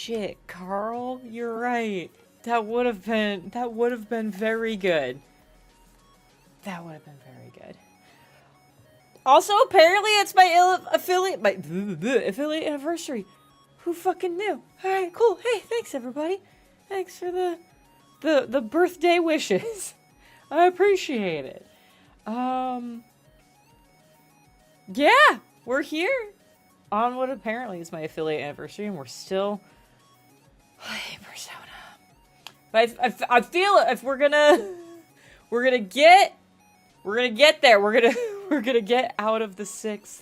shit, Carl, you're right. That would have been very good. That would have been very good. Also, apparently it's my affiliate anniversary. Who fucking knew? Alright, cool. Hey, thanks everybody. Thanks for the birthday wishes. I appreciate it. Yeah, we're here on what apparently is my affiliate anniversary, and we're still playing Persona. But I feel if we're gonna get there. We're gonna get out of the 6th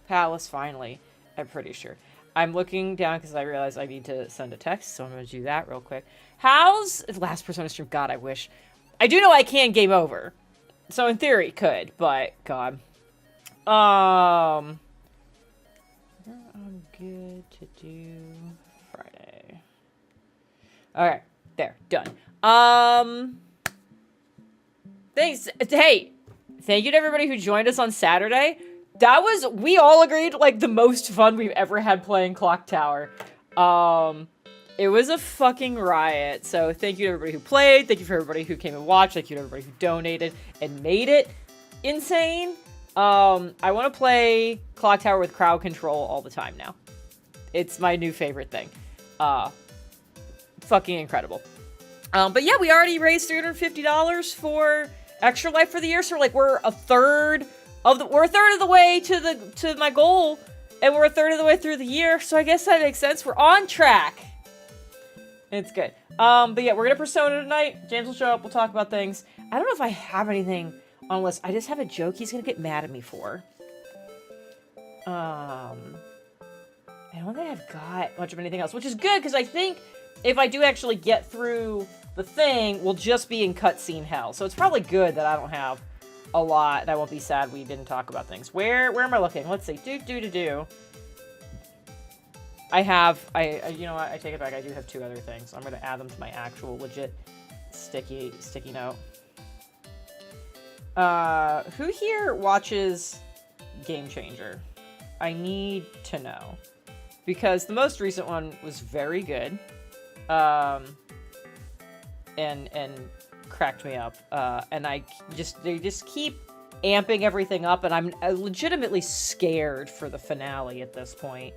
palace finally. I'm pretty sure. I'm looking down because I realized I need to send a text, so I'm gonna do that real quick. How's last Persona stream? God, I wish. I do know I can game over, so in theory could, but God. I'm good to do Friday. All right, there, done. Thanks. Hey, thank you to everybody who joined us on Saturday. That was, we all agreed, like, the most fun we've ever had playing Clock Tower. It was a fucking riot. So thank you to everybody who played. Thank you for everybody who came and watched. Thank you to everybody who donated and made it insane. I want to play Clock Tower with crowd control all the time now. It's my new favorite thing. Fucking incredible. But yeah, we already raised $350 for Extra Life for the year, so we're a third of the way to my goal, and we're a third of the way through the year, so I guess that makes sense. We're on track. It's good. But yeah, we're gonna Persona tonight. James will show up, we'll talk about things. I don't know if I have anything on the list. I just have a joke he's gonna get mad at me for. I don't think I've got much of anything else, which is good, because I think if I do actually get through the thing, we'll just be in cutscene hell. So it's probably good that I don't have a lot, and I won't be sad we didn't talk about things. Where am I looking? Let's see. I you know what? I take it back. I do have 2 other things. I'm going to add them to my actual legit sticky note. Who here watches Game Changer? I need to know. Because the most recent one was very good. And cracked me up. And they just keep amping everything up, and I'm legitimately scared for the finale at this point.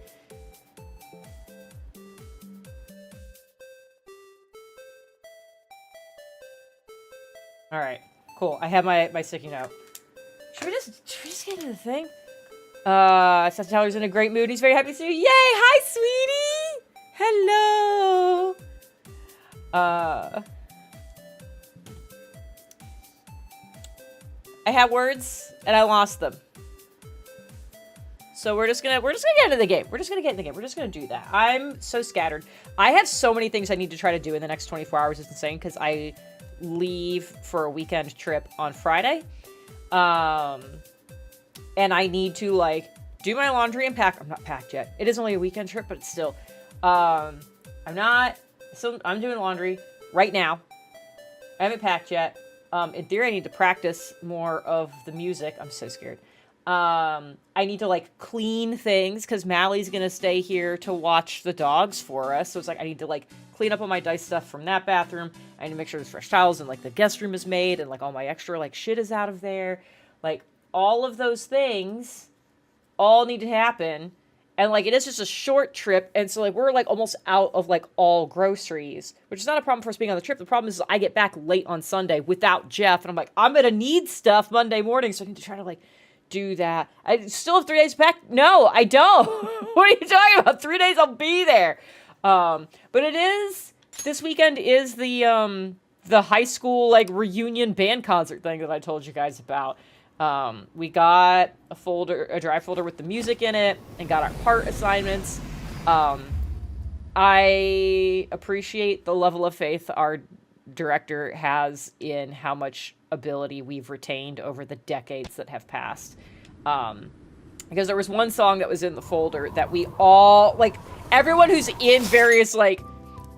Alright, cool. I have my sticky note. Should we just get into the thing? Seth Tyler's in a great mood. He's very happy to see you. Yay! Hi, sweetie! Hello! I had words, and I lost them. So we're just gonna get into the game. We're just gonna do that. I'm so scattered. I have so many things I need to try to do in the next 24 hours. It's insane, because I leave for a weekend trip on Friday. And I need to, like, do my laundry and pack. I'm not packed yet. It is only a weekend trip, but it's still. I'm doing laundry right now. I haven't packed yet. In theory, I need to practice more of the music. I'm so scared. I need to, like, clean things, because Mally's gonna stay here to watch the dogs for us. So it's like, I need to, like, clean up all my dice stuff from that bathroom. I need to make sure there's fresh towels, and, like, the guest room is made, and, like, all my extra, like, shit is out of there. Like, all of those things all need to happen. And, like, it is just a short trip, and so, like, we're, like, almost out of, like, all groceries, which is not a problem for us being on the trip. The problem is I get back late on Sunday without Jeff, and I'm like, I'm gonna need stuff Monday morning, so I need to try to, like, do that. I still have 3 days back. No, I don't. What are you talking about? 3 days, I'll be there. But it is, this weekend is the high school, like, reunion band concert thing that I told you guys about. We got a drive folder with the music in it, and got our part assignments. I appreciate the level of faith our director has in how much ability we've retained over the decades that have passed. Because there was one song that was in the folder that we all, like, everyone who's in various, like,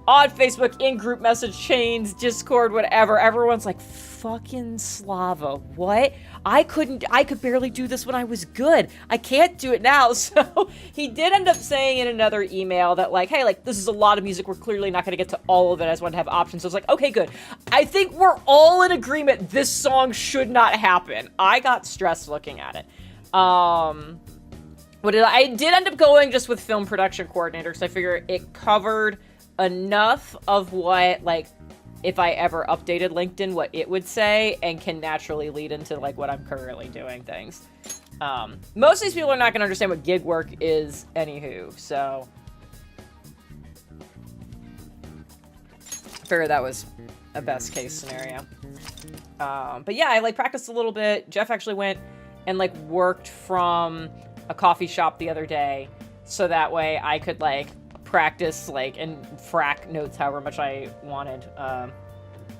on Facebook, in group message chains, Discord, whatever. Everyone's like, fucking Slava, what? I could barely do this when I was good. I can't do it now. So he did end up saying in another email that like, hey, like this is a lot of music. We're clearly not going to get to all of it. I just want to have options. So I was like, okay, good. I think we're all in agreement. This song should not happen. I got stressed looking at it. I did end up going just with film production coordinator because I figure it covered enough of what, like, if I ever updated LinkedIn, what it would say, and can naturally lead into, like, what I'm currently doing things. Most of these people are not going to understand what gig work is, anywho, so I figured that was a best case scenario. But yeah, I, like, practiced a little bit. Jeff actually went and, like, worked from a coffee shop the other day, so that way I could, like, practice, like, and frack notes however much I wanted,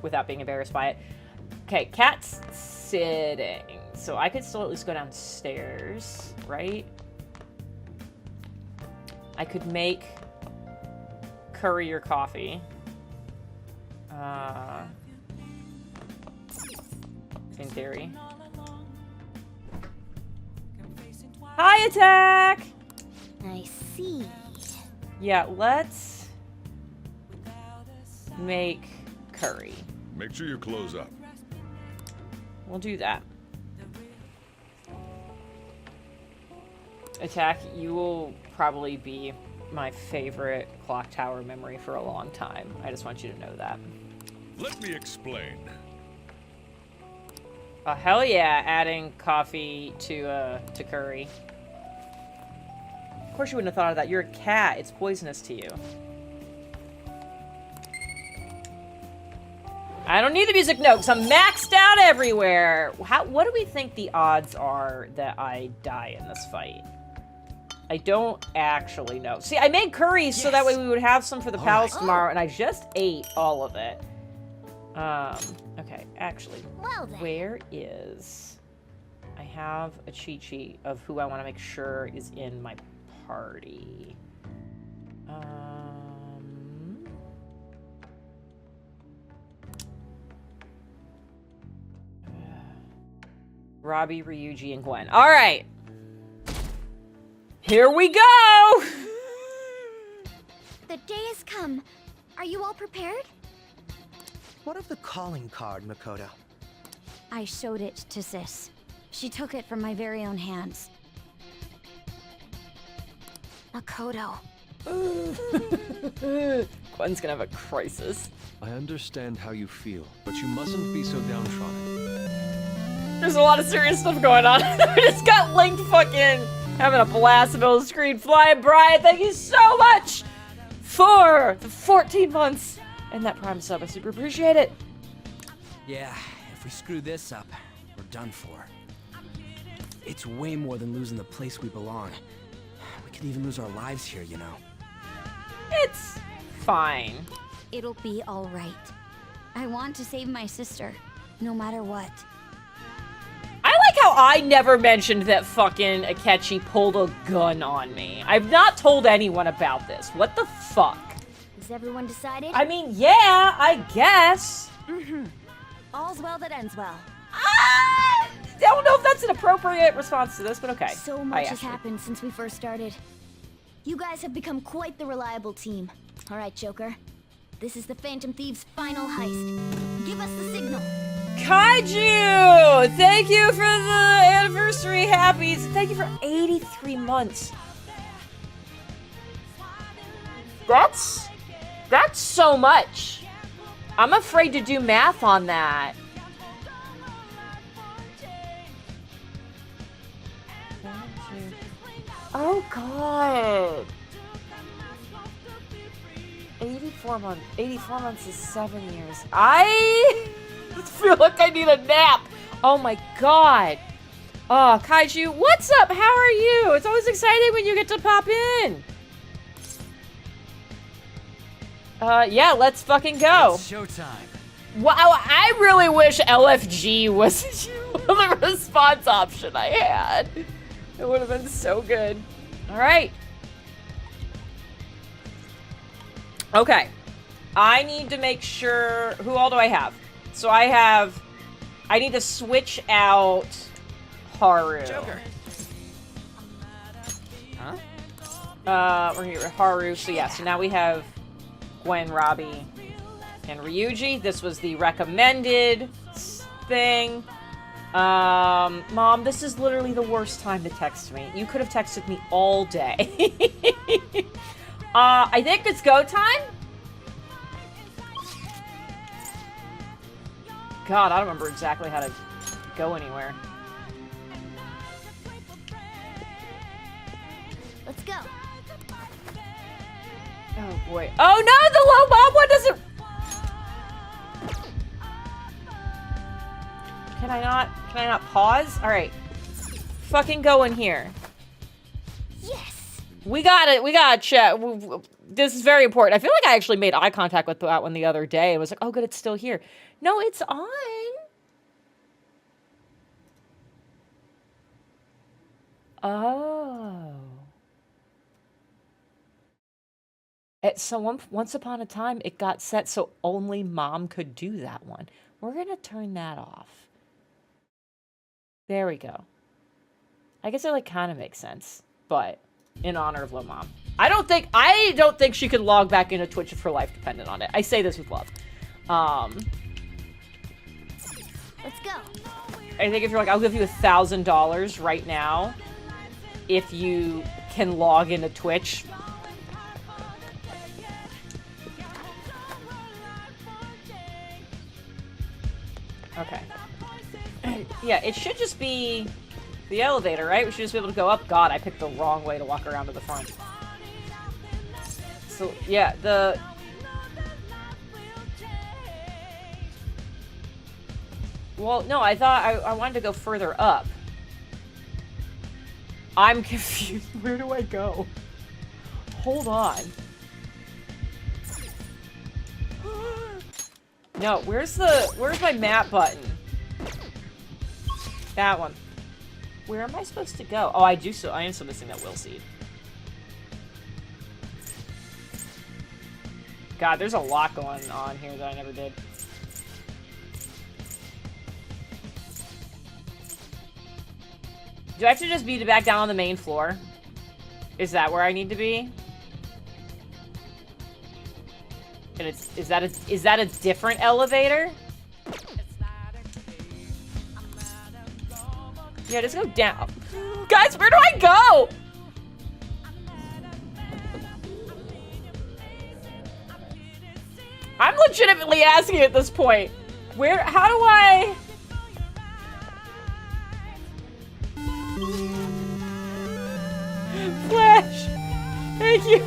without being embarrassed by it. Okay, cat's sitting. So I could still at least go downstairs, right? I could make curry or coffee. In theory. Hi, Attack! I see. Yeah, let's make curry. Make sure you close up. We'll do that. Attack, you will probably be my favorite clock tower memory for a long time. I just want you to know that. Let me explain. Oh, hell yeah, adding coffee to curry. Of course you wouldn't have thought of that. You're a cat. It's poisonous to you. I don't need the music note because I'm maxed out everywhere. What do we think the odds are that I die in this fight? I don't actually know. See, I made curry so that way we would have some for the pals tomorrow, and I just ate all of it. Okay, actually, where is... I have a cheat sheet of who I want to make sure is in my party. Robbie, Ryuji, and Gwen. All right. Here we go! The day has come. Are you all prepared? What of the calling card, Makoto? I showed it to Sis. She took it from my very own hands. Makoto. Gwen's gonna have a crisis. I understand how you feel, but you mustn't be so downtrodden. There's a lot of serious stuff going on. I just got Link fucking having a blast in the middle of the screen. Flying Brian, thank you so much for the 14 months and that Prime sub. I super appreciate it. Yeah, if we screw this up, we're done for. It's way more than losing the place we belong. We could even lose our lives here, you know. It's fine. It'll be all right. I want to save my sister, no matter what. I like how I never mentioned that fucking Akechi pulled a gun on me. I've not told anyone about this. What the fuck? Is everyone decided? I mean, yeah, I guess. All's well that ends well. I don't know if that's an appropriate response to this, but okay. So much has happened since we first started. You guys have become quite the reliable team. All right, Joker. This is the Phantom Thieves' final heist. Give us the signal. Kaiju! Thank you for the anniversary happies. Thank you for 83 months. That's so much. I'm afraid to do math on that. Oh god. 84 months. 84 months is 7 years. I feel like I need a nap. Oh my god. Oh, Kaiju, what's up? How are you? It's always exciting when you get to pop in. Yeah, let's fucking go. It's showtime. Wow, I really wish LFG was the response option I had. It would have been so good. All right. Okay. I need to make sure... Who all do I have? So I need to switch out Haru. Joker. Huh? We're here with Haru. So yeah, so now we have Gwen, Robbie, and Ryuji. This was the recommended thing. Mom, this is literally the worst time to text me. You could have texted me all day. I think it's go time. God, I don't remember exactly how to go anywhere. Let's go. Oh boy. Oh no, the low mob one doesn't... Can I not pause? Alright. Fucking go in here. Yes. We gotta check. This is very important. I feel like I actually made eye contact with that one the other day. It was like, oh good, it's still here. No, it's on. Oh. Once upon a time, it got set so only Mom could do that one. We're gonna turn that off. There we go. I guess it like kind of makes sense, but in honor of Low Mom. I don't think she could log back into Twitch if her life depended on it. I say this with love. Let's go. I think if you're like, I'll give you $1,000 right now if you can log into Twitch. Okay. Yeah, it should just be the elevator, right? We should just be able to go up. God, I picked the wrong way to walk around to the front. So, yeah, Well, no, I thought I wanted to go further up. I'm confused. Where do I go? Hold on. No, where's my map button? That one. Where am I supposed to go? Oh, I am still missing that will seed. God, there's a lot going on here that I never did. Do I have to just be back down on the main floor? Is that where I need to be? And is that a different elevator? Yeah, just go down. Guys, where do I go? I'm legitimately asking at this point. How do I... Flash! Thank you!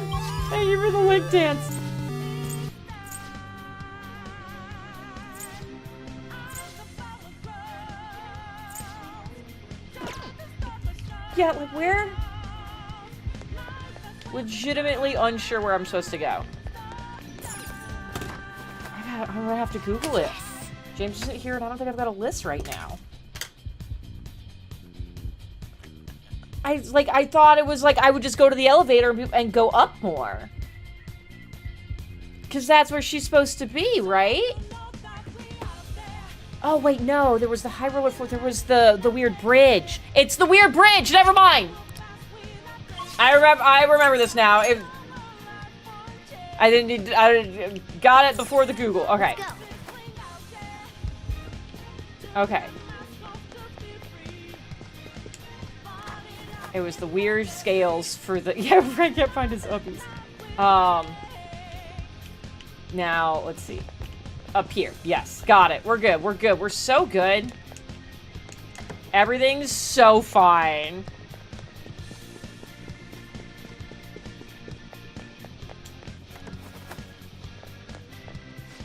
Thank you for the link dance. Yeah, like where? Legitimately unsure where I'm supposed to go. I'm gonna have to Google it. James isn't here and I don't think I've got a list right now. I thought it was like I would just go to the elevator and go up more. Cause that's where she's supposed to be, right? Oh wait, no, there was the high roller floor, there was the weird bridge. It's the weird bridge, never mind! I remember this now. I got it before the Google. Okay. Okay. It was the weird scales for the... Yeah, Frank can't find his uppies. Now, let's see. Up here. Yes, got it. We're good. We're good. We're so good. Everything's so fine.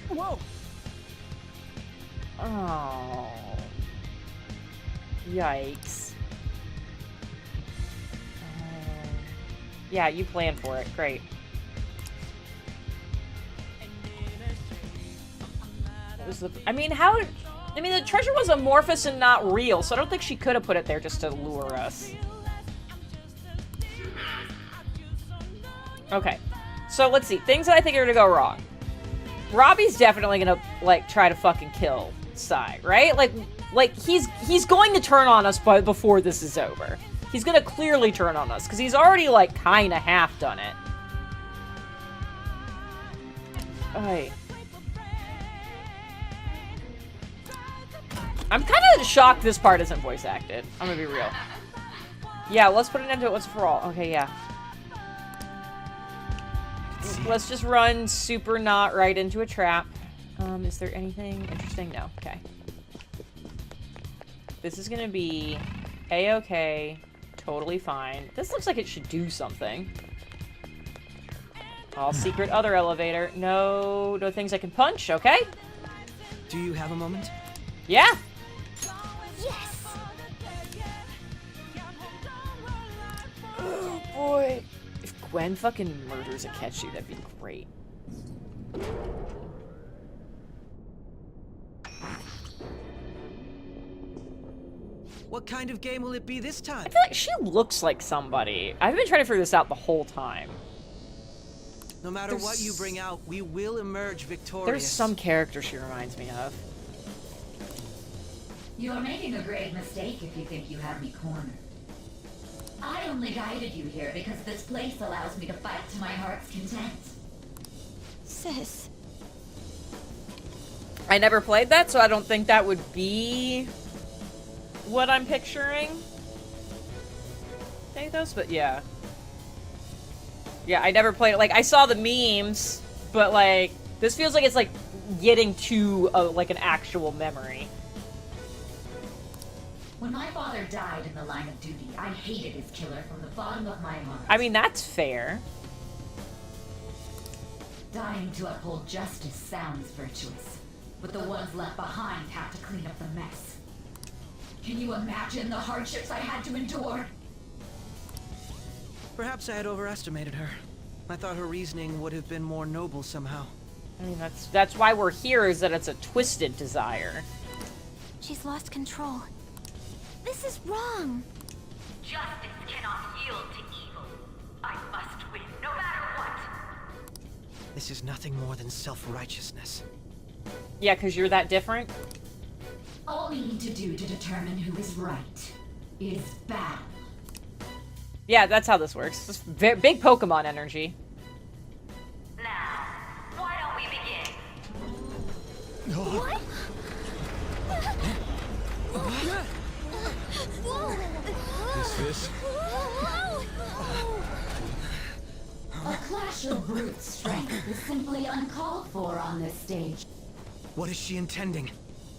Whoa. Oh. Yikes. Yeah, you planned for it. Great. I mean, the treasure was amorphous and not real, so I don't think she could have put it there just to lure us. Okay. So, let's see. Things that I think are gonna go wrong. Robbie's definitely gonna, like, try to fucking kill Sai, right? Like he's going to turn on us before this is over. He's gonna clearly turn on us, because he's already, like, kinda half done it. Alright. I'm kind of shocked this part isn't voice acted. I'm gonna be real. Yeah, let's put an end to it once and for all. Okay, yeah. Let's just run super not right into a trap. Is there anything interesting? No. Okay. This is gonna be a-okay. Totally fine. This looks like it should do something. All secret other elevator. No things I can punch. Okay. Do you have a moment? Yeah. Yes! Oh boy. If Gwen fucking murders Akechi, that'd be great. What kind of game will it be this time? I feel like she looks like somebody. I've been trying to figure this out the whole time. No matter what you bring out, we will emerge victorious. There's some character she reminds me of. You're making a grave mistake if you think you have me cornered. I only guided you here because this place allows me to fight to my heart's content. Sis. I never played that, so I don't think that would be what I'm picturing. Pathos, but yeah. Yeah, I never played it. Like, I saw the memes, but, like, this feels like it's, like, getting to, like, an actual memory. When my father died in the line of duty, I hated his killer from the bottom of my heart. I mean, that's fair. Dying to uphold justice sounds virtuous, but the ones left behind have to clean up the mess. Can you imagine the hardships I had to endure? Perhaps I had overestimated her. I thought her reasoning would have been more noble somehow. I mean, that's why we're here, is that it's a twisted desire. She's lost control. This is wrong. Justice cannot yield to evil. I must win, no matter what. This is nothing more than self-righteousness. Yeah, because you're that different? All we need to do to determine who is right is battle. Yeah, that's how this works. Just big Pokemon energy. Now, why don't we begin? What? Is this? A clash of brute strength is simply uncalled for on this stage. What is she intending?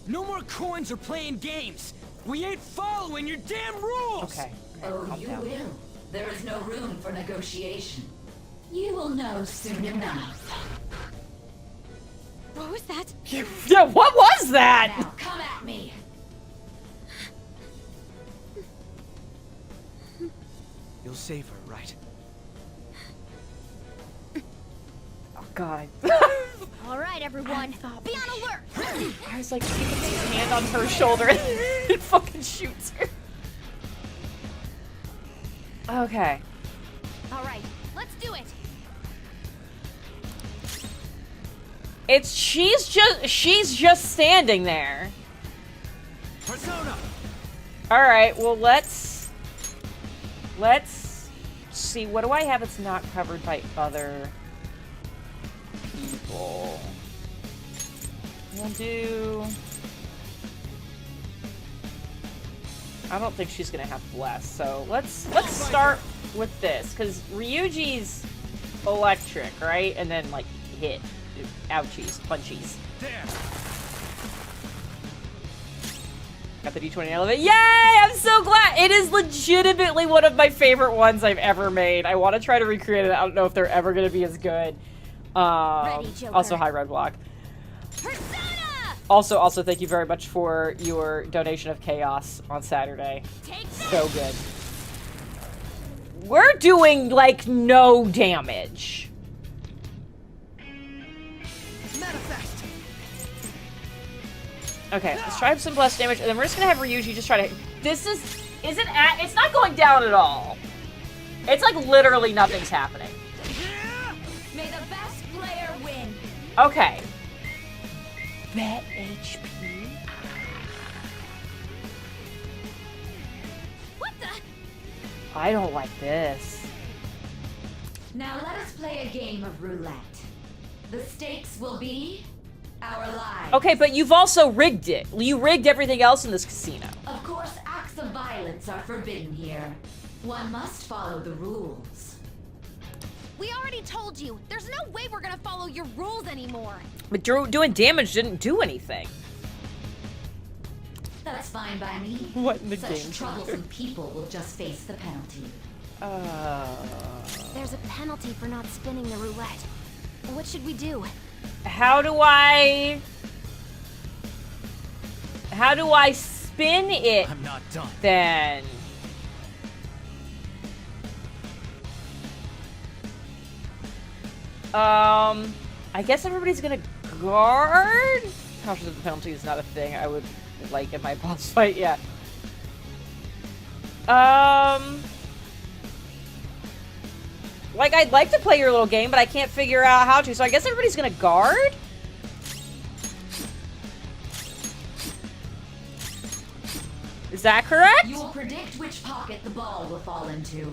No more coins or playing games. We ain't following your damn rules. Okay. Oh, calm you down. will. There is no room for negotiation. You will know soon enough. What was that? Yeah, what was that? Now, come at me. You'll save her, right? Oh, God. All right, everyone. Be on alert. I was like, he puts his hand on her shoulder and fucking shoots her. Okay. All right, let's do it. She's just standing there. Persona. All right, well, let's see. What do I have that's not covered by other people? We'll do. I don't think she's gonna have bless, so let's start with this, because Ryuji's electric, right? And then like hit, ouchies, punchies. Damn. Got the D20 elevator. Yay! I'm so glad. It is legitimately one of my favorite ones I've ever made. I want to try to recreate it. I don't know if they're ever gonna be as good. Ready, Joker. Also, hi Roadblock. Persona! Also, thank you very much for your donation of chaos on Saturday. Take So good. We're doing, like, no damage. Manifest! Okay, let's try some blast damage, and then we're just gonna have Ryuji just try to... It's not going down at all. It's like literally nothing's happening. May the best player win. Okay. bet HP? What the? I don't like this. Now let us play a game of roulette. The stakes will be our lives. Okay, but you've also rigged it. You rigged everything else in this casino. Of course, acts of violence are forbidden here. One must follow the rules. We already told you. There's no way we're gonna follow your rules anymore. But doing damage didn't do anything. That's fine by me. What in the Such game? troublesome people will just face the penalty. There's a penalty for not spinning the roulette. What should we do? How do I spin it I'm not done. then? I guess everybody's gonna guard? How should the penalty is not a thing I would like in my boss fight, yeah. Like, I'd like to play your little game, but I can't figure out how to, so I guess everybody's gonna guard? Is that correct? You will predict which pocket the ball will fall into.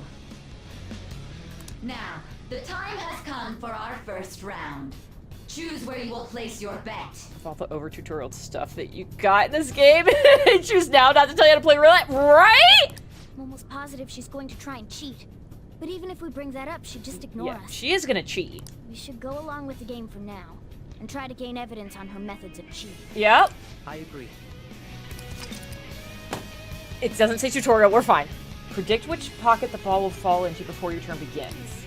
Now, the time has come for our first round. Choose where you will place your bet. With all the over-tutorial stuff that you got in this game, choose now not to tell you how to play roulette, right? I'm almost positive she's going to try and cheat. But even if we bring that up, she'd just ignore Yeah, us. she is gonna cheat. We should go along with the game for now, and try to gain evidence on her methods of cheating. Yep. I agree. It doesn't say tutorial, we're fine. Predict which pocket the ball will fall into before your turn begins.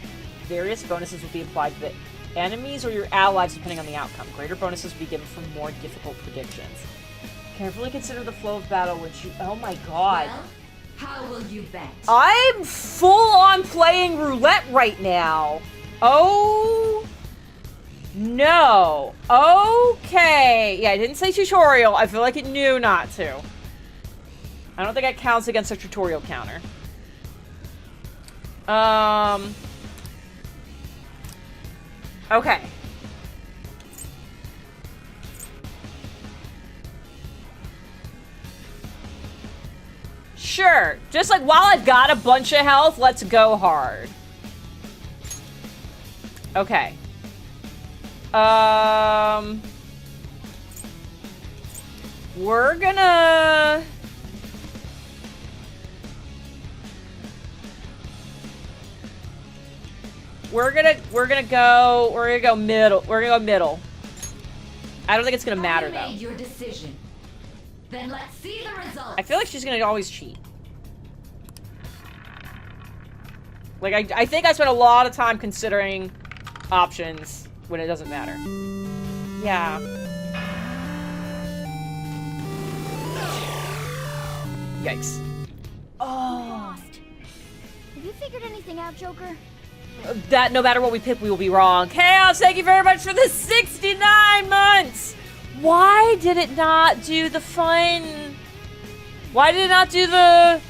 Various bonuses will be applied to the enemies or your allies depending on the outcome. Greater bonuses will be given for more difficult predictions. Carefully consider the flow of battle which you... Oh my god. Well, how will you bet? I'm full on playing roulette right now. Oh... No. Okay. Yeah, it didn't say tutorial. I feel like it knew not to. I don't think that counts against a tutorial counter. Okay. Sure. Just like while I've got a bunch of health, let's go hard. Okay. We're gonna... We're gonna go middle. We're gonna go middle. I don't think it's gonna matter though. Made your decision. Then let's see the results. I feel like she's gonna always cheat. Like I think I spent a lot of time considering options when it doesn't matter. Yeah. Yikes. Oh. Lost. Have you figured anything out, Joker? That no matter what we pick, we will be wrong. Chaos, thank you very much for the 69 months! Why did it not do the fun? Why did it not do the...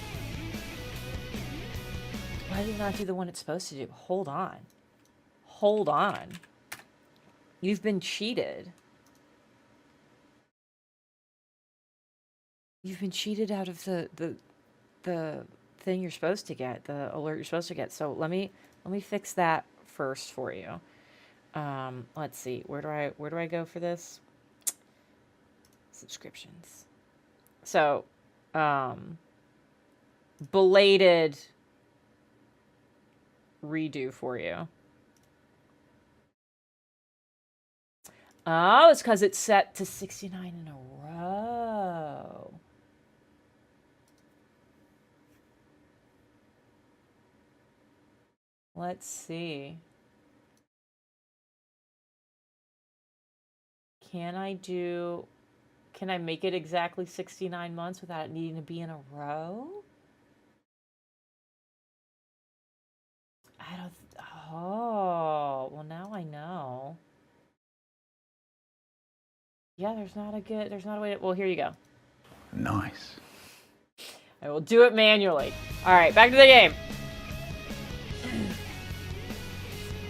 Why did it not do the one it's supposed to do? Hold on. Hold on. You've been cheated. You've been cheated out of the thing you're supposed to get, the alert you're supposed to get. So let me fix that first for you. Let's see. Where do I go for this? Subscriptions. So, belated redo for you. Oh, it's because it's set to 69 in a row. Let's see. Can I make it exactly 69 months without it needing to be in a row? Oh, well now I know. Yeah, there's not a way to, well, here you go. Nice. I will do it manually. All right, back to the game.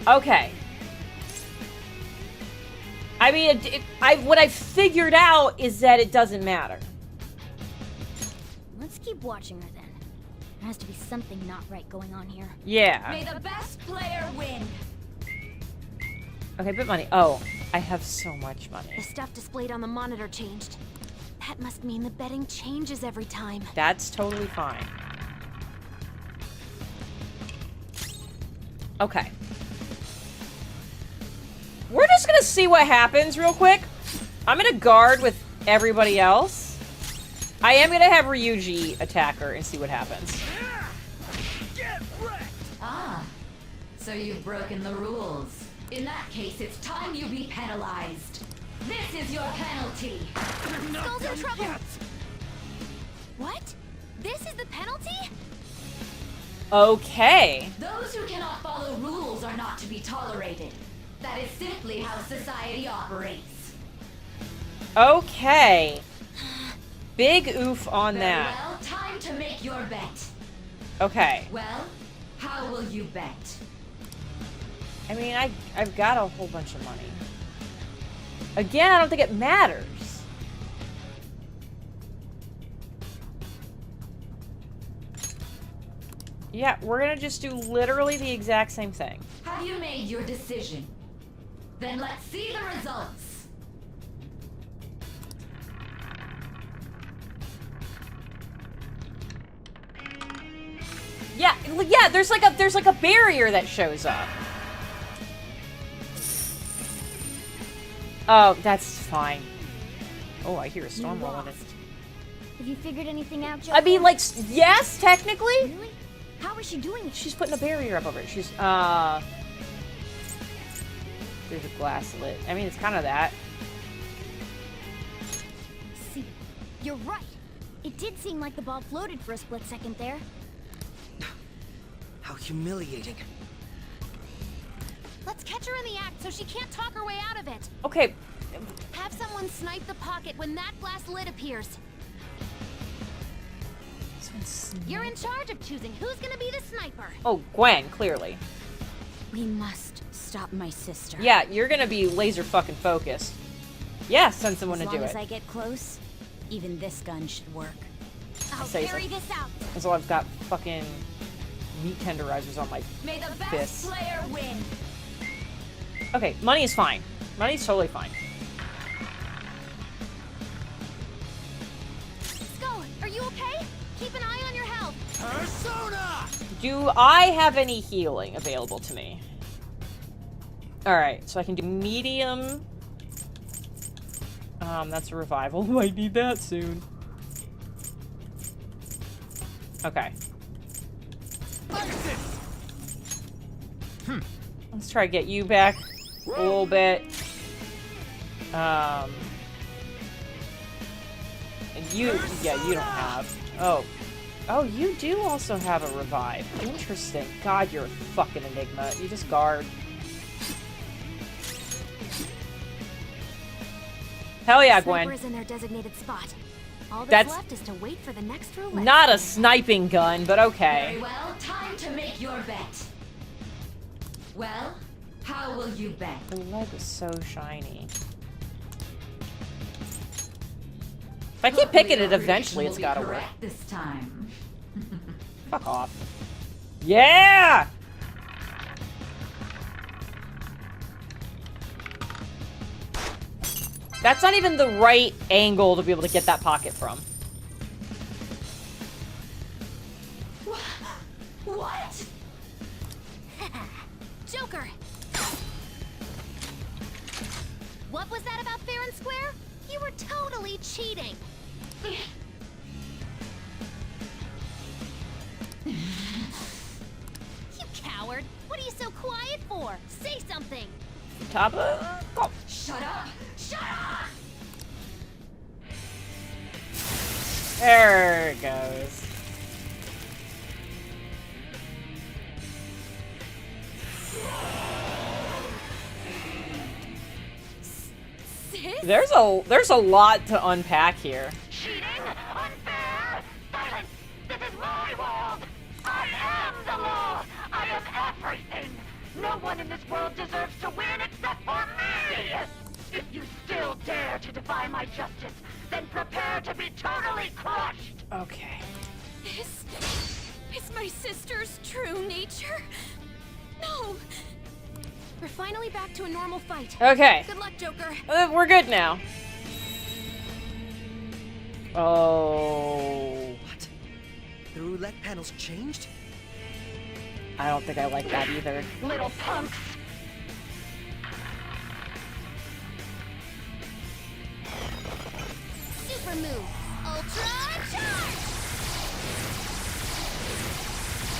Okay. I mean, what I figured out is that it doesn't matter. Let's keep watching her then. There has to be something not right going on here. Yeah. May the best player win. Okay, bit money. Oh, I have so much The money. stuff displayed on the monitor changed. That must mean the betting changes every time. That's totally fine. Okay. We're just gonna see what happens real quick. I'm gonna guard with everybody else. I am gonna have Ryuji attack her and see what happens. Ah, so you've broken the rules. In that case, it's time you be penalized. This is your penalty. Skull's in trouble! What? This is the penalty? Okay. Those who cannot follow rules are not to be tolerated. That is simply how society operates. Okay. Big oof on Very that. well, time to make your bet. Okay. Well, how will you bet? I mean, I've got a whole bunch of money. Again, I don't think it matters. Yeah, we're gonna just do literally the exact same thing. Have you made your decision? Then let's see the results. Yeah, there's like a barrier that shows up. Oh, that's fine. Oh, I hear a storm You rolling in. lost. Have you figured anything out, Joker? I mean, like, yes, technically. Really? How is she doing it? She's putting a barrier up over it. She's, there's a glass lid. I mean, it's kind of that. See, you're right. It did seem like the ball floated for a split second there. How humiliating. Let's catch her in the act so she can't talk her way out of it. Okay, Have someone snipe the pocket when that glass lid appears. You're in charge of choosing who's gonna be the sniper. oh, Gwen, clearly. We must stop my sister. Yeah, you're gonna be laser fucking focused. Yeah, send someone to do As it. long as I get close, even this gun should work. I'll say carry so. this out. So I've got fucking meat tenderizers on my... May the best Fist. player win. Okay, money is fine. Money's totally fine. Skull, are you okay? Keep an eye on your health. Persona! Do I have any healing available to me? Alright, so I can do medium. That's a revival. Might need that soon. Okay. Let's try to get you back a little bit. And you, yeah, you don't have. Oh, you do also have a revive. Interesting. God, you're a fucking enigma. You just guard. Hell yeah, Gwen. Sniper is in their designated spot. All That's- that's left is to wait for the next roulette. Not a sniping gun, but Very okay. well, time to make your bet. Well, how will you bet? The leg was so shiny. If I keep picking it, eventually it's gotta work. Correct this time. Fuck off. Yeah! That's not even the right angle to be able to get that pocket from. What? Joker! What was that about fair and square? You were totally cheating. You coward! What are you so quiet for? Say something! Top of... Oh. Shut up! Shut up! There it goes. Sis? There's a lot to unpack here. Cheating? Unfair? Silence! This is my world! I am the law! I am everything! No one in this world deserves to win except for me! If you still dare to defy my justice, then prepare to be totally crushed! Okay. Is my sister's true nature? No! We're finally back to a normal fight. Okay. Good luck, Joker. We're good now. Oh. What? The roulette panels changed? I don't think I like that either. Little punks! Super move. Ultra charge!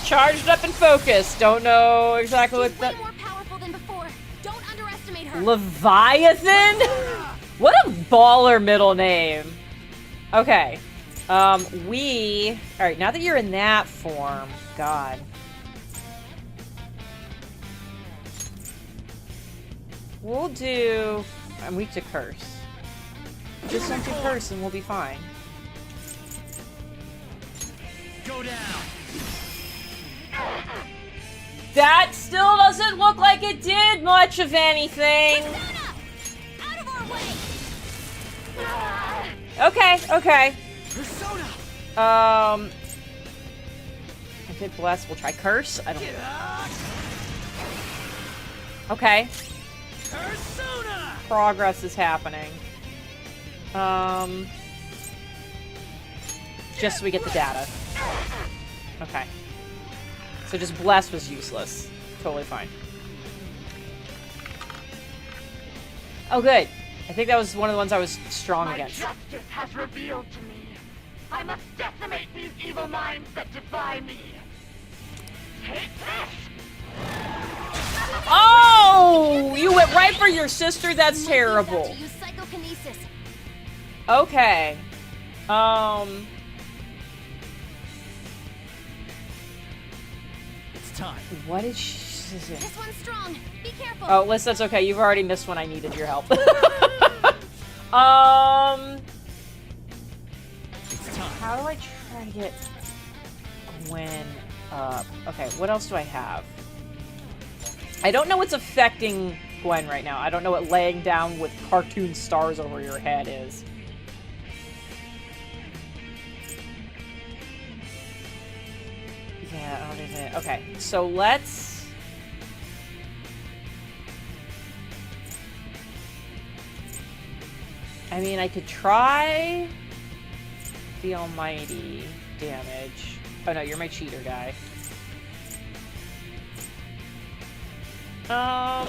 Charged up and focused. Don't know exactly what She's that... way more powerful than before. Don't underestimate her. Leviathan? What a baller middle name. Okay. Alright, now that you're in that form, God. We'll do... I'm weak to curse. Just don't do curse and we'll be fine. Go down. That still doesn't look like it did much of anything. Persona! Out of our way! Okay, okay. Persona! I did bless. We'll try curse. I don't. Okay. Persona! Progress is happening. Just so we get the data. Okay. So just bless was useless. Totally fine. Oh, good. I think that was one of the ones I was strong My against. justice has revealed to me. I must decimate these evil minds that defy me. Take this! Oh! You went right for your sister? That's You might terrible. need to use psychokinesis. Okay. It's time. What is she? This one's strong. Be careful. Oh, Liz, that's okay. You've already missed when I needed your help. It's time. How do I try to get Gwen up? Okay, what else do I have? I don't know what's affecting Gwen right now. I don't know what laying down with cartoon stars over your head is. Yeah, oh, there's it. Okay, so let's... I mean, I could try the almighty damage. Oh no, you're my cheater guy. Not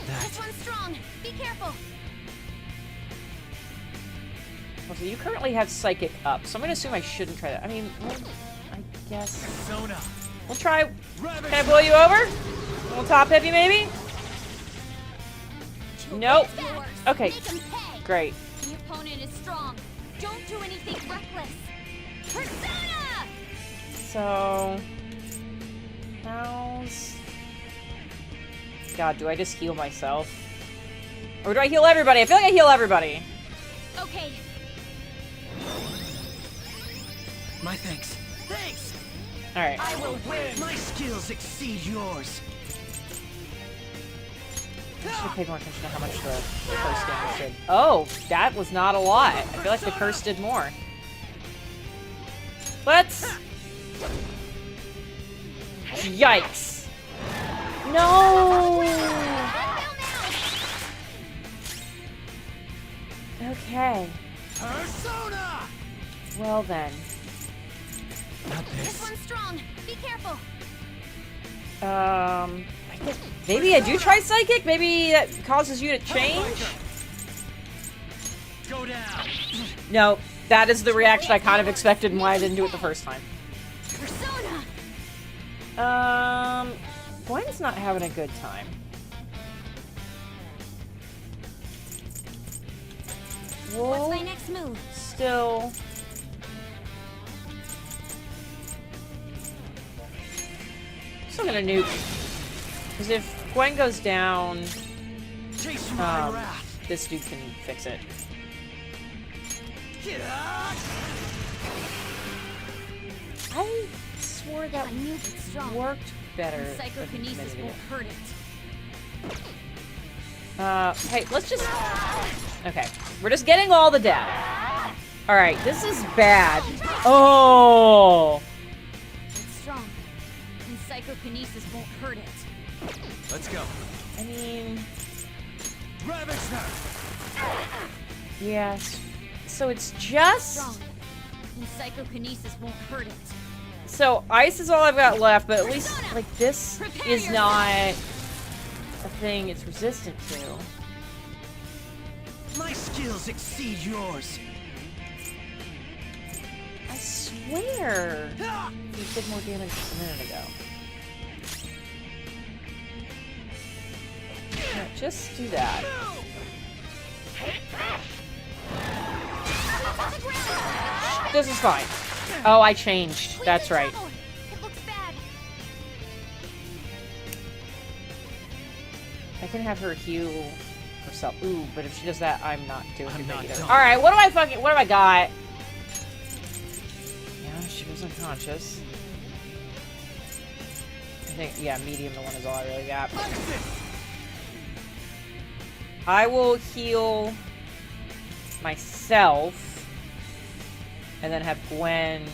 that. This one's strong. Be careful. Well, so you currently have psychic up, so I'm gonna assume I shouldn't try that. I mean, well, I guess Persona. we'll try. Can I blow you over? A little top heavy, maybe? Nope. Yours. Okay, Make 'em pay. great. The opponent is strong. Don't do anything reckless. Persona! So, how's... God, do I just heal myself? Or do I heal everybody? I feel like I heal everybody. Okay. My thanks. Thanks! Alright. I will win! My skills exceed yours. I should pay more attention to how much the curse damage did. Oh, that was not a lot. I feel like the curse did more. Let's... Yikes. No! Okay. Persona! Well then. Not This this. one's strong. Be careful. I think maybe I do try psychic? Maybe that causes you to change? Go down. No, that is the reaction I kind of expected and why I didn't do it the first time. Persona! Gwen's not having a good time. What's my next move? Still... Still gonna nuke. Because if Gwen goes down, Chase my wrath. this dude can fix it. I swore that I knew it's strong. worked better. Psychokinesis won't hurt it. Hey, let's just... Okay. We're just getting all the data. Alright, this is bad. Oh! It's strong. And psychokinesis won't hurt it. Let's go. I mean... Ravage them! Yes. So it's just... Strong. And psychokinesis won't hurt it. So ice is all I've got left, but at least, like, this is not a thing it's resistant to. My skills exceed yours. I swear you did more damage just a minute ago. Yeah, just do that. This is fine. Oh, I changed. That's right. It looks bad. I can have her heal herself. Ooh, but if she does that, I'm not doing I'm it not either. done. Alright, what do I got? Yeah, she was unconscious. I think, yeah, medium the one is all I really got. I will heal myself. And then have Gwen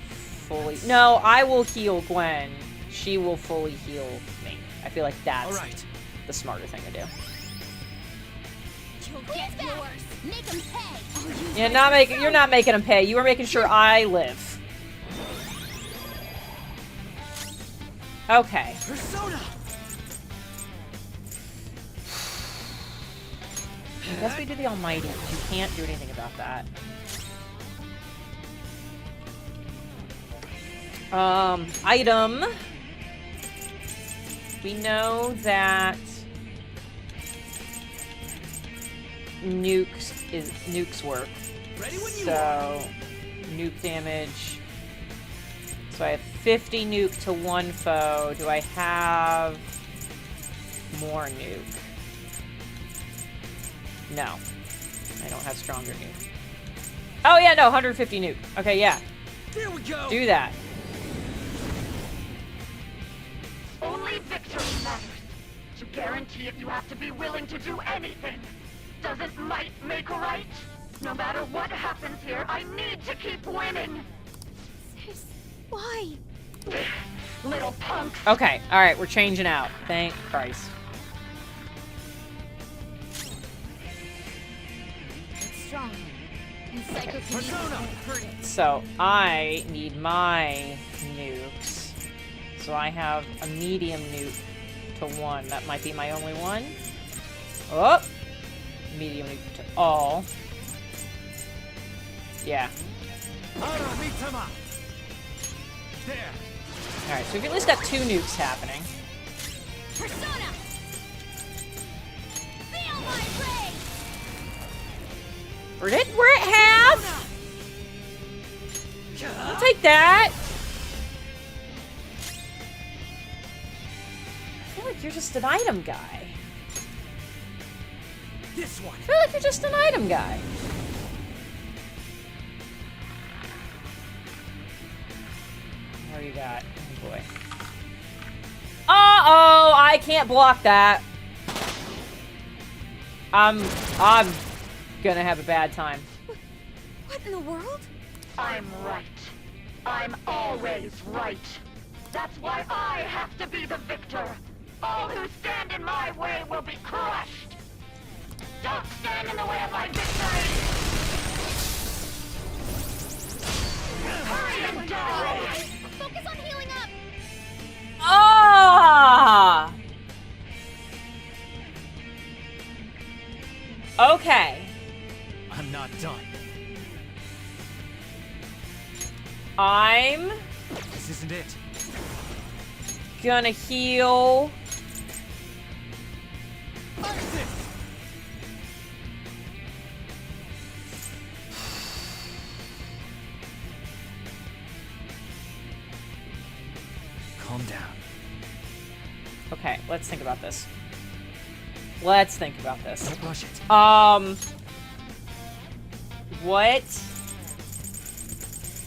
fully... No, I will heal Gwen. She will fully heal me. I feel like that's the smarter thing to do. You'll get yours. Make them pay. You're not making them pay. You are making sure I live. Okay. Persona. I guess we do the Almighty. You can't do anything about that. Item. We know nukes work. So nuke damage. So I have 50 nuke to one foe. Do I have more nuke? No. I don't have stronger nuke. Oh yeah, no, 150 nuke. Okay, yeah. There we go. Do that. Only victory matters. To guarantee it, you have to be willing to do anything. Doesn't might make right? No matter what happens here, I need to keep winning. Sis, why? Little punk. Okay, alright, we're changing out. Thank Christ. It's strong. And psychokinesis won't hurt it. So, I need my nukes. So I have a medium nuke to one. That might be my only one. Oh! Medium nuke to all. Yeah. Alright, so we've at least got 2 nukes happening. Persona! Feel my rage! We're at half! I'll take that! I feel like you're just an item guy. This one. I feel like you're just an item guy. What do you got? Oh boy. Uh-oh! I can't block that. I'm gonna have a bad time. What in the world? I'm right. I'm always right. That's why I have to be the victor. All who stand in my way will be crushed. Don't stand in the way of my victory! Hurry and die! Focus on healing up! Ah! Okay. I'm not done. I'm This isn't it. gonna heal. Calm down. Okay, let's think about this. Let's think about this. Don't rush it.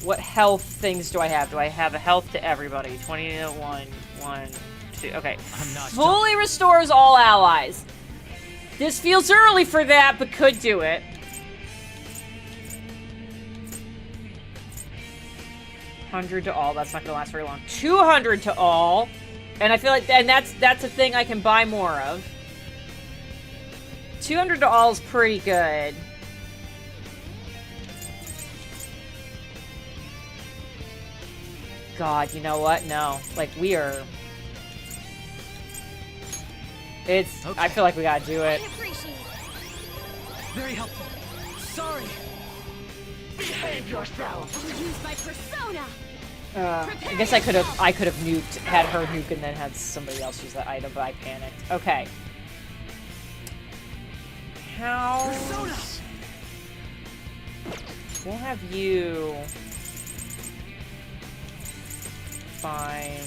What health things do I have? Do I have a health to everybody? 20 to 1, 1, 2. Okay. I'm not Fully restores all allies. This feels early for that, but could do it. $100 to all. That's not gonna last very long. 200 to all, and I feel like, and that's a thing I can buy more of. 200 to all is pretty good. God, you know what? No, like we are. It's. Okay. I feel like we gotta do it. I appreciate it. Very helpful. Sorry. Behave yourself! Use my persona! I guess I could have nuked, had her nuke, and then had somebody else use that item, but I panicked. Okay. How? Persona. We'll have you find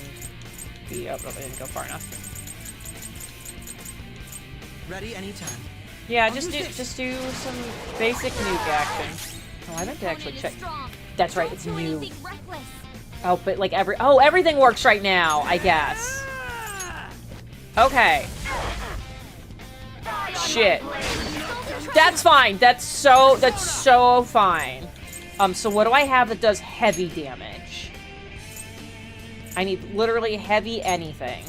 the. Oh, I didn't go far enough. Ready anytime. Yeah, I'll just use do this. just do some basic nuke action. Oh, I meant to actually check. That's right, it's new. Oh, but like everything works right now, I guess. Okay. Shit. That's fine. That's so fine. So what do I have that does heavy damage? I need literally heavy anything.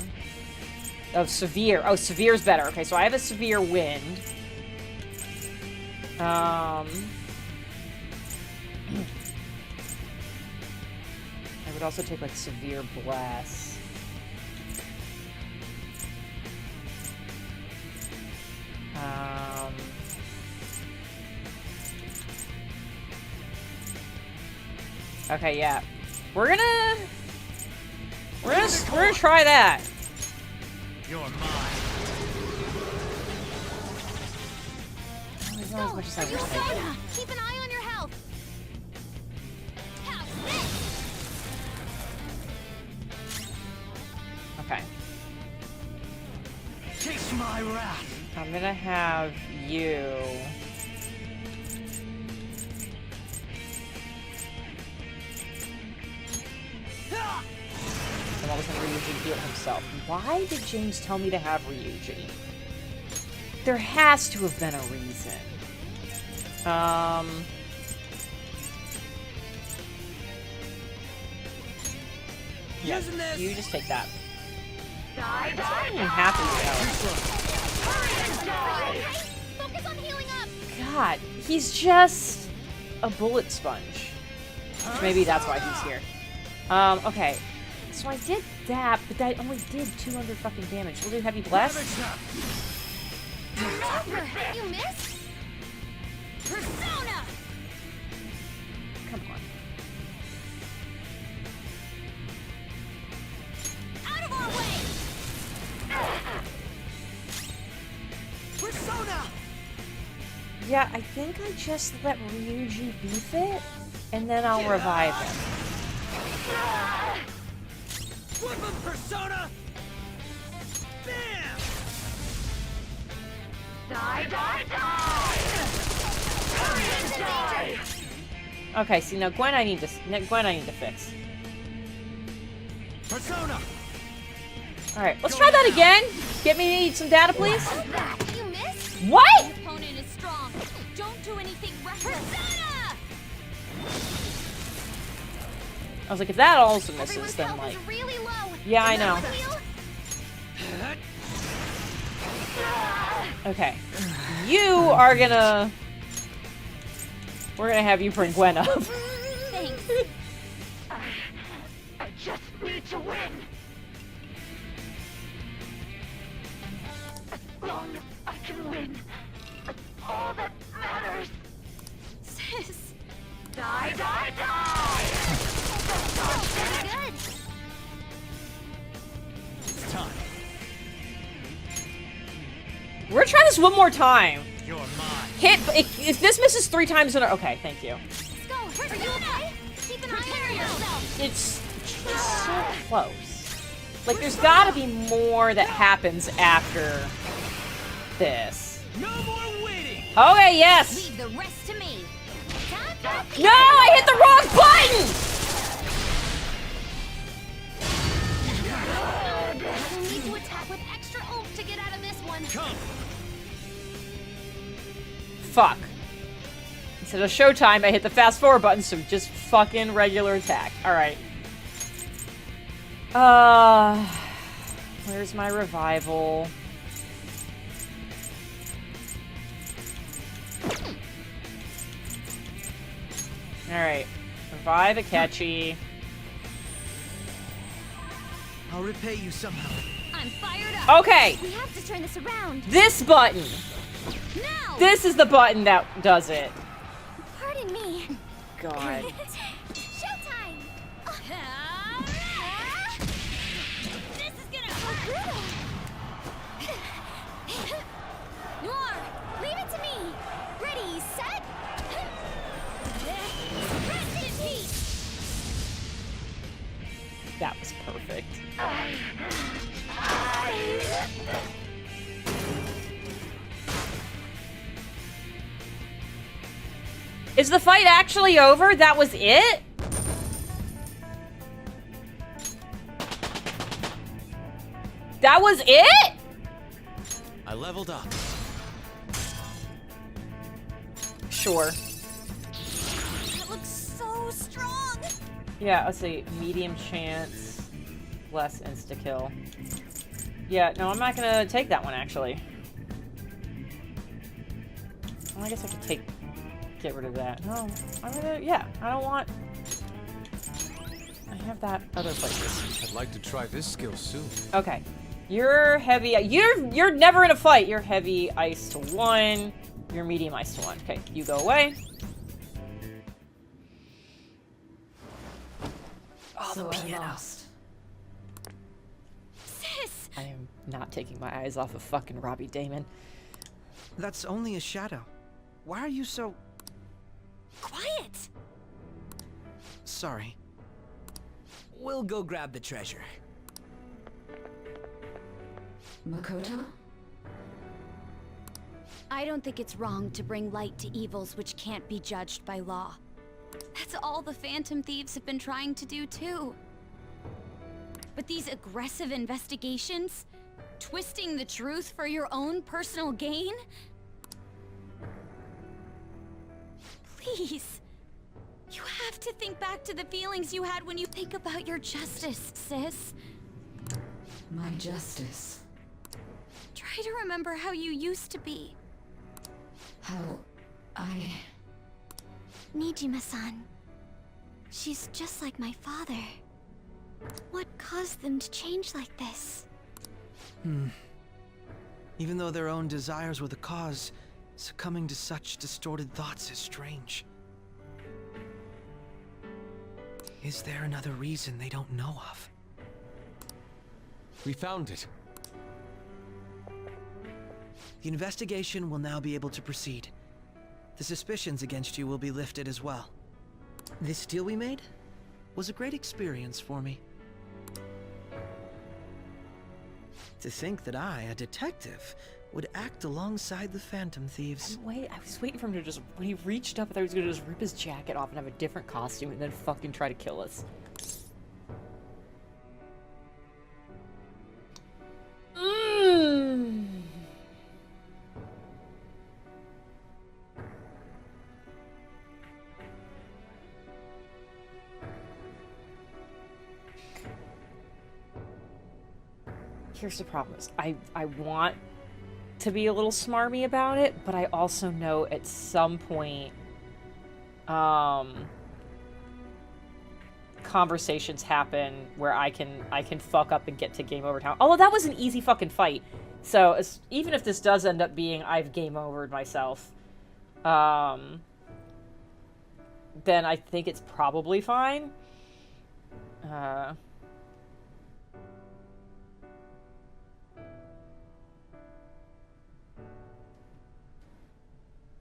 Oh, severe. Oh, severe's better. Okay, so I have a severe wind. I would also take like severe blast. Okay, yeah. We're gonna try that. You're mine. It's not as much as I wish I could. Keep an eye on your health. How's this? Okay. Taste my wrath. I'm gonna have you. I'm always gonna Ryuji do it himself. Why did James tell me to have Ryuji? There has to have been a reason. Yeah, Using this. you just take that. Die, I'm die, not even happy Focus on healing up. though. God, he's just a bullet sponge. Maybe that's why he's here. Okay. So I did that, but that only did 200 fucking damage. We'll do heavy blast. Joker, you missed? Persona! Come on. Out of our way! Persona. Yeah, I think I just let Ryuji beef it, and then I'll revive him. Whip him, Persona. Bam. die, die, die! Hurry and die! Okay, see now Gwen I need to fix. Persona. Alright, let's try that again. Get me some data, please. You missed? What? Your opponent is strong. Don't do anything reckless. Persona! I was like, if that also misses, Everyone's then health like... is really low. Yeah, I know. Heal? Okay. You are gonna... We're gonna have you bring Gwen up. Thanks. I just need to win. As long as I can win, that's all that matters. Sis. Die, die, die! Pretty good. It's time. We're gonna try this one more time. You're mine. Hit... If this misses 3 times in a... Okay, thank you. Let's go. Are you okay? Keep an eye on yourself. It's so close. Like, there's gotta be more that happens after this. No more waiting. Okay, yes! Leave the rest to me. No, I hit the wrong button! We'll need to attack with extra oomph to get out of this one. Come. Fuck. Instead of showtime, I hit the fast forward button, so just fucking regular attack. Alright. Where's my revival? Alright. Revive Akechi. I'll repay you somehow. I'm fired up. Okay! We have to turn this around. This button! Now! This is the button that does it. Pardon me. God. Showtime! This is gonna hurt. Noir, leave it to me. Ready, set. Rest in peace. That was perfect. Is the fight actually over? That was it? That was it? I leveled up. Sure. That looks so strong. Yeah, let's see. Medium chance, less insta-kill. Yeah, no, I'm not gonna take that one, actually. Well, I guess I could get rid of that. No, I'm gonna, yeah, I don't want... I have that other places. I'd like to try this skill soon. Okay. You're heavy, you're never in a fight. You're heavy ice to 1. You're medium ice to 1. Okay, you go away. Oh, So the I piano. lost. Sis! I am not taking my eyes off of fucking Robbie Damon. That's only a shadow. Why are you so... Quiet! Sorry. We'll go grab the treasure. Makoto? I don't think it's wrong to bring light to evils which can't be judged by law. That's all the Phantom Thieves have been trying to do, too. But these aggressive investigations? Twisting the truth for your own personal gain? Please. You have to think back to the feelings you had when you think about your justice, sis. My justice. Try to remember how you used to be. How I... Nijima-san. She's just like my father. What caused them to change like this? Even though their own desires were the cause, succumbing to such distorted thoughts is strange. Is there another reason they don't know of? We found it. The investigation will now be able to proceed. The suspicions against you will be lifted as well. This deal we made was a great experience for me. To think that I, a detective, would act alongside the Phantom Thieves. Wait, I was waiting for him to just, when he reached up, I thought he was gonna just rip his jacket off and have a different costume and then fucking try to kill us. Here's the problem is I want to be a little smarmy about it, but I also know at some point conversations happen where I can fuck up and get to game over time. Although that was an easy fucking fight. So even if this does end up being I've game overed myself, then I think it's probably fine.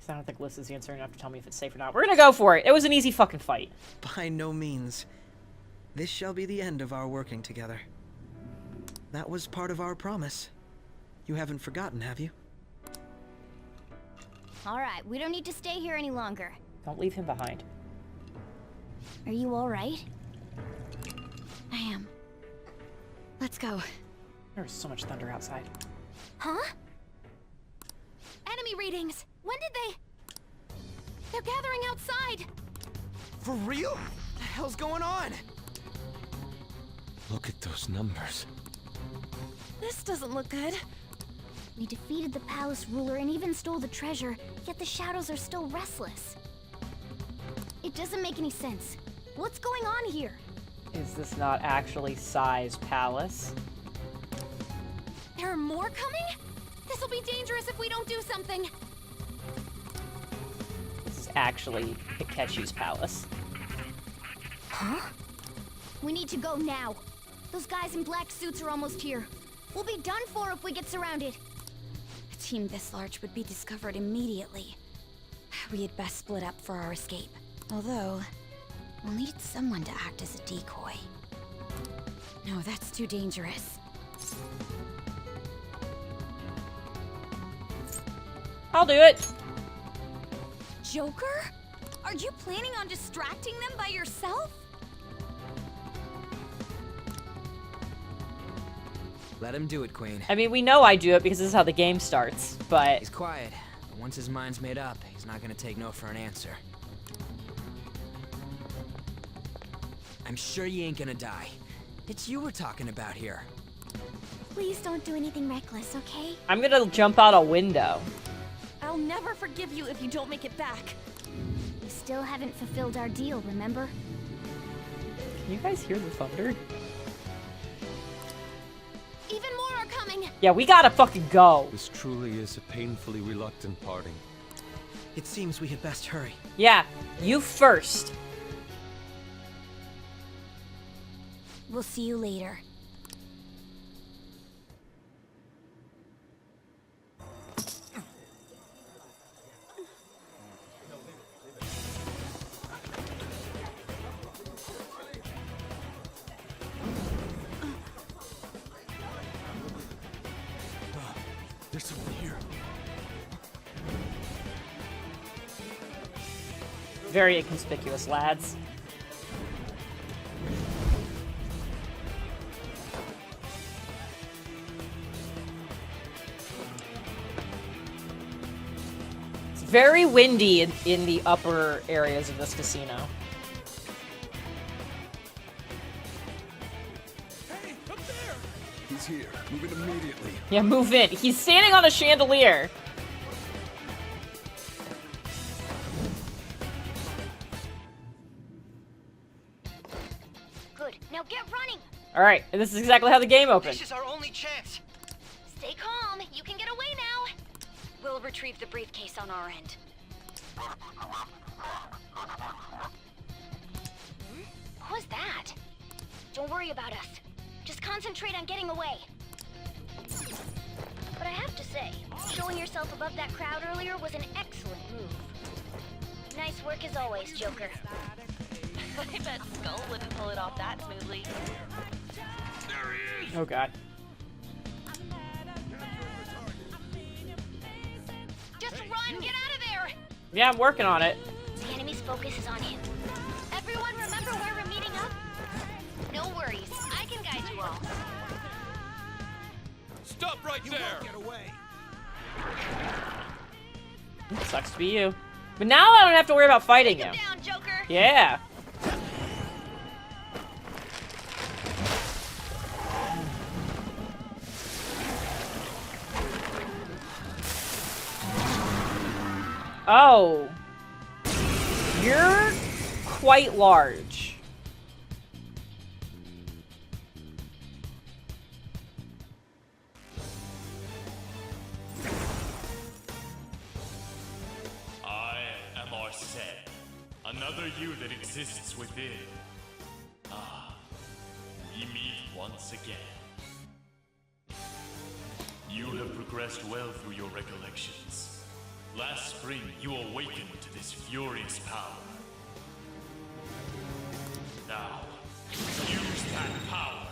I don't think Liz is answering enough to tell me if it's safe or not. We're gonna go for it. It was an easy fucking fight. By no means. This shall be the end of our working together. That was part of our promise. You haven't forgotten, have you? All right, we don't need to stay here any longer. Don't leave him behind. Are you all right? I am. Let's go. There's so much thunder outside. Huh? Enemy readings! When did they... They're gathering outside. For real? What the hell's going on? Look at those numbers. This doesn't look good. We defeated the palace ruler and even stole the treasure, yet the shadows are still restless. It doesn't make any sense. What's going on here? Is this not actually Sai's palace? There are more coming? This will be dangerous if we don't do something. This is actually Takechi's palace. Huh? We need to go now. Those guys in black suits are almost here. We'll be done for if we get surrounded. A team this large would be discovered immediately. We had best split up for our escape. Although, we'll need someone to act as a decoy. No, that's too dangerous. I'll do it. Joker? Are you planning on distracting them by yourself? Let him do it, Queen. I mean, we know I do it because this is how the game starts, but... He's quiet, but once his mind's made up, he's not gonna take no for an answer. I'm sure you ain't gonna die. It's you we're talking about here. Please don't do anything reckless, okay? I'm gonna jump out a window. I'll never forgive you if you don't make it back. We still haven't fulfilled our deal, remember? Can you guys hear the thunder? Even more are coming. Yeah, we gotta fucking go. This truly is a painfully reluctant parting. It seems we had best hurry. Yeah, you first. We'll see you later. There's someone here. Very inconspicuous, lads. It's very windy in the upper areas of this casino. Hey, up there! He's here. Move in immediately. Yeah, move in. He's standing on a chandelier. Good. Now get running! Alright, and this is exactly how the game opens. This is our only chance. Stay calm. You can get away now. We'll retrieve the briefcase on our end. What was that? Don't worry about us. Just concentrate on getting away. But I have to say, showing yourself above that crowd earlier was an excellent move. Nice work as always, Joker. I bet Skull wouldn't pull it off that smoothly. Oh god. Just run! Get out of there! Yeah, I'm working on it. The enemy's focus is on him. Everyone remember where we're meeting up? No worries. I can guide you all. Stop right there! Get away. Sucks to be you. But now I don't have to worry about fighting him. Down, Joker! Yeah. Oh. You're quite large. I am Arsene, another you that exists within. Ah, we meet once again. You have progressed well through your recollections. Last spring, you awakened to this furious power. Now, use that power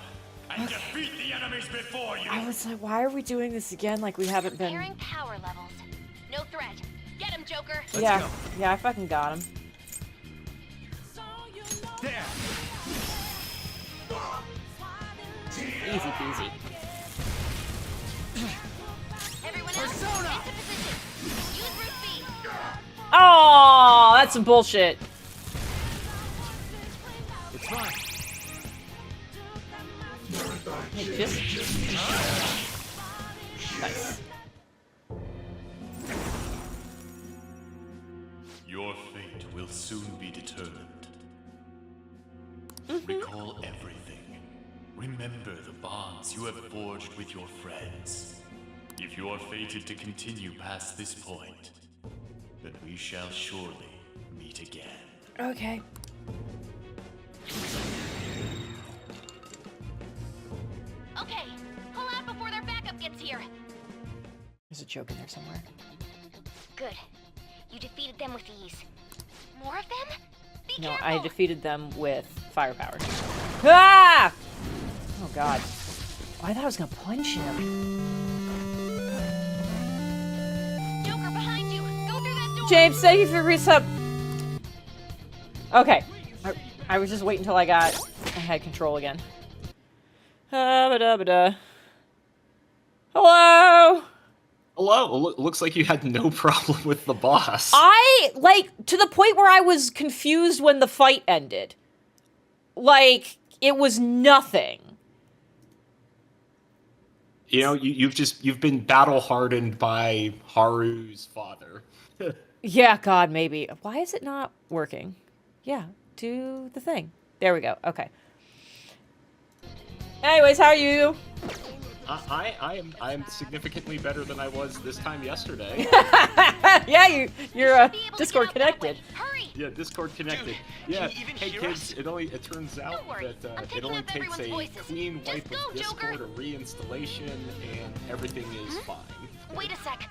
and defeat the enemies before you! I was like, why are we doing this again like we haven't been... Comparing power levels. No threat. Get him, Joker! Yeah, yeah, I fucking got him. There! Easy peasy. Everyone else, into position. Use root B. Oh, that's some bullshit. It's fine. Hey, just... Nice. Your fate will soon be determined. Recall everything. Remember the bonds you have forged with your friends. If you are fated to continue past this point, then we shall surely meet again. Okay. Okay, pull out before their backup gets here. There's a joke in there somewhere. Good. You defeated them with ease. More of them? Be No, careful. I defeated them with firepower. Ah! Oh god. Oh, I thought I was gonna punch him. Joker, behind you. Go through that door. James, thank you for the resub. Okay. I was just waiting until I had control again. Ba-da-ba-da. Hello! Hello. Looks like you had no problem with the boss. To the point where I was confused when the fight ended. Like, it was nothing. You know, you've been battle hardened by Haru's father. Yeah, God, maybe. Why is it not working? Yeah, do the thing. There we go. Okay. Anyways, how are you? I am significantly better than I was this time yesterday. Yeah, you're Discord connected. Hurry! Yeah, Discord connected. Yeah, hey kids, it turns out that it only takes a clean wipe go, of Discord, Joker. a reinstallation, and everything is fine. Wait a sec.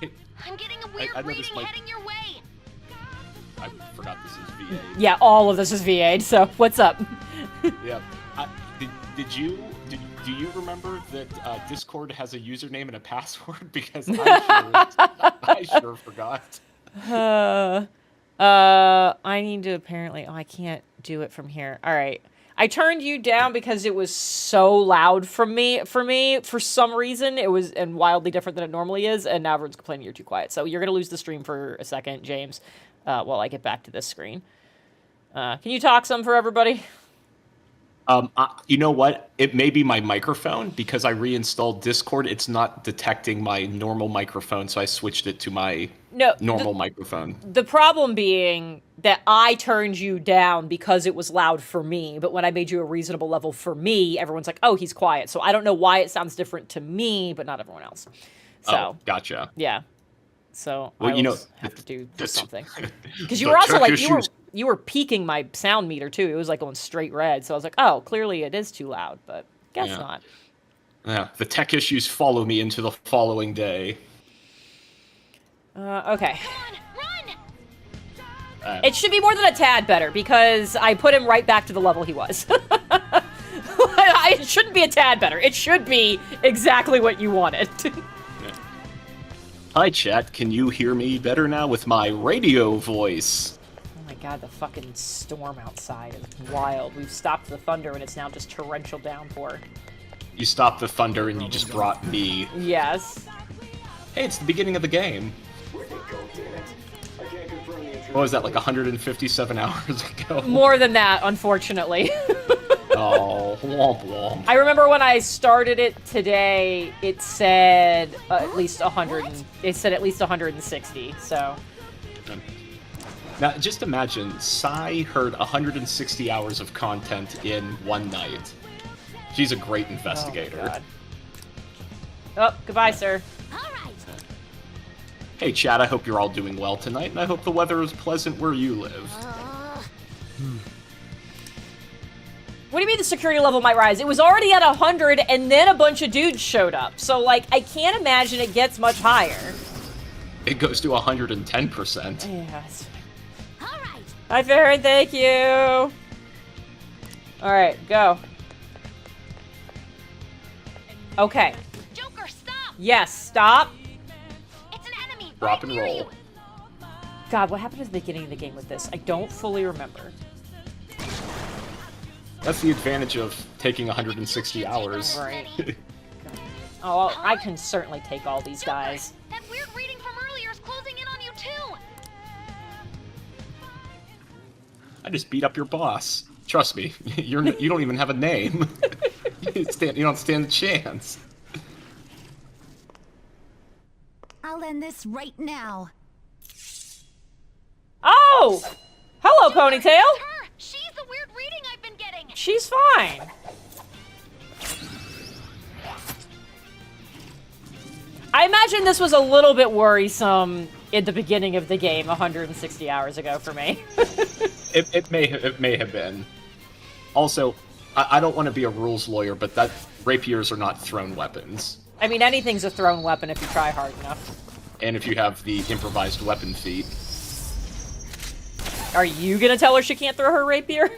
Hey, I'm getting a weird I know this reading might- heading your way. I forgot this is VA. Yeah, all of this is VA'd, so what's up? Yeah. Do you remember that Discord has a username and a password? Because I sure forgot. I need to apparently... Oh, I can't do it from here. All right. I turned you down because it was so loud for me. For some reason, it was and wildly different than it normally is, and now everyone's complaining you're too quiet. So you're going to lose the stream for a second, James, while I get back to this screen. Can you talk some for everybody? You know what? It may be my microphone because I reinstalled Discord. It's not detecting my normal microphone, so I switched it to my normal microphone. The problem being that I turned you down because it was loud for me, but when I made you a reasonable level for me, everyone's like, oh, he's quiet. So I don't know why it sounds different to me, but not everyone else. So, gotcha. Yeah. So well, I have to do something. Because you the were also like, issues- you were peaking my sound meter too. It was like going straight red. So I was like, oh, clearly it is too loud, but guess not. Yeah, the tech issues follow me into the following day. Okay. Run! It should be more than a tad better because I put him right back to the level he was. It shouldn't be a tad better. It should be exactly what you wanted. Hi, chat. Can you hear me better now with my radio voice? Oh my god, the fucking storm outside is wild. We've stopped the thunder and it's now just torrential downpour. You stopped the thunder and you just brought me. Yes. Hey, it's the beginning of the game. What was that, like 157 hours ago? More than that, unfortunately. Oh, womp womp. I remember when I started it today, it said at least 100. It said at least 160. So. Now, just imagine, Sai heard 160 hours of content in one night. She's a great investigator. Oh, God. Oh, goodbye, sir. Hey, chat, I hope you're all doing well tonight, and I hope the weather is pleasant where you live. What do you mean the security level might rise? It was already at 100, and then a bunch of dudes showed up. So, like, I can't imagine it gets much higher. It goes to 110%. Yes. Hi, Farron, thank you. Alright, go. Okay. Joker, stop! Yes, stop. It's an enemy. Drop and roll. God, what happened at the beginning of the game with this? I don't fully remember. That's the advantage of taking 160 hours. Right. Oh, I can certainly take all these guys. That weird reading from earlier is closing in on you I just beat up your boss. Trust me, you don't even have a name. You don't stand a chance. I'll end this right now. Oh! Hello, Ponytail! Her! She's the weird reading I've been getting! She's fine. I imagine this was a little bit worrisome at the beginning of the game 160 hours ago for me. It may have been. Also, I don't want to be a rules lawyer, but that rapiers are not thrown weapons. I mean, anything's a thrown weapon if you try hard enough. And if you have the improvised weapon feat. Are you gonna tell her she can't throw her rapier?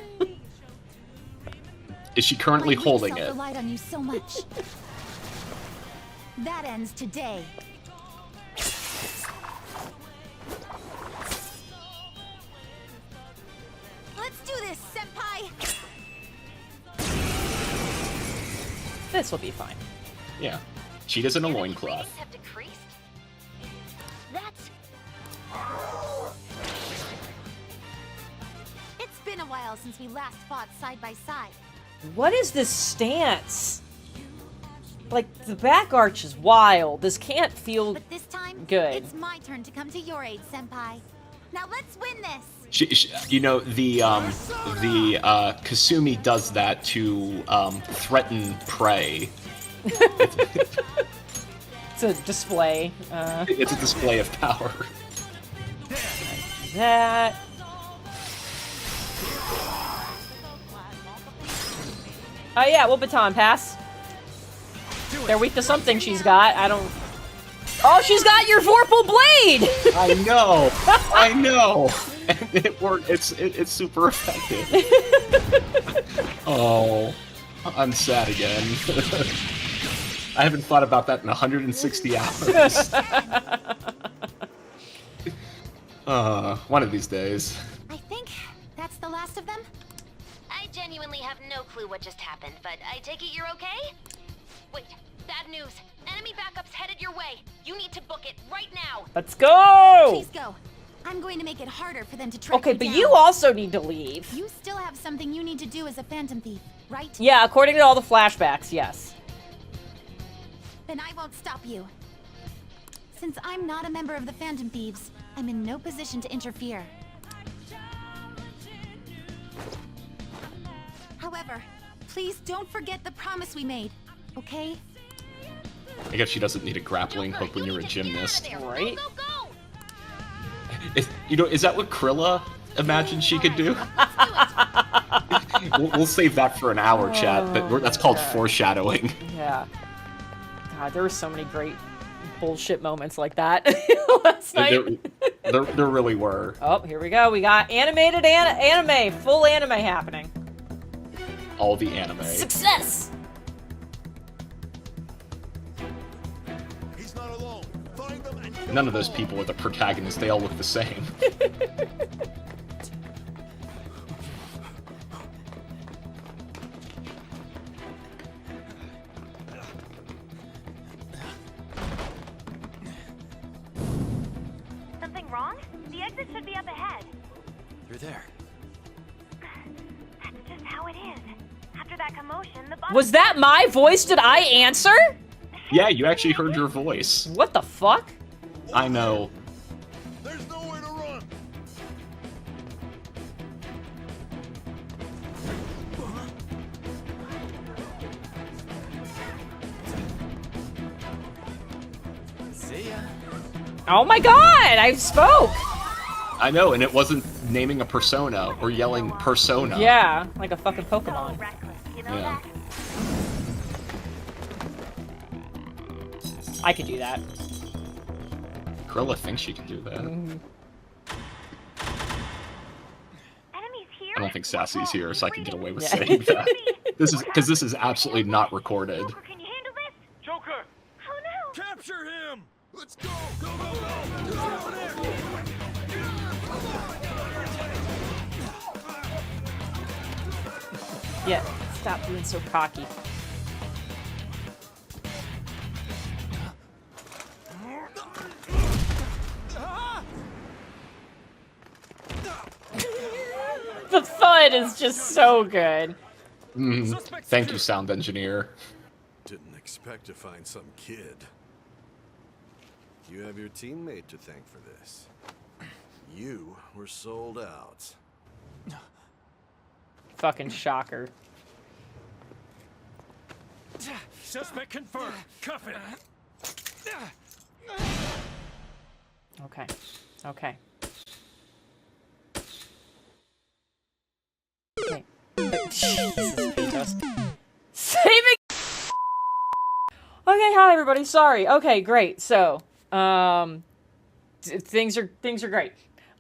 Is she currently My weak holding self it? relied on you so much. That ends today. Let's do this, Senpai! This will be fine. Yeah. She does in a loincloth. Have decreased? That's... It's been a while since we last fought side by side. What is this stance? Like, the back arch is wild. This can't feel But this time, good. it's my turn to come to your aid, Senpai. Now let's win this! You know, the Kasumi does that to threaten prey. It's a display. It's a display of power. That. Oh yeah, well, baton pass. They're weak to something she's got. I don't... Oh, she's got your Vorpal Blade! I know! I know! And it worked. It's super effective. Oh, I'm sad again. I haven't thought about that in 160 hours. One of these days. I think that's the last of them. I genuinely have no clue what just happened, but I take it you're okay? Wait, bad news. Enemy backup's headed your way. You need to book it right now. Let's go! Please go. I'm going to make it harder for them to track Okay, you but down. you also need to leave. You still have something you need to do as a Phantom Thief, right? Yeah, according to all the flashbacks, yes. Then I won't stop you. Since I'm not a member of the Phantom Thieves, I'm in no position to interfere. However, please don't forget the promise we made, okay? I guess she doesn't need a grappling hook when you're a gymnast. Right? Go, go! Is that what Krilla imagined she could do? We'll save that for an hour, chat. But that's called foreshadowing. Yeah. God, there were so many great bullshit moments like that last night. There really were. Oh, here we go. We got animated anime, full anime happening. All the anime. Success! He's not alone. Find them and None of those people are the protagonists. They all look the same. Something wrong? The exit should be up ahead. You're there. That's just how it is. After that commotion, the boss... Was that my voice? Did I answer? Yeah, you actually heard your voice. What the fuck? I know. there's nowhere to run. See ya. Oh my god, I spoke! I know, and it wasn't naming a persona or yelling persona. Yeah, like a fucking Pokemon. Reckless, you know Yeah. that? I could do that. Krilla thinks she can do that. Enemies here? I don't think Sassy's here, so I can get away with Yeah. saying that. This is absolutely not recorded. Joker, can you handle this? Joker, Oh no! capture him. Let's go. Go, go, go. There's over there. Yeah, stop being so cocky. The pun is just so good. Thank you, sound engineer. Didn't expect to find some kid. You have your teammate to thank for this. You were sold out. Fucking shocker. Suspect confirmed. Cuff it. Okay. Okay. Okay. Jesus, Petos. Saving. Okay, hi everybody. Sorry. Okay, great. So, things are great.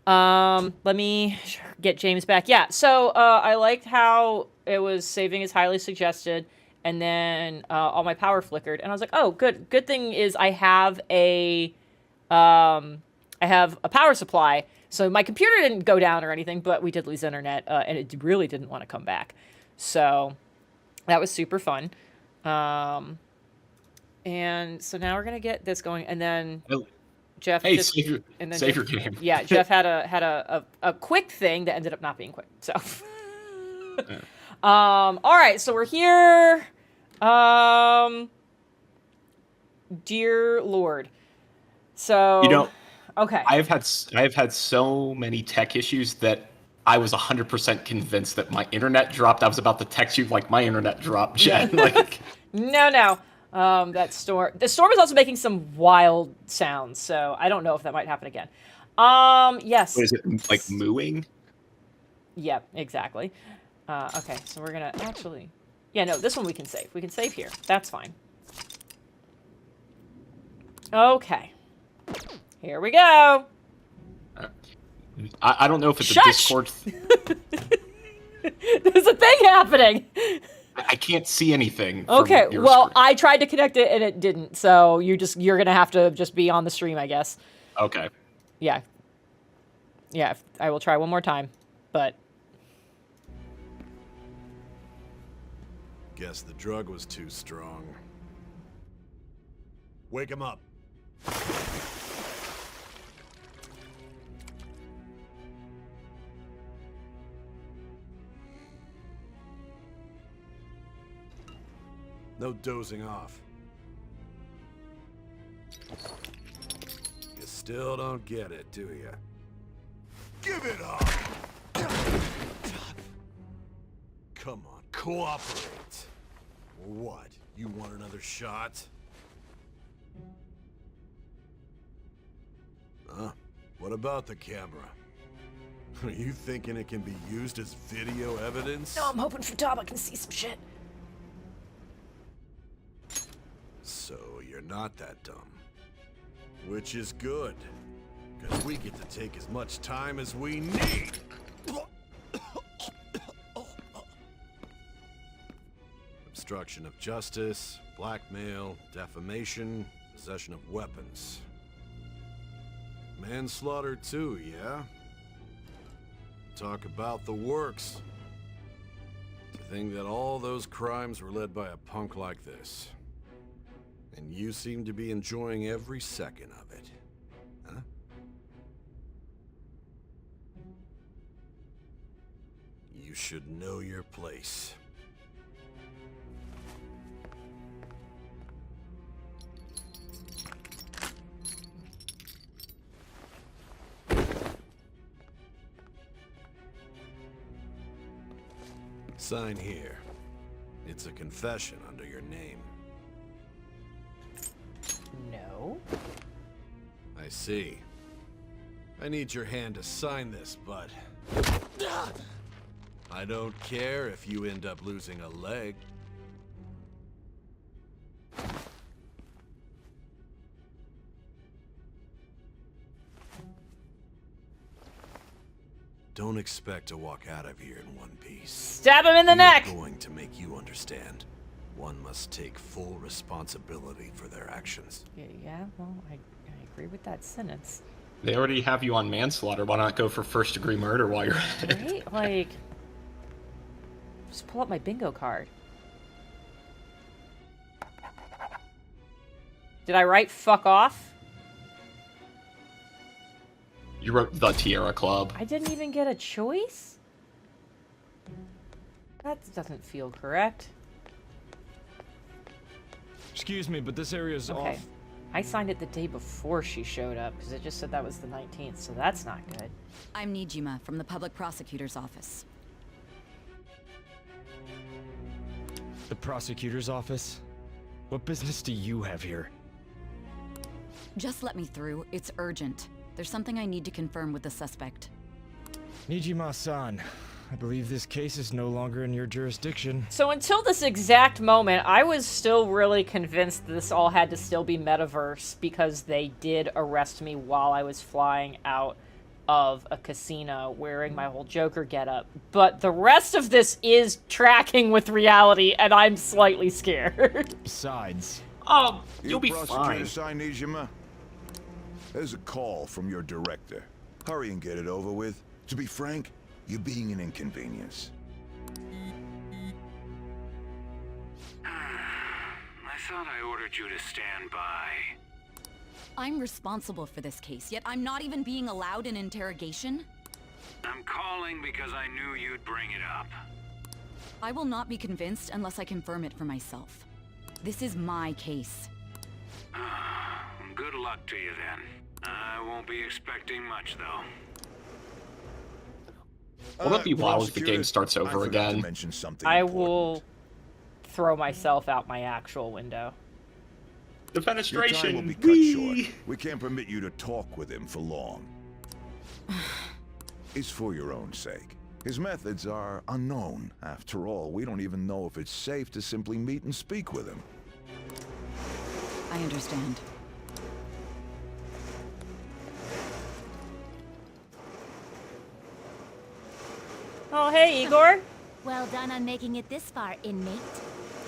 Let me get James back. Yeah. So, I liked how it was saving as highly suggested, and then all my power flickered, and I was like, oh, good. Good thing is I have a power supply, so my computer didn't go down or anything, but we did lose internet, and it really didn't want to come back. So that was super fun. And so now we're gonna get this going, and then Jeff. Hey, just, save your game. Yeah, Jeff had a quick thing that ended up not being quick. So, Yeah. All right, so we're here. Dear Lord. So You know, okay. I've had so many tech issues that I was 100% convinced that my internet dropped. I was about to text you like my internet dropped, Jen. Like, No. The storm is also making some wild sounds, so I don't know if that might happen again. Yes. what is it, like mooing? Yep, exactly. Okay, so we're gonna actually... Yeah, no, this one we can save. We can save here. That's fine. Okay. Here we go! I don't know if it's Shush! a Discord... There's a thing happening! I can't see anything from Okay, your well, screen. I tried to connect it and it didn't, so you're gonna have to just be on the stream, I guess. Okay. Yeah. Yeah, I will try one more time, but... Guess the drug was too strong. Wake him up. No dozing off. You still don't get it, do you? Give it up! Come on, cooperate. What? You want another shot? Huh? What about the camera? Are you thinking it can be used as video evidence? No, I'm hoping for Tom I can see some shit. So you're not that dumb. Which is good. Because we get to take as much time as we need. Obstruction of justice, blackmail, defamation, possession of weapons. Manslaughter too, yeah? Talk about the works. To think that all those crimes were led by a punk like this. And you seem to be enjoying every second of it. Huh? You should know your place. Sign here. It's a confession under your name. No. I see. I need your hand to sign this, bud. I don't care if you end up losing a leg. Don't expect to walk out of here in one piece. Stab him in the neck! I'm going to make you understand. One must take full responsibility for their actions. Yeah, well, I agree with that sentence. They already have you on manslaughter. Why not go for first-degree murder while you're at it? Right? Like, just pull up my bingo card. Did I write fuck off? You wrote the Tierra Club. I didn't even get a choice? That doesn't feel correct. Excuse me, but this area's Okay. off. I signed it the day before she showed up, because it just said that was the 19th, so that's not good. I'm Nijima from the Public Prosecutor's Office. The prosecutor's office? What business do you have here? Just let me through. It's urgent. There's something I need to confirm with the suspect. Nijima-san, I believe this case is no longer in your jurisdiction. So until this exact moment, I was still really convinced this all had to still be metaverse because they did arrest me while I was flying out of a casino wearing my whole Joker getup. But the rest of this is tracking with reality, and I'm slightly scared. Besides... Oh, you'll be prosecutor fine. sign, Nijima? There's a call from your director. Hurry and get it over with. To be frank, you're being an inconvenience. I thought I ordered you to stand by. I'm responsible for this case, yet I'm not even being allowed an interrogation? I'm calling because I knew you'd bring it up. I will not be convinced unless I confirm it for myself. This is my case. Good luck to you then. I won't be expecting much, though. Will it be wild if the game prosecutor, starts I over forgot to again? mention something I important. will throw myself out my actual window. Your time Defenestration. will be cut short. We can't permit you to talk with him for long. It's for your own sake. His methods are unknown. After all, we don't even know if it's safe to simply meet and speak with him. I understand. Oh, hey, Igor. Well done on making it this far, inmate.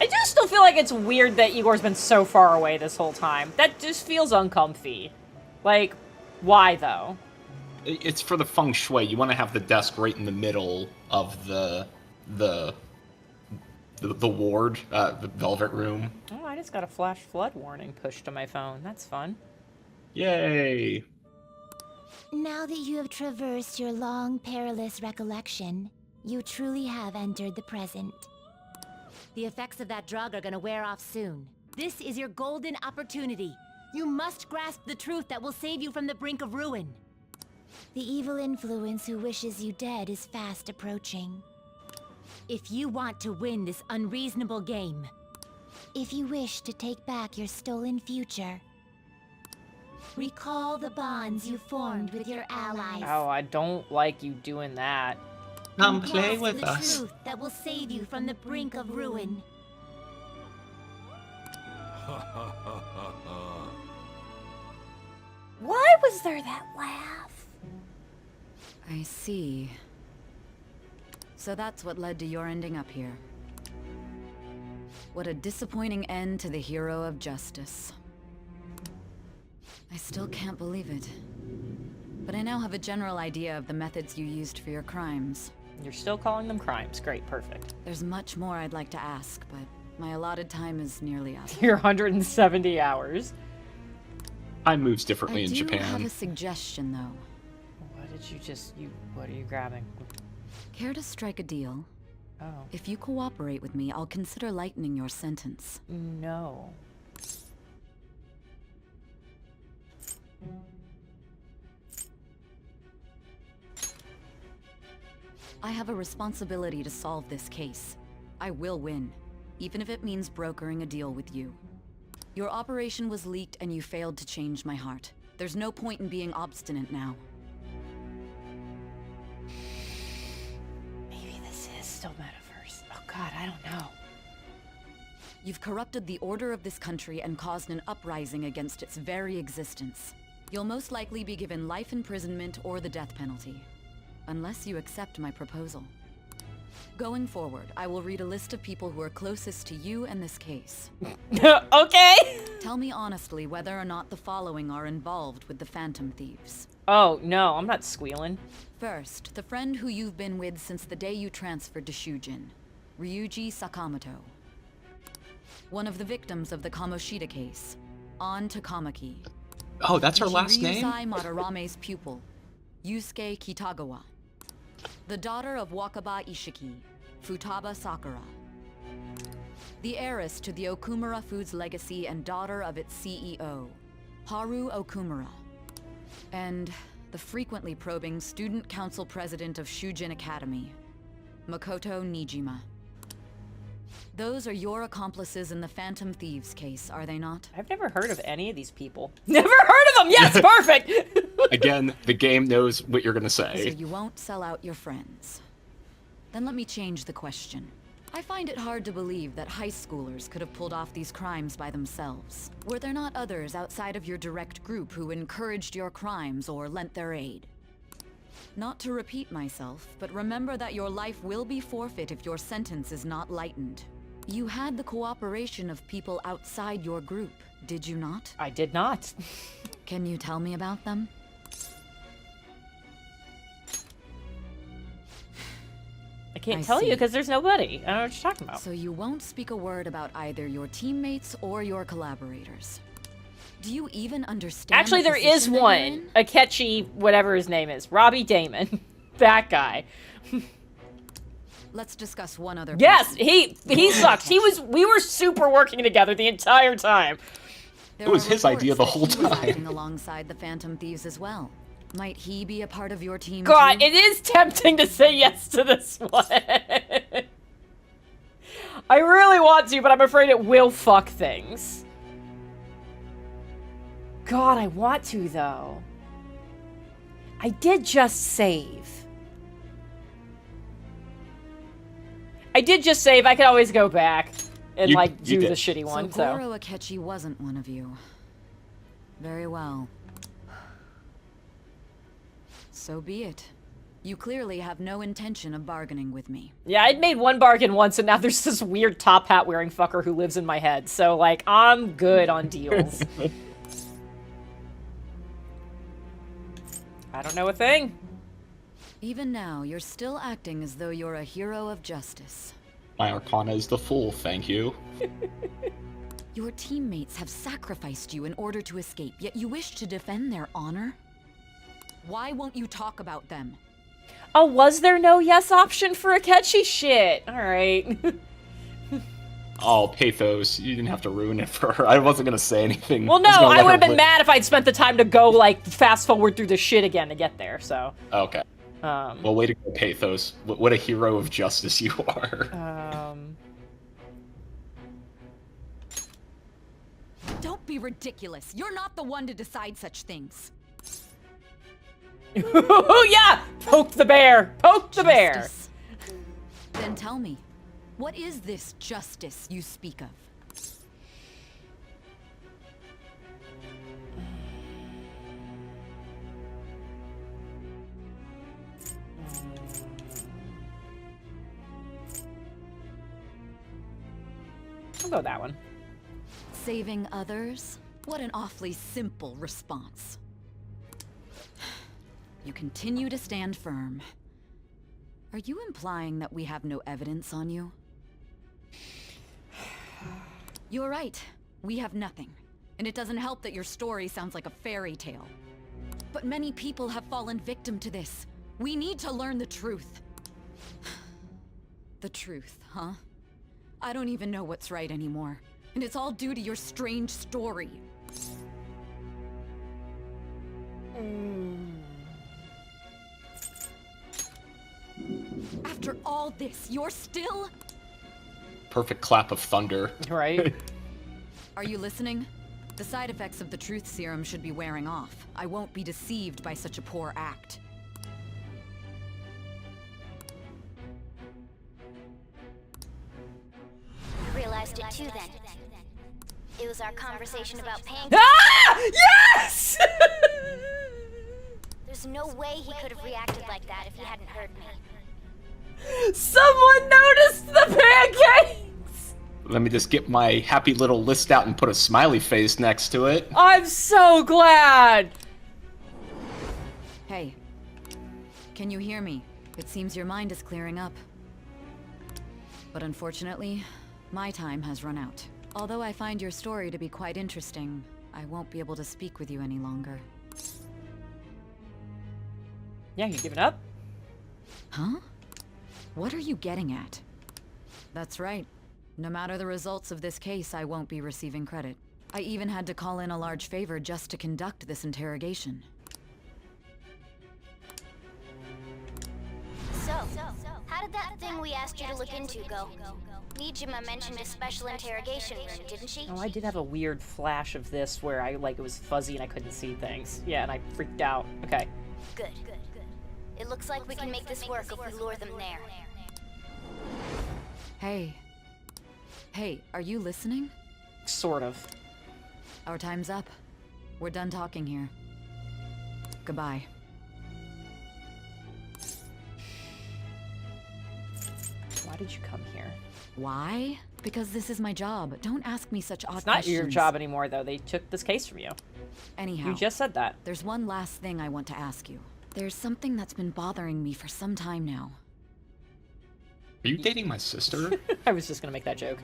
I do still feel like it's weird that Igor's been so far away this whole time. That just feels uncomfy. Like, why, though? It's for the feng shui. You want to have the desk right in the middle of the ward, the velvet room. Oh, I just got a flash flood warning pushed to my phone. That's fun. Yay! Now that you have traversed your long, perilous recollection, you truly have entered the present. The effects of that drug are gonna wear off soon. This is your golden opportunity. You must grasp the truth that will save you from the brink of ruin. The evil influence who wishes you dead is fast approaching. If you want to win this unreasonable game, if you wish to take back your stolen future, recall the bonds you formed with your allies. Oh, I don't like you doing that. Come And play grasp with the us. truth that will save you from the brink of ruin. Why was there that laugh? I see. So that's what led to your ending up here. What a disappointing end to the hero of justice. I still can't believe it. But I now have a general idea of the methods you used for your crimes. You're still calling them crimes. Great, perfect. There's much more I'd like to ask, but my allotted time is nearly up. Your 170 hours. Time moves differently I in do have Japan. a suggestion, though. What did you just... What are you grabbing? Care to strike a deal? Oh. If you cooperate with me, I'll consider lightening your sentence. No. I have a responsibility to solve this case. I will win, even if it means brokering a deal with you. Your operation was leaked and you failed to change my heart. There's no point in being obstinate now. Maybe this is still metaverse. Oh god, I don't know. You've corrupted the order of this country and caused an uprising against its very existence. You'll most likely be given life imprisonment or the death penalty. Unless you accept my proposal. Going forward, I will read a list of people who are closest to you and this case. Okay! Tell me honestly whether or not the following are involved with the Phantom Thieves. Oh, no, I'm not squealing. First, the friend who you've been with since the day you transferred to Shujin, Ryuji Sakamoto. One of the victims of the Kamoshida case, An Takamaki. Oh, that's her last name? Ryusai Madarame's pupil, Yusuke Kitagawa. The daughter of Wakaba Ishiki, Futaba Sakura. The heiress to the Okumura Foods legacy and daughter of its CEO, Haru Okumura. And the frequently probing student council president of Shujin Academy, Makoto Nijima. Those are your accomplices in the Phantom Thieves case, are they not? I've never heard of any of these people. Never heard of them! Yes, perfect! Again, the game knows what you're gonna say. So you won't sell out your friends. Then let me change the question. I find it hard to believe that high schoolers could have pulled off these crimes by themselves. Were there not others outside of your direct group who encouraged your crimes or lent their aid? Not to repeat myself, but remember that your life will be forfeit if your sentence is not lightened. You had the cooperation of people outside your group, did you not? I did not. Can you tell me about them? I can't tell you because there's nobody. I don't know what you're talking about. So you won't speak a word about either your teammates or your collaborators. Do you even understand? Actually, there is one. Akechi, whatever his name is. Robbie Damon. That guy. Let's discuss one other Yes, person. he sucks. We were super working together the entire time. It was his idea the whole He was time. acting alongside the Phantom Thieves as well. Might he be a part of your team God, too? it is tempting to say yes to this one. I really want to, but I'm afraid it will fuck things. God, I want to, though. I did just save. I did just save. I could always go back and, do the shitty one, so. Goro Akechi wasn't one of you. Very well. So be it. You clearly have no intention of bargaining with me. Yeah, I'd made one bargain once, and now there's this weird top hat wearing fucker who lives in my head. So, like, I'm good on deals. I don't know a thing. Even now, you're still acting as though you're a hero of justice. My Arcana is the fool, thank you. Your teammates have sacrificed you in order to escape, yet you wish to defend their honor? Why won't you talk about them? Oh, was there no yes option for Akechi? Shit. Alright. Oh, Pathos, you didn't have to ruin it for her. I wasn't gonna say anything. Well, no, I would have been mad if I'd spent the time to go, like, fast forward through the shit again to get there, so. Okay. Well, way to go, Pathos. What a hero of justice you are. Don't be ridiculous. You're not the one to decide such things. Yeah! Poke the bear! Poke the bear! Then tell me, what is this justice you speak of? I'll go with that one. Saving others? What an awfully simple response. You continue to stand firm. Are you implying that we have no evidence on you? You're right. We have nothing. And it doesn't help that your story sounds like a fairy tale. But many people have fallen victim to this. We need to learn the truth. The truth, huh? I don't even know what's right anymore. And it's all due to your strange story. After all this, you're still... Perfect clap of thunder. Right? Are you listening? The side effects of the truth serum should be wearing off. I won't be deceived by such a poor act. You realized it too then. It was our conversation about paying. Ah! Yes! There's no way he could have reacted like that if he hadn't heard me. Someone noticed the pancakes! Let me just get my happy little list out and put a smiley face next to it. I'm so glad! Hey. Can you hear me? It seems your mind is clearing up. But unfortunately, my time has run out. Although I find your story to be quite interesting, I won't be able to speak with you any longer. Yeah, you giving up? Huh? What are you getting at? That's right. No matter the results of this case, I won't be receiving credit. I even had to call in a large favor just to conduct this interrogation. So, how did that thing we asked you to look into go? Nijima mentioned a special interrogation room, didn't she? Oh, I did have a weird flash of this where it was fuzzy and I couldn't see things. Yeah, and I freaked out. Okay. Good. It looks like we can make this work if we lure them there. Hey. Hey, are you listening? Sort of. Our time's up. We're done talking here. Goodbye. Why did you come here? Why? Because this is my job. Don't ask me such odd It's not questions. your job anymore, though. They took this case from you. Anyhow. You just said that. There's one last thing I want to ask you. There's something that's been bothering me for some time now. Are you dating my sister? I was just gonna make that joke.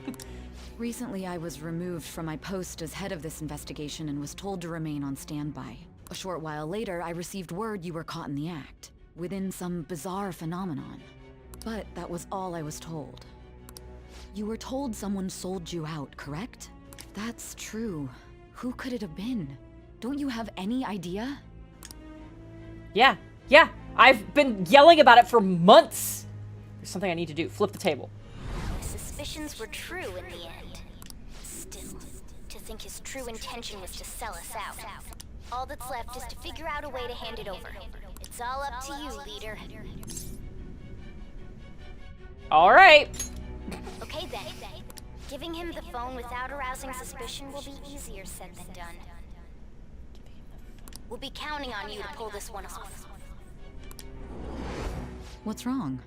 Recently, I was removed from my post as head of this investigation and was told to remain on standby. A short while later, I received word you were caught in the act, within some bizarre phenomenon. But that was all I was told. You were told someone sold you out, correct? If that's true, who could it have been? Don't you have any idea? Yeah. I've been yelling about it for months. There's something I need to do. Flip the table. My suspicions were true in the end. Still, to think his true intention was to sell us out. All that's left is to figure out a way to hand it over. It's all up to you, leader. All right. Okay then. Giving him the phone without arousing suspicion will be easier said than done. We'll be counting on you to pull this one off. What's wrong?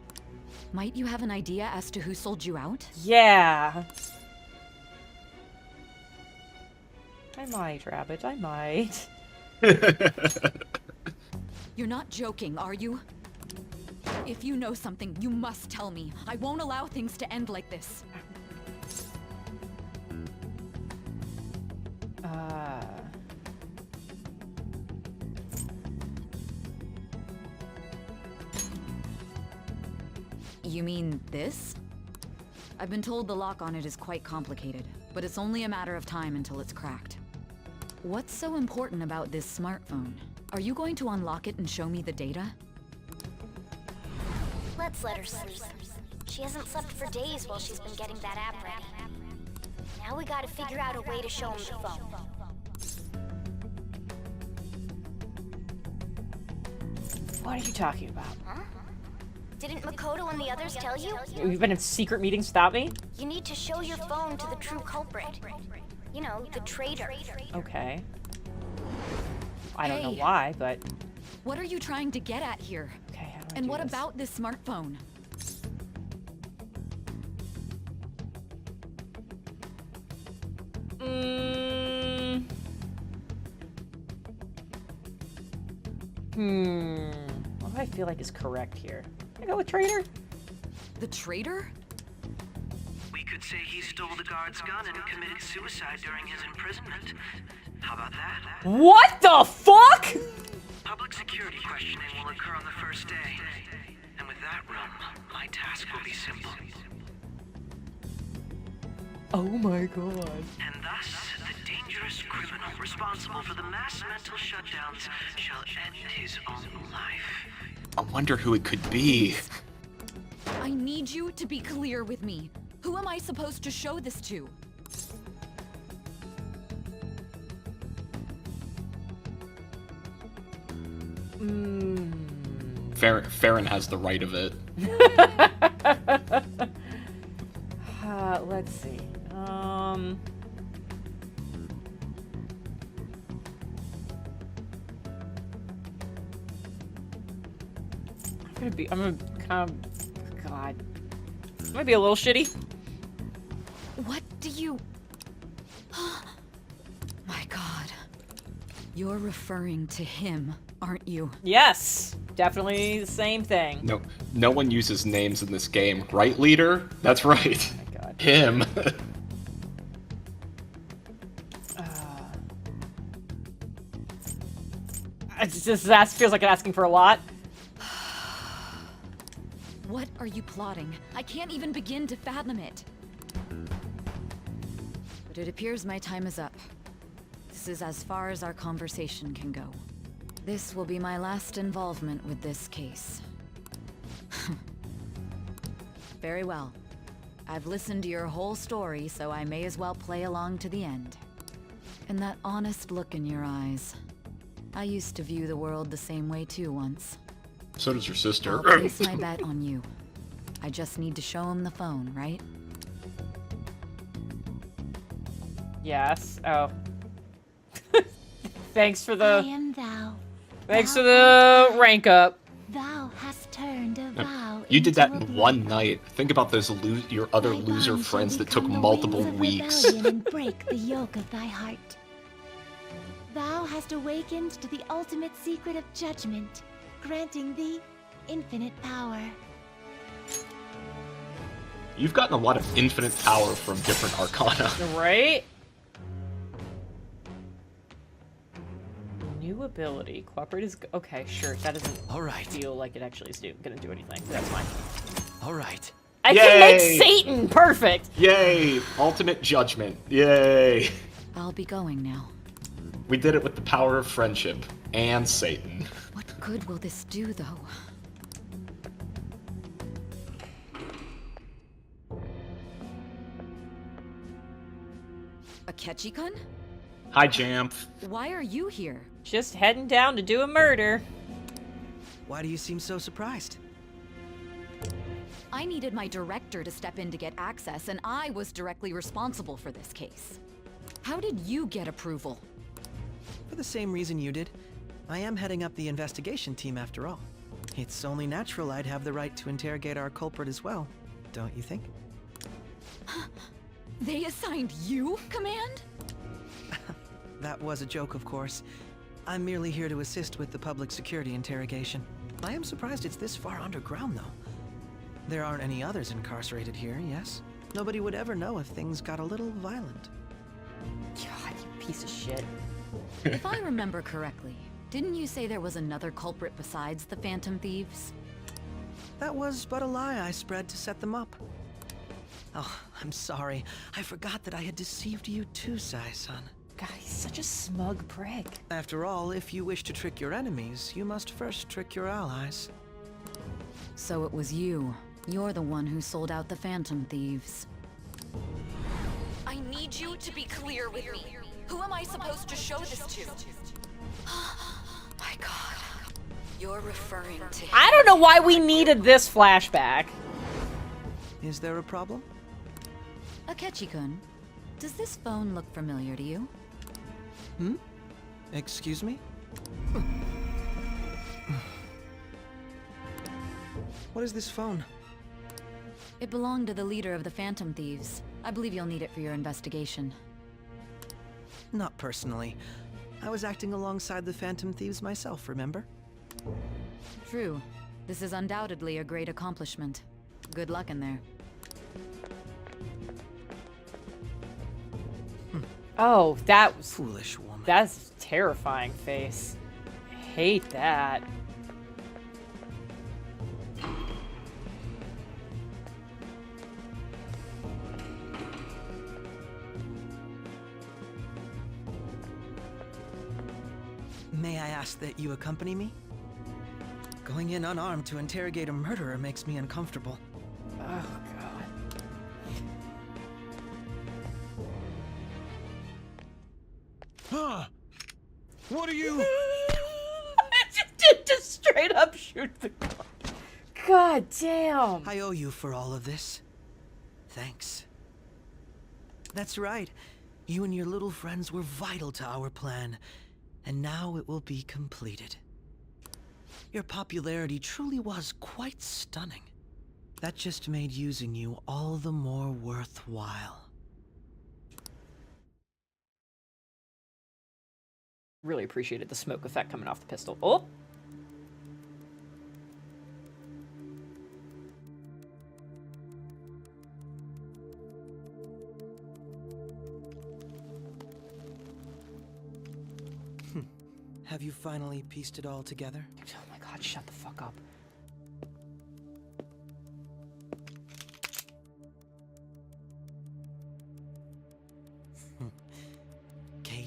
Might you have an idea as to who sold you out? Yeah. I might, Rabbit. I might. You're not joking, are you? If you know something, you must tell me. I won't allow things to end like this. You mean this? I've been told the lock on it is quite complicated, but it's only a matter of time until it's cracked. What's so important about this smartphone? Are you going to unlock it and show me the data? Let's let her sleep. She hasn't slept for days while she's been getting that app ready. Now we gotta figure out a way to show him the phone. What are you talking about? Huh? Didn't Makoto and the others tell you? You've been in secret meetings without me? You need to show your phone to the true culprit. You know, the traitor. Okay. I don't know why, but... What are you trying to get at here? Okay, how do I And do what this? about this smartphone? What do I feel like is correct here? Can I go with traitor? The traitor? We could say he stole the guard's gun and committed suicide during his imprisonment. How about that? What the fuck? Public security questioning will occur on the first day. And with that room, my task will be simple. Oh my god. And thus, the dangerous criminal responsible for the mass mental shutdowns shall end his own life. I wonder who it could be. I need you to be clear with me. Who am I supposed to show this to? Farron has the right of it. Let's see. I'm gonna kind of, God. I'm gonna be a little shitty. What do you... My god. You're referring to him, aren't you? Yes, definitely the same thing. No one uses names in this game, right, leader? That's right. Oh my god. Him. That feels like asking for a lot. What are you plotting? I can't even begin to fathom it. But it appears my time is up. This is as far as our conversation can go. This will be my last involvement with this case. Very well. I've listened to your whole story, so I may as well play along to the end. And that honest look in your eyes. I used to view the world the same way too once. So does your sister. I'll place my bet on you. I just need to show him the phone, right? Yes. Oh. Thanks for I the... am thou. Thanks Thou for the art rank up. Thou hast turned a vow. You did that into in a one blood. night. Think about those your other Thy loser bonds friends shall that took become the multiple wings of weeks. rebellion and break the yoke of thy heart. Thou hast awakened to the ultimate secret of judgment, granting thee infinite power. You've gotten a lot of infinite power from different arcana. Right? New ability. Cooperate is... Okay, sure. That doesn't feel like it actually is gonna do anything. That's fine. Alright. I can make Satan perfect! Yay! Ultimate judgment. Yay! I'll be going now. We did it with the power of friendship. And Satan. What good will this do, though? Akechi-kun? Hi, Jamf. Why are you here? Just heading down to do a murder. Why do you seem so surprised? I needed my director to step in to get access, and I was directly responsible for this case. How did you get approval? For the same reason you did. I am heading up the investigation team after all. It's only natural I'd have the right to interrogate our culprit as well, don't you think? They assigned you command? That was a joke, of course. I'm merely here to assist with the public security interrogation. I am surprised it's this far underground, though. There aren't any others incarcerated here, yes? Nobody would ever know if things got a little violent. God, you piece of shit. If I remember correctly, didn't you say there was another culprit besides the Phantom Thieves? That was but a lie I spread to set them up. Oh, I'm sorry. I forgot that I had deceived you too, Sai-san. God, he's such a smug prick. After all, if you wish to trick your enemies, you must first trick your allies. So it was you. You're the one who sold out the Phantom Thieves. I need you to be clear with me. Who am I supposed to show this to? My God. You're referring to him. I don't know why we needed this flashback. Is there a problem? Akechi-kun, does this phone look familiar to you? Hmm? Excuse me? What is this phone? It belonged to the leader of the Phantom Thieves. I believe you'll need it for your investigation. Not personally. I was acting alongside the Phantom Thieves myself, remember? True. This is undoubtedly a great accomplishment. Good luck in there. Oh, that was... Foolish woman. That's a terrifying face. I hate that. May I ask that you accompany me? Going in unarmed to interrogate a murderer makes me uncomfortable. Oh, God. Huh? What are you... Just straight up shoot the gun. God damn. I owe you for all of this. Thanks. That's right. You and your little friends were vital to our plan. And now it will be completed. Your popularity truly was quite stunning. That just made using you all the more worthwhile. Really appreciated the smoke effect coming off the pistol. Oh! Have you finally pieced it all together? Oh my God, shut the fuck up.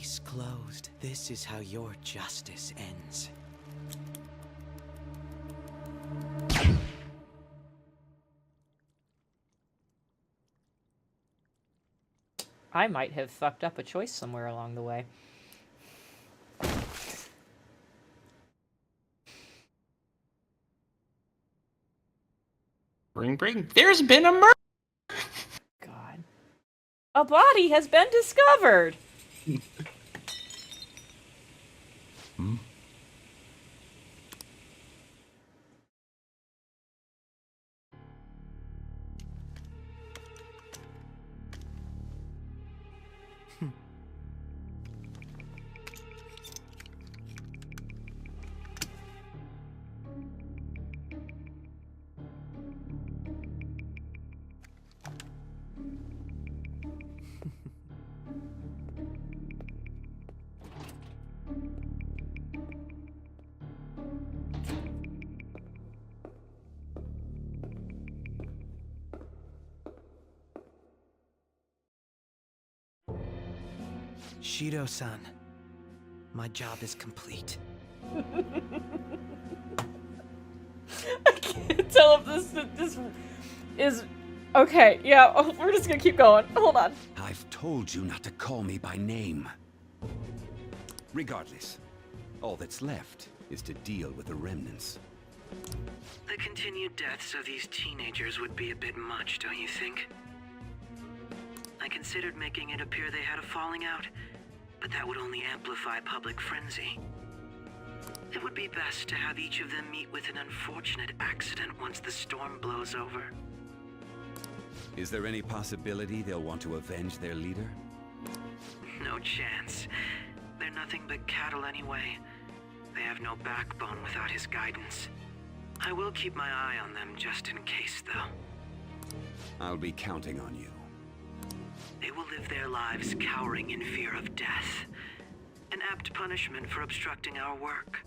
Case closed. This is how your justice ends. I might have fucked up a choice somewhere along the way. Bring, bring. There's been a murder! God. A body has been discovered! Hmm? Shido-san, my job is complete. I can't tell if this is... Okay, yeah, we're just gonna keep going. Hold on. I've told you not to call me by name. Regardless, all that's left is to deal with the remnants. The continued deaths of these teenagers would be a bit much, don't you think? I considered making it appear they had a falling out, but that would only amplify public frenzy. It would be best to have each of them meet with an unfortunate accident once the storm blows over. Is there any possibility they'll want to avenge their leader? No chance. They're nothing but cattle anyway. They have no backbone without his guidance. I will keep my eye on them just in case, though. I'll be counting on you. They will live their lives cowering in fear of death. An apt punishment for obstructing our work.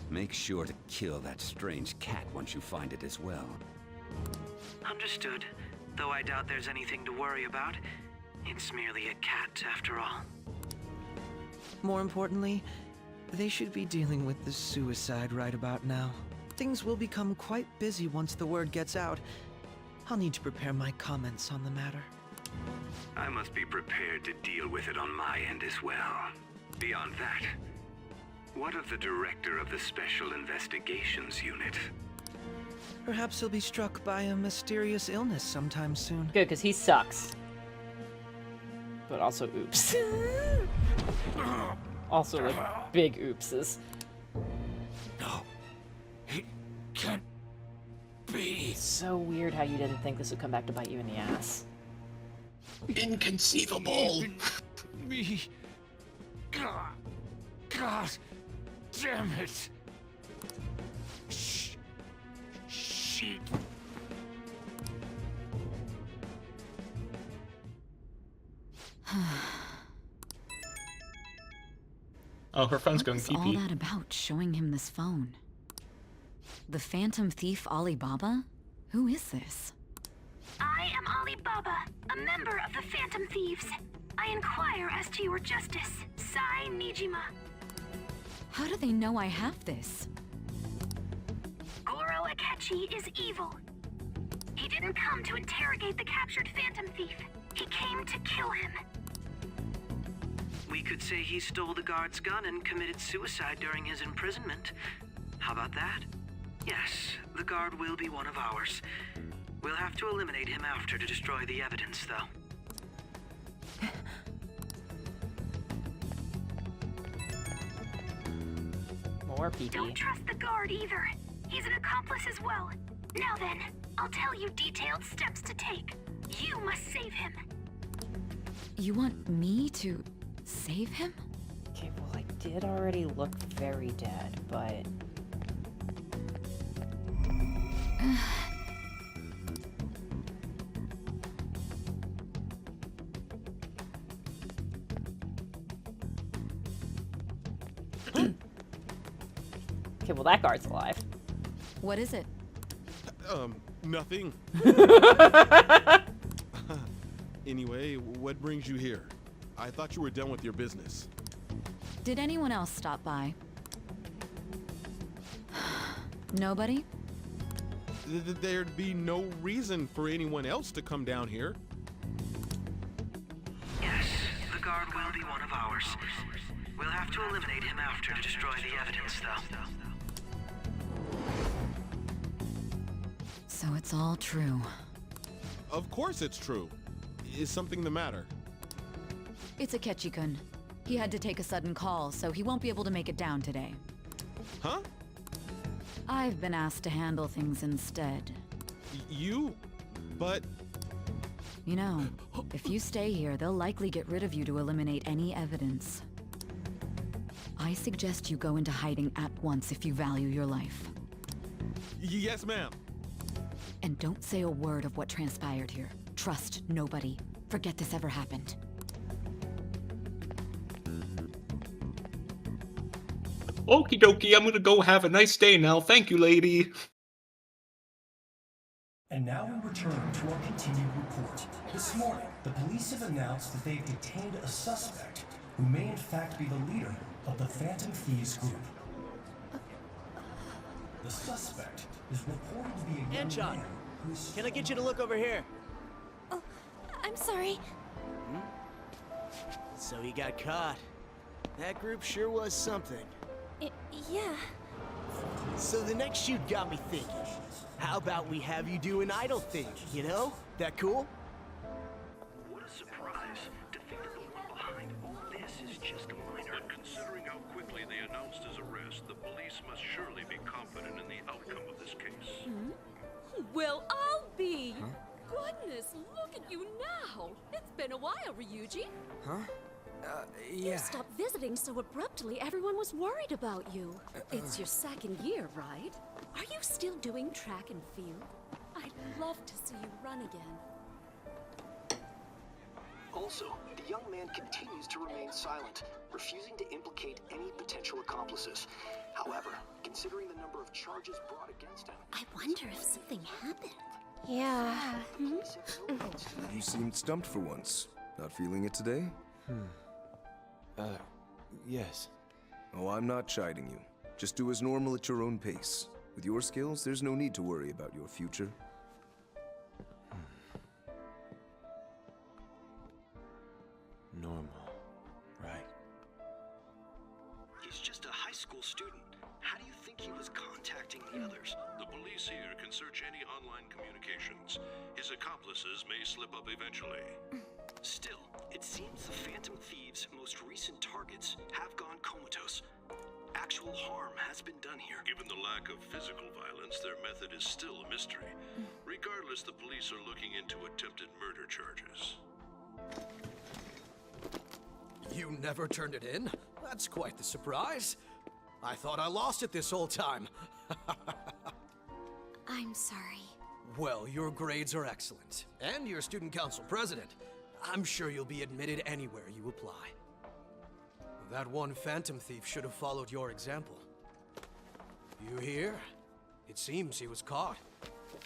Make sure to kill that strange cat once you find it as well. Understood. Though I doubt there's anything to worry about. It's merely a cat, after all. More importantly, they should be dealing with the suicide right about now. Things will become quite busy once the word gets out. I'll need to prepare my comments on the matter. I must be prepared to deal with it on my end as well. Beyond that, what of the director of the Special Investigations Unit? Perhaps he'll be struck by a mysterious illness sometime soon. Good, because he sucks. But also oops. Also, like, big oopses. No. It can't be. It's so weird how you didn't think this would come back to bite you in the ass. Inconceivable. Me. God damn it. Shit. Oh, her phone's going What's pee-pee. all that about, showing him this phone? The Phantom Thief Alibaba? Who is this? I am Alibaba, a member of the Phantom Thieves. I inquire as to your justice, Sai Nijima. How do they know I have this? Goro Akechi is evil. He didn't come to interrogate the captured Phantom Thief. He came to kill him. We could say he stole the guard's gun and committed suicide during his imprisonment. How about that? Yes, the guard will be one of ours. We'll have to eliminate him after to destroy the evidence, though. More pee-pee. Don't trust the guard either. He's an accomplice as well. Now then, I'll tell you detailed steps to take. You must save him. You want me to save him? Okay, well, I did already look very dead, but... Okay, well, that guard's alive. What is it? Nothing. Anyway, what brings you here? I thought you were done with your business. Did anyone else stop by? Nobody? There'd be no reason for anyone else to come down here. Yes, the guard will be one of ours. We'll have to eliminate him after to destroy the evidence, though. So it's all true. Of course it's true. Is something the matter? It's Akechi-kun. He had to take a sudden call, so he won't be able to make it down today. Huh? I've been asked to handle things instead. You? But... You know, if you stay here, they'll likely get rid of you to eliminate any evidence. I suggest you go into hiding at once if you value your life. Yes, ma'am. And don't say a word of what transpired here. Trust nobody. Forget this ever happened. Okie dokie, I'm gonna go have a nice day now. Thank you, lady. And now we return to our continued report. This morning, the police have announced that they've detained a suspect who may in fact be the leader of the Phantom Thieves group. The suspect is reported to be a young Anchon, man who's... can I get you to look over here? Oh, I'm sorry. So he got caught. That group sure was something. Yeah. So the next shoot got me thinking. How about we have you do an idol thing, you know? That cool? What a surprise to think that the one behind all this is just a minor. But considering how quickly they announced his arrest, the police must surely be confident in the outcome of this case. Well, I'll be. Goodness, look at you now. It's been a while, Ryuji. Huh? You stopped visiting so abruptly, everyone was worried about you. It's your second year, right? Are you still doing track and field? I'd love to see you run again. Also, the young man continues to remain silent, refusing to implicate any potential accomplices. However, considering the number of charges brought against him... I wonder if something happened. Yeah. You seemed stumped for once. Not feeling it today? Yes. Oh, I'm not chiding you. Just do as normal at your own pace. With your skills, there's no need to worry about your future. Normal. Right. He's just a high school student. How do you think he was contacting the others? The police here can search any online communications. His accomplices may slip up eventually. Still, it seems the Phantom Thieves' most recent targets have gone comatose. Actual harm has been done here. Given the lack of physical violence, their method is still a mystery. Regardless, the police are looking into attempted murder charges. You never turned it in? That's quite the surprise. I thought I lost it this whole time. I'm sorry. Well, your grades are excellent. And you're student council president. I'm sure you'll be admitted anywhere you apply. That one Phantom Thief should have followed your example. You hear? It seems he was caught.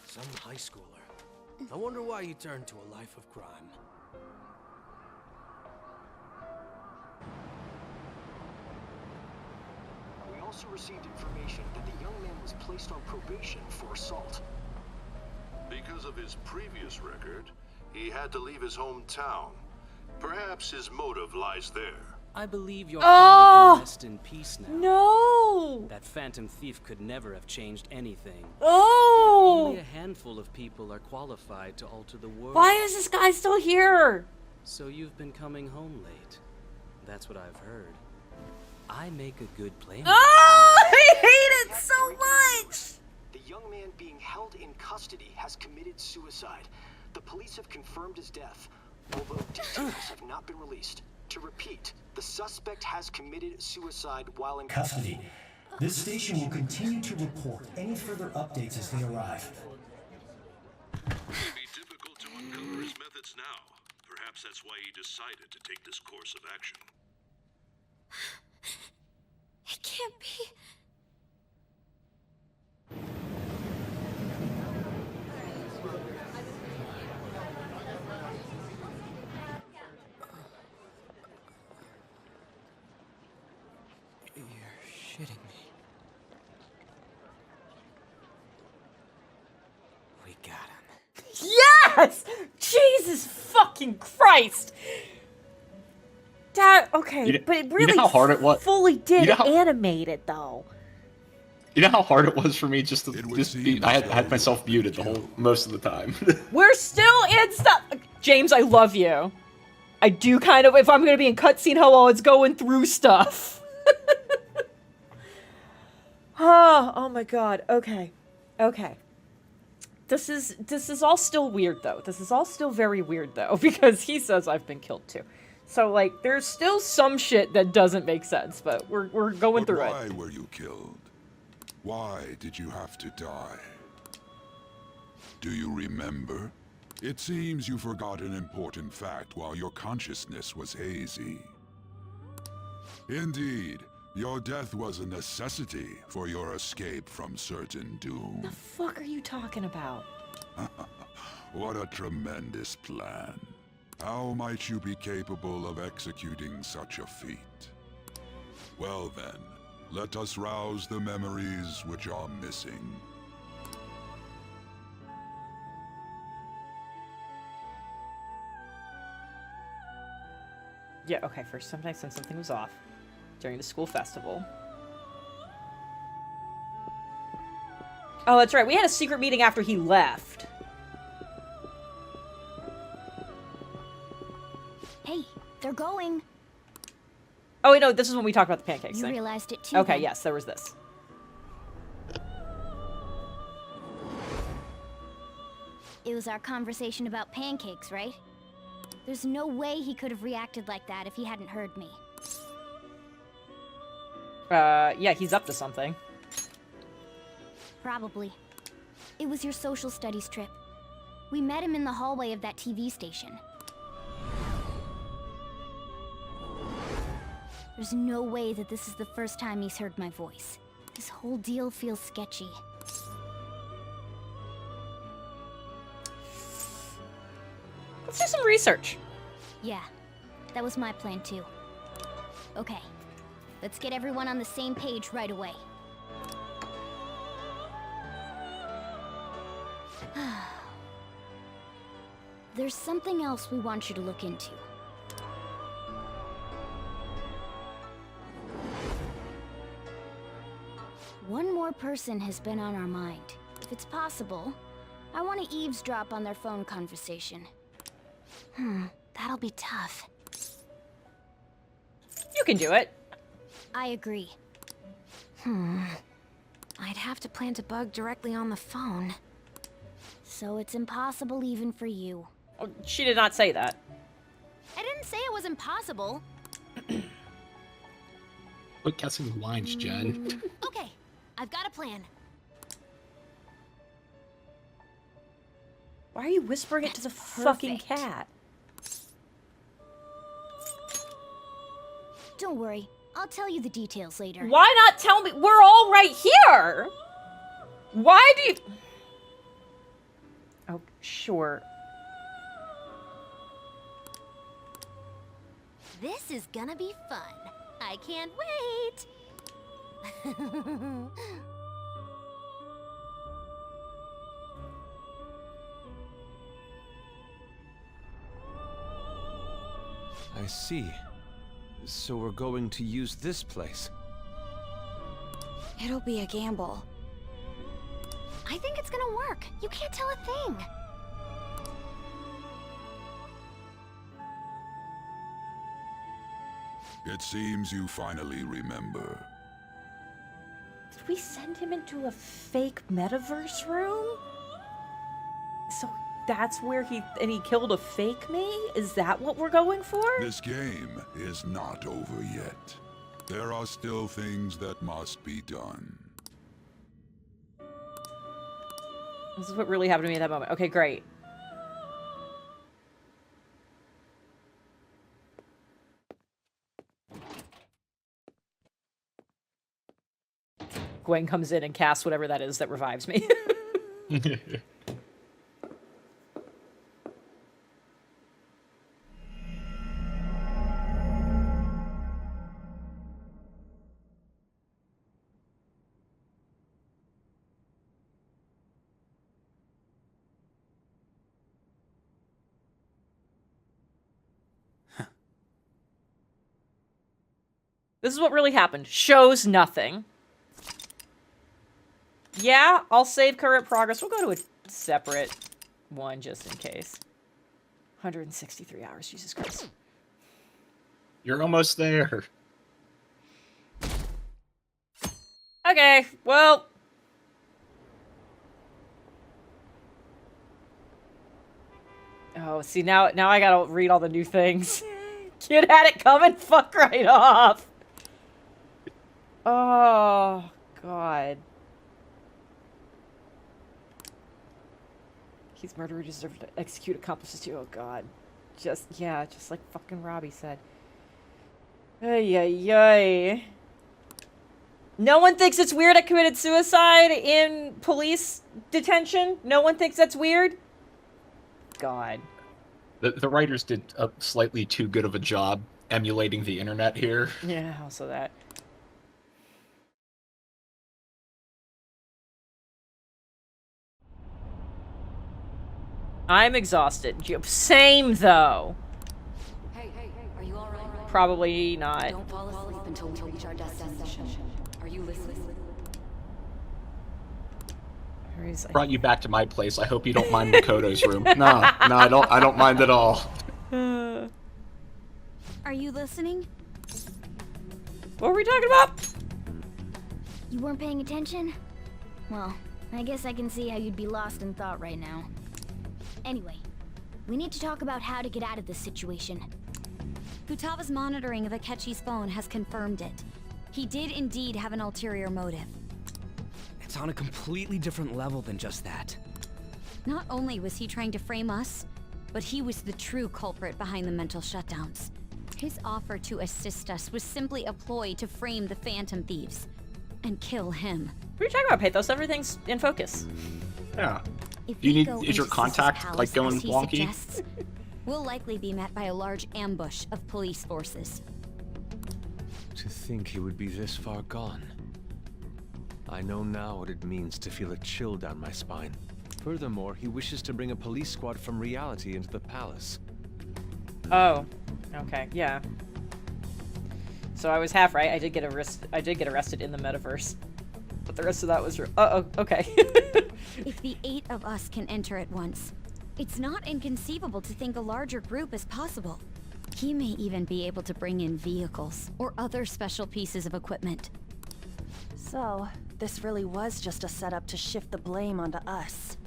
Some high schooler. I wonder why he turned to a life of crime. We also received information that the young man was placed on probation for assault. Because of his previous record, he had to leave his hometown. Perhaps his motive lies there. I believe your Oh! father can rest in peace now. No! That Phantom Thief could never have changed anything. Oh! Only a handful of people are qualified to alter the world. Why is this guy still here? So you've been coming home late. That's what I've heard. I make a good playmate. Oh! I hate it so much! The young man being held in custody has committed suicide. The police have confirmed his death, although details have not been released. To repeat, the suspect has committed suicide while in custody. This station will continue to report any further updates as they arrive. It would be difficult to uncover his methods now. Perhaps that's why he decided to take this course of action. It can't be. shitting me. We got him. Yes! Jesus fucking Christ! Dad, okay, but it really how hard it was? fully did how, animate it, though. You know how hard it was for me just to be... I had myself muted most of the time. We're still in stuff. James, I love you. I do kind of, if I'm going to be in cutscene, hello, it's going through stuff. Oh my god. Okay. This is all still weird, though. This is all still very weird, though, because he says I've been killed, too. So, like, there's still some shit that doesn't make sense, but we're going through it. Why were you killed? Why did you have to die? Do you remember? It seems you forgot an important fact while your consciousness was hazy. Indeed, your death was a necessity for your escape from certain doom. The fuck are you talking about? What a tremendous plan. How might you be capable of executing such a feat? Well then, let us rouse the memories which are missing. Yeah, okay, first sometimes since something was off during the school festival. Oh, that's right, we had a secret meeting after he left. Hey, they're going. Oh, wait, no, this is when we talked about the pancakes You thing. realized it too, Okay, then. yes, there was this. It was our conversation about pancakes, right? There's no way he could have reacted like that if he hadn't heard me. Yeah, he's up to something. Probably. It was your social studies trip. We met him in the hallway of that TV station. There's no way that this is the first time he's heard my voice. This whole deal feels sketchy. Let's do some research. Yeah, that was my plan too. Okay, let's get everyone on the same page right away. There's something else we want you to look into. One more person has been on our mind. If it's possible, I want to eavesdrop on their phone conversation. That'll be tough. You can do it. I agree. I'd have to plant a bug directly on the phone. So it's impossible even for you. Oh, she did not say that. I didn't say it was impossible. Quit guessing the lines, Jen. Okay, I've got a plan. Why are you whispering it to the fucking cat? Don't worry, I'll tell you the details later. Why not tell me? We're all right here! Why do you... Oh, sure. This is gonna be fun. I can't wait! I see. So we're going to use this place. It'll be a gamble. I think it's gonna work. You can't tell a thing. It seems you finally remember. Did we send him into a fake metaverse room? So that's where he killed a fake me? Is that what we're going for? This game is not over yet. There are still things that must be done. This is what really happened to me at that moment. Okay, great. Gwen comes in and casts whatever that is that revives me. This is what really happened. Shows nothing. Yeah, I'll save current progress. We'll go to a separate one just in case. 163 hours, Jesus Christ. You're almost there. Okay, well. Oh, see, now I gotta read all the new things. Kid had it coming, fuck right off. Oh, God. He's murderer deserved to execute accomplices too. Oh, God. Just like fucking Robbie said. Ay, ay, ay. No one thinks it's weird I committed suicide in police detention? No one thinks that's weird? God. The writers did a slightly too good of a job emulating the internet here. Yeah, also that. I'm exhausted. Same, though. Hey, are you all right? Probably not. Don't fall asleep until we reach our destination. Are you listening? Brought you back to my place. I hope you don't mind Makoto's room. No, I don't mind at all. Are you listening? What were we talking about? You weren't paying attention? Well, I guess I can see how you'd be lost in thought right now. Anyway, we need to talk about how to get out of this situation. Futaba's monitoring of Akechi's phone has confirmed it. He did indeed have an ulterior motive. It's on a completely different level than just that. Not only was he trying to frame us, but he was the true culprit behind the mental shutdowns. His offer to assist us was simply a ploy to frame the Phantom Thieves and kill him. What are you talking about, Pathos? Everything's in focus. Yeah. If Do you we need go is your into contact Sis's like palace, going as he wonky? suggests, we'll likely be met by a large ambush of police forces. To think he would be this far gone. I know now what it means to feel a chill down my spine. Furthermore, he wishes to bring a police squad from reality into the palace. Oh, okay, yeah. So I was half right. I did get arrested in the metaverse, but the rest of that was. Okay. If the 8 of us can enter at once, it's not inconceivable to think a larger group is possible. He may even be able to bring in vehicles or other special pieces of equipment. So, this really was just a setup to shift the blame onto us.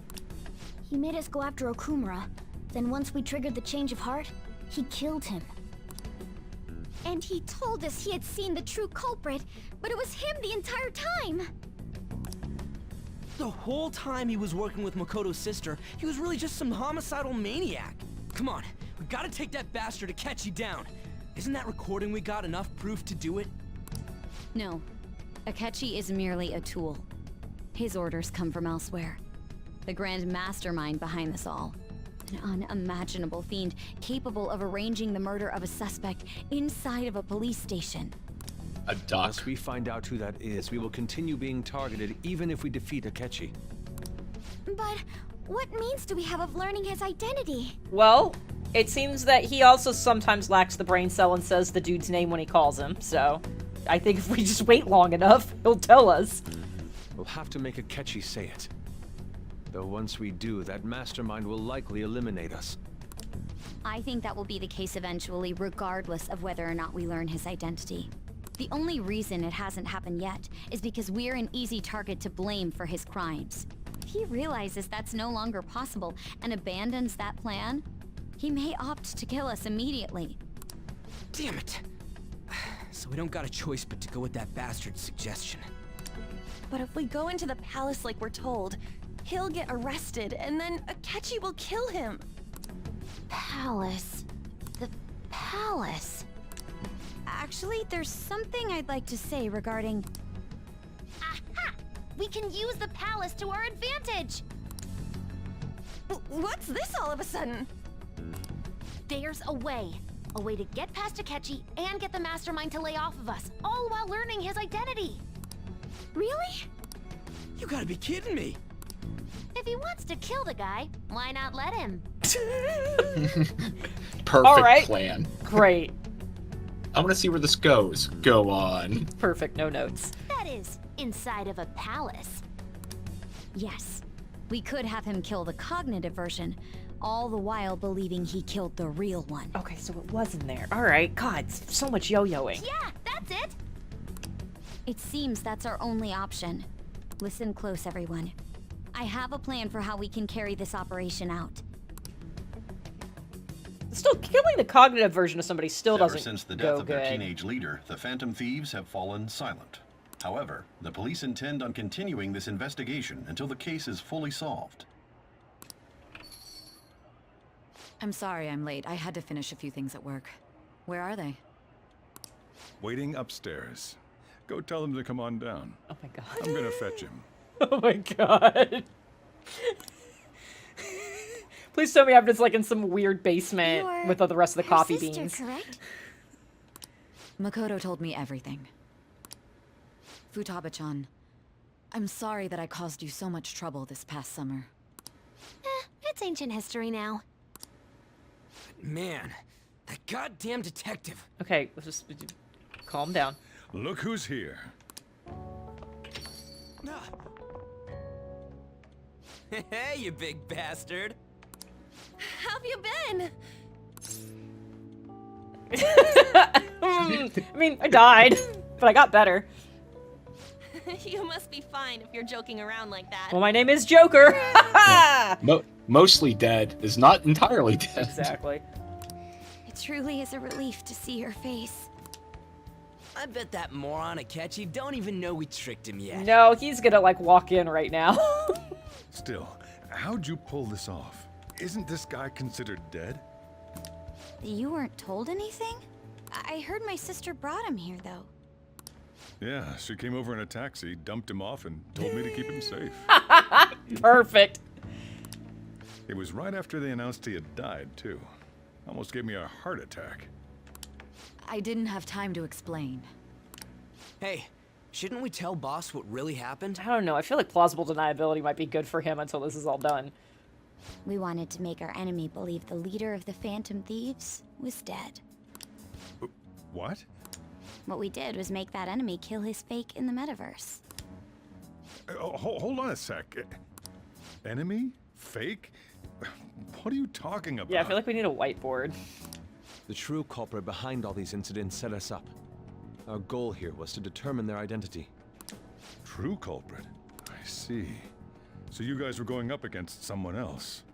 He made us go after Okumura. Then once we triggered the change of heart, he killed him. And he told us he had seen the true culprit, but it was him the entire time! The whole time he was working with Makoto's sister, he was really just some homicidal maniac. Come on, we gotta take that bastard Akechi down. Isn't that recording we got enough proof to do it? No. Akechi is merely a tool. His orders come from elsewhere. The grand mastermind behind this all. An unimaginable fiend capable of arranging the murder of a suspect inside of a police station. A duck. Once we find out who that is, we will continue being targeted even if we defeat Akechi. But what means do we have of learning his identity? Well, it seems that he also sometimes lacks the brain cell and says the dude's name when he calls him, so I think if we just wait long enough, he'll tell us. We'll have to make Akechi say it. Though once we do, that mastermind will likely eliminate us. I think that will be the case eventually, regardless of whether or not we learn his identity. The only reason it hasn't happened yet is because we're an easy target to blame for his crimes. If he realizes that's no longer possible and abandons that plan, he may opt to kill us immediately. Damn it! So we don't got a choice but to go with that bastard's suggestion. But if we go into the palace like we're told, he'll get arrested, and then Akechi will kill him. Palace. The palace. Actually, there's something I'd like to say regarding... Aha! We can use the palace to our advantage! What's this all of a sudden? There's a way. A way to get past Akechi and get the mastermind to lay off of us, all while learning his identity. Really? You gotta be kidding me! If he wants to kill the guy, why not let him? Perfect All right. plan. Great. I want to see where this goes. Go on. Perfect, no notes. That is, inside of a palace. Yes, we could have him kill the cognitive version, all the while believing he killed the real one. Okay, so it was in there. All right, God, so much yo-yoing. Yeah, that's it. It seems that's our only option. Listen close, everyone. I have a plan for how we can carry this operation out. Still, killing the cognitive version of somebody still Ever doesn't since the go death of their good. teenage leader, the Phantom Thieves have fallen silent. However, the police intend on continuing this investigation until the case is fully solved. I'm sorry I'm late. I had to finish a few things at work. Where are they? Waiting upstairs. Go tell him to come on down. Oh my God. I'm gonna fetch him. Oh my God. Please tell me I'm just like in some weird basement with all the rest of the coffee sister, beans. Correct? Makoto told me everything. Futaba-chan, I'm sorry that I caused you so much trouble this past summer. It's ancient history now. Man, that goddamn detective. Okay, let's just calm down. Look who's here. Hey, you big bastard. How have you been? I mean, I died, but I got better. You must be fine if you're joking around like that. Well, my name is Joker. Mostly dead is not entirely dead. Exactly. It truly is a relief to see your face. I bet that moron Akechi don't even know we tricked him yet. No, he's gonna like walk in right now. Still, how'd you pull this off? Isn't this guy considered dead? You weren't told anything? I heard my sister brought him here, though. Yeah, she came over in a taxi, dumped him off, and told me to keep him safe. Perfect. It was right after they announced he had died, too. Almost gave me a heart attack. I didn't have time to explain. Hey, shouldn't we tell boss what really happened? I don't know. I feel like plausible deniability might be good for him until this is all done. We wanted to make our enemy believe the leader of the Phantom Thieves was dead. What? What we did was make that enemy kill his fake in the metaverse. Hold on a sec. Enemy? Fake? What are you talking about? Yeah, I feel like we need a whiteboard. The true culprit behind all these incidents set us up. Our goal here was to determine their identity. True culprit? I see. So you guys were going up against someone else.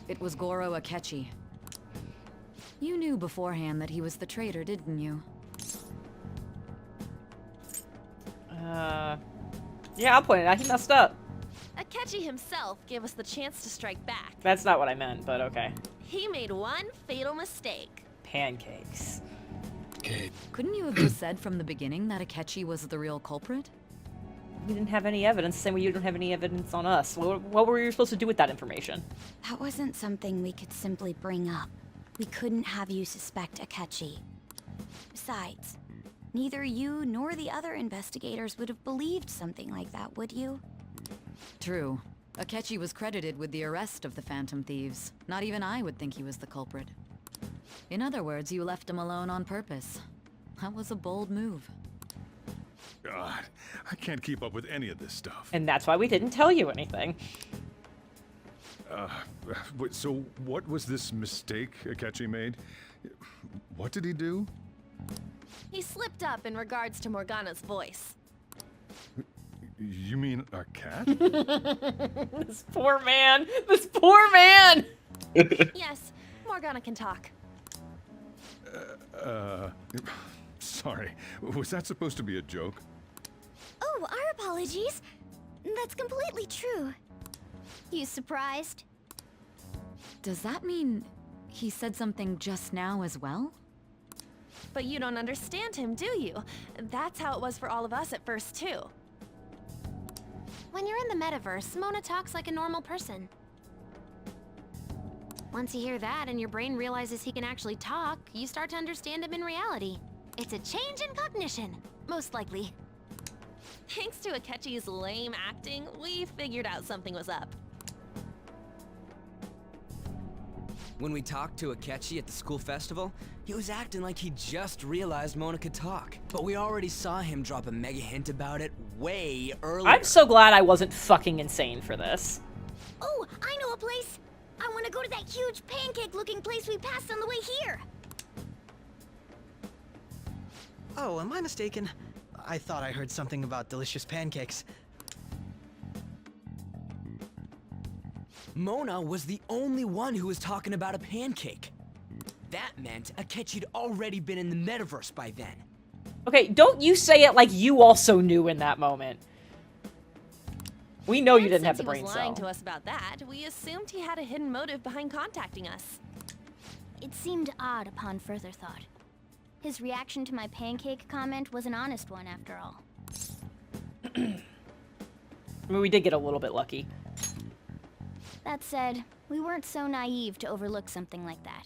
It was Goro Akechi. You knew beforehand that he was the traitor, didn't you? Yeah, I'll point it out. He messed up. Akechi himself gave us the chance to strike back. That's not what I meant, but okay. He made one fatal mistake. Pancakes. Okay. Couldn't you have just said from the beginning that Akechi was the real culprit? We didn't have any evidence, same way you don't have any evidence on us. What were you supposed to do with that information? That wasn't something we could simply bring up. We couldn't have you suspect Akechi. Besides, neither you nor the other investigators would have believed something like that, would you? True. Akechi was credited with the arrest of the Phantom Thieves. Not even I would think he was the culprit. In other words, you left him alone on purpose. That was a bold move. God, I can't keep up with any of this stuff. And that's why we didn't tell you anything. So what was this mistake Akechi made? What did he do? He slipped up in regards to Morgana's voice. You mean our cat? This poor man. This poor man. Yes, Morgana can talk. Sorry. Was that supposed to be a joke? Oh, our apologies. That's completely true. You surprised? Does that mean he said something just now as well? But you don't understand him, do you? That's how it was for all of us at first, too. When you're in the metaverse, Mona talks like a normal person. Once you hear that and your brain realizes he can actually talk, you start to understand him in reality. It's a change in cognition, most likely. Thanks to Akechi's lame acting, we figured out something was up. When we talked to Akechi at the school festival, he was acting like he just realized Mona could talk. But we already saw him drop a mega hint about it way earlier. I'm so glad I wasn't fucking insane for this. Oh, I know a place! I want to go to that huge pancake-looking place we passed on the way here! Oh, am I mistaken? I thought I heard something about delicious pancakes. Mona was the only one who was talking about a pancake. That meant Akechi'd already been in the metaverse by then. Okay, don't you say it like you also knew in that moment. We know you didn't have the brain Since he was lying to us about that, we assumed he had a hidden motive behind contacting us. It seemed odd upon further thought. His reaction to my pancake comment was an honest one, after all. I mean, we did get a little bit lucky. That said, we weren't so naive to overlook something like that.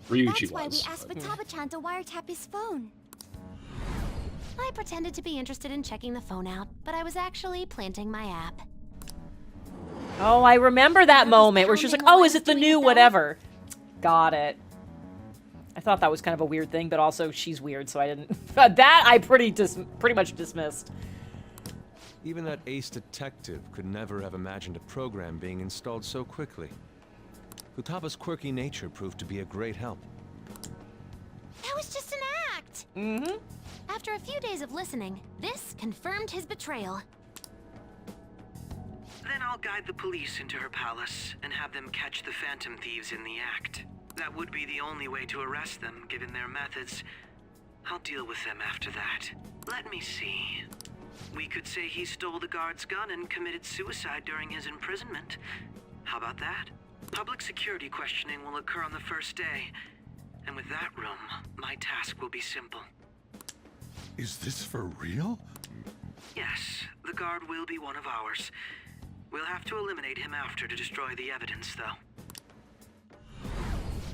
Ryuji That's why was. we asked Futaba-chan to wiretap his phone. I pretended to be interested in checking the phone out, but I was actually planting my app. Oh, I remember that moment where she's like, oh, is it the new whatever? Got it. I thought that was kind of a weird thing, but also she's weird, so I didn't... that I pretty much dismissed. Even that ace detective could never have imagined a program being installed so quickly. Futaba's quirky nature proved to be a great help. That was just an act! Mm-hmm. After a few days of listening, this confirmed his betrayal. Then I'll guide the police into her palace and have them catch the phantom thieves in the act. That would be the only way to arrest them, given their methods. I'll deal with them after that. Let me see. We could say he stole the guard's gun and committed suicide during his imprisonment. How about that? Public security questioning will occur on the first day. And with that room, my task will be simple. Is this for real? Yes, the guard will be one of ours. We'll have to eliminate him after to destroy the evidence, though.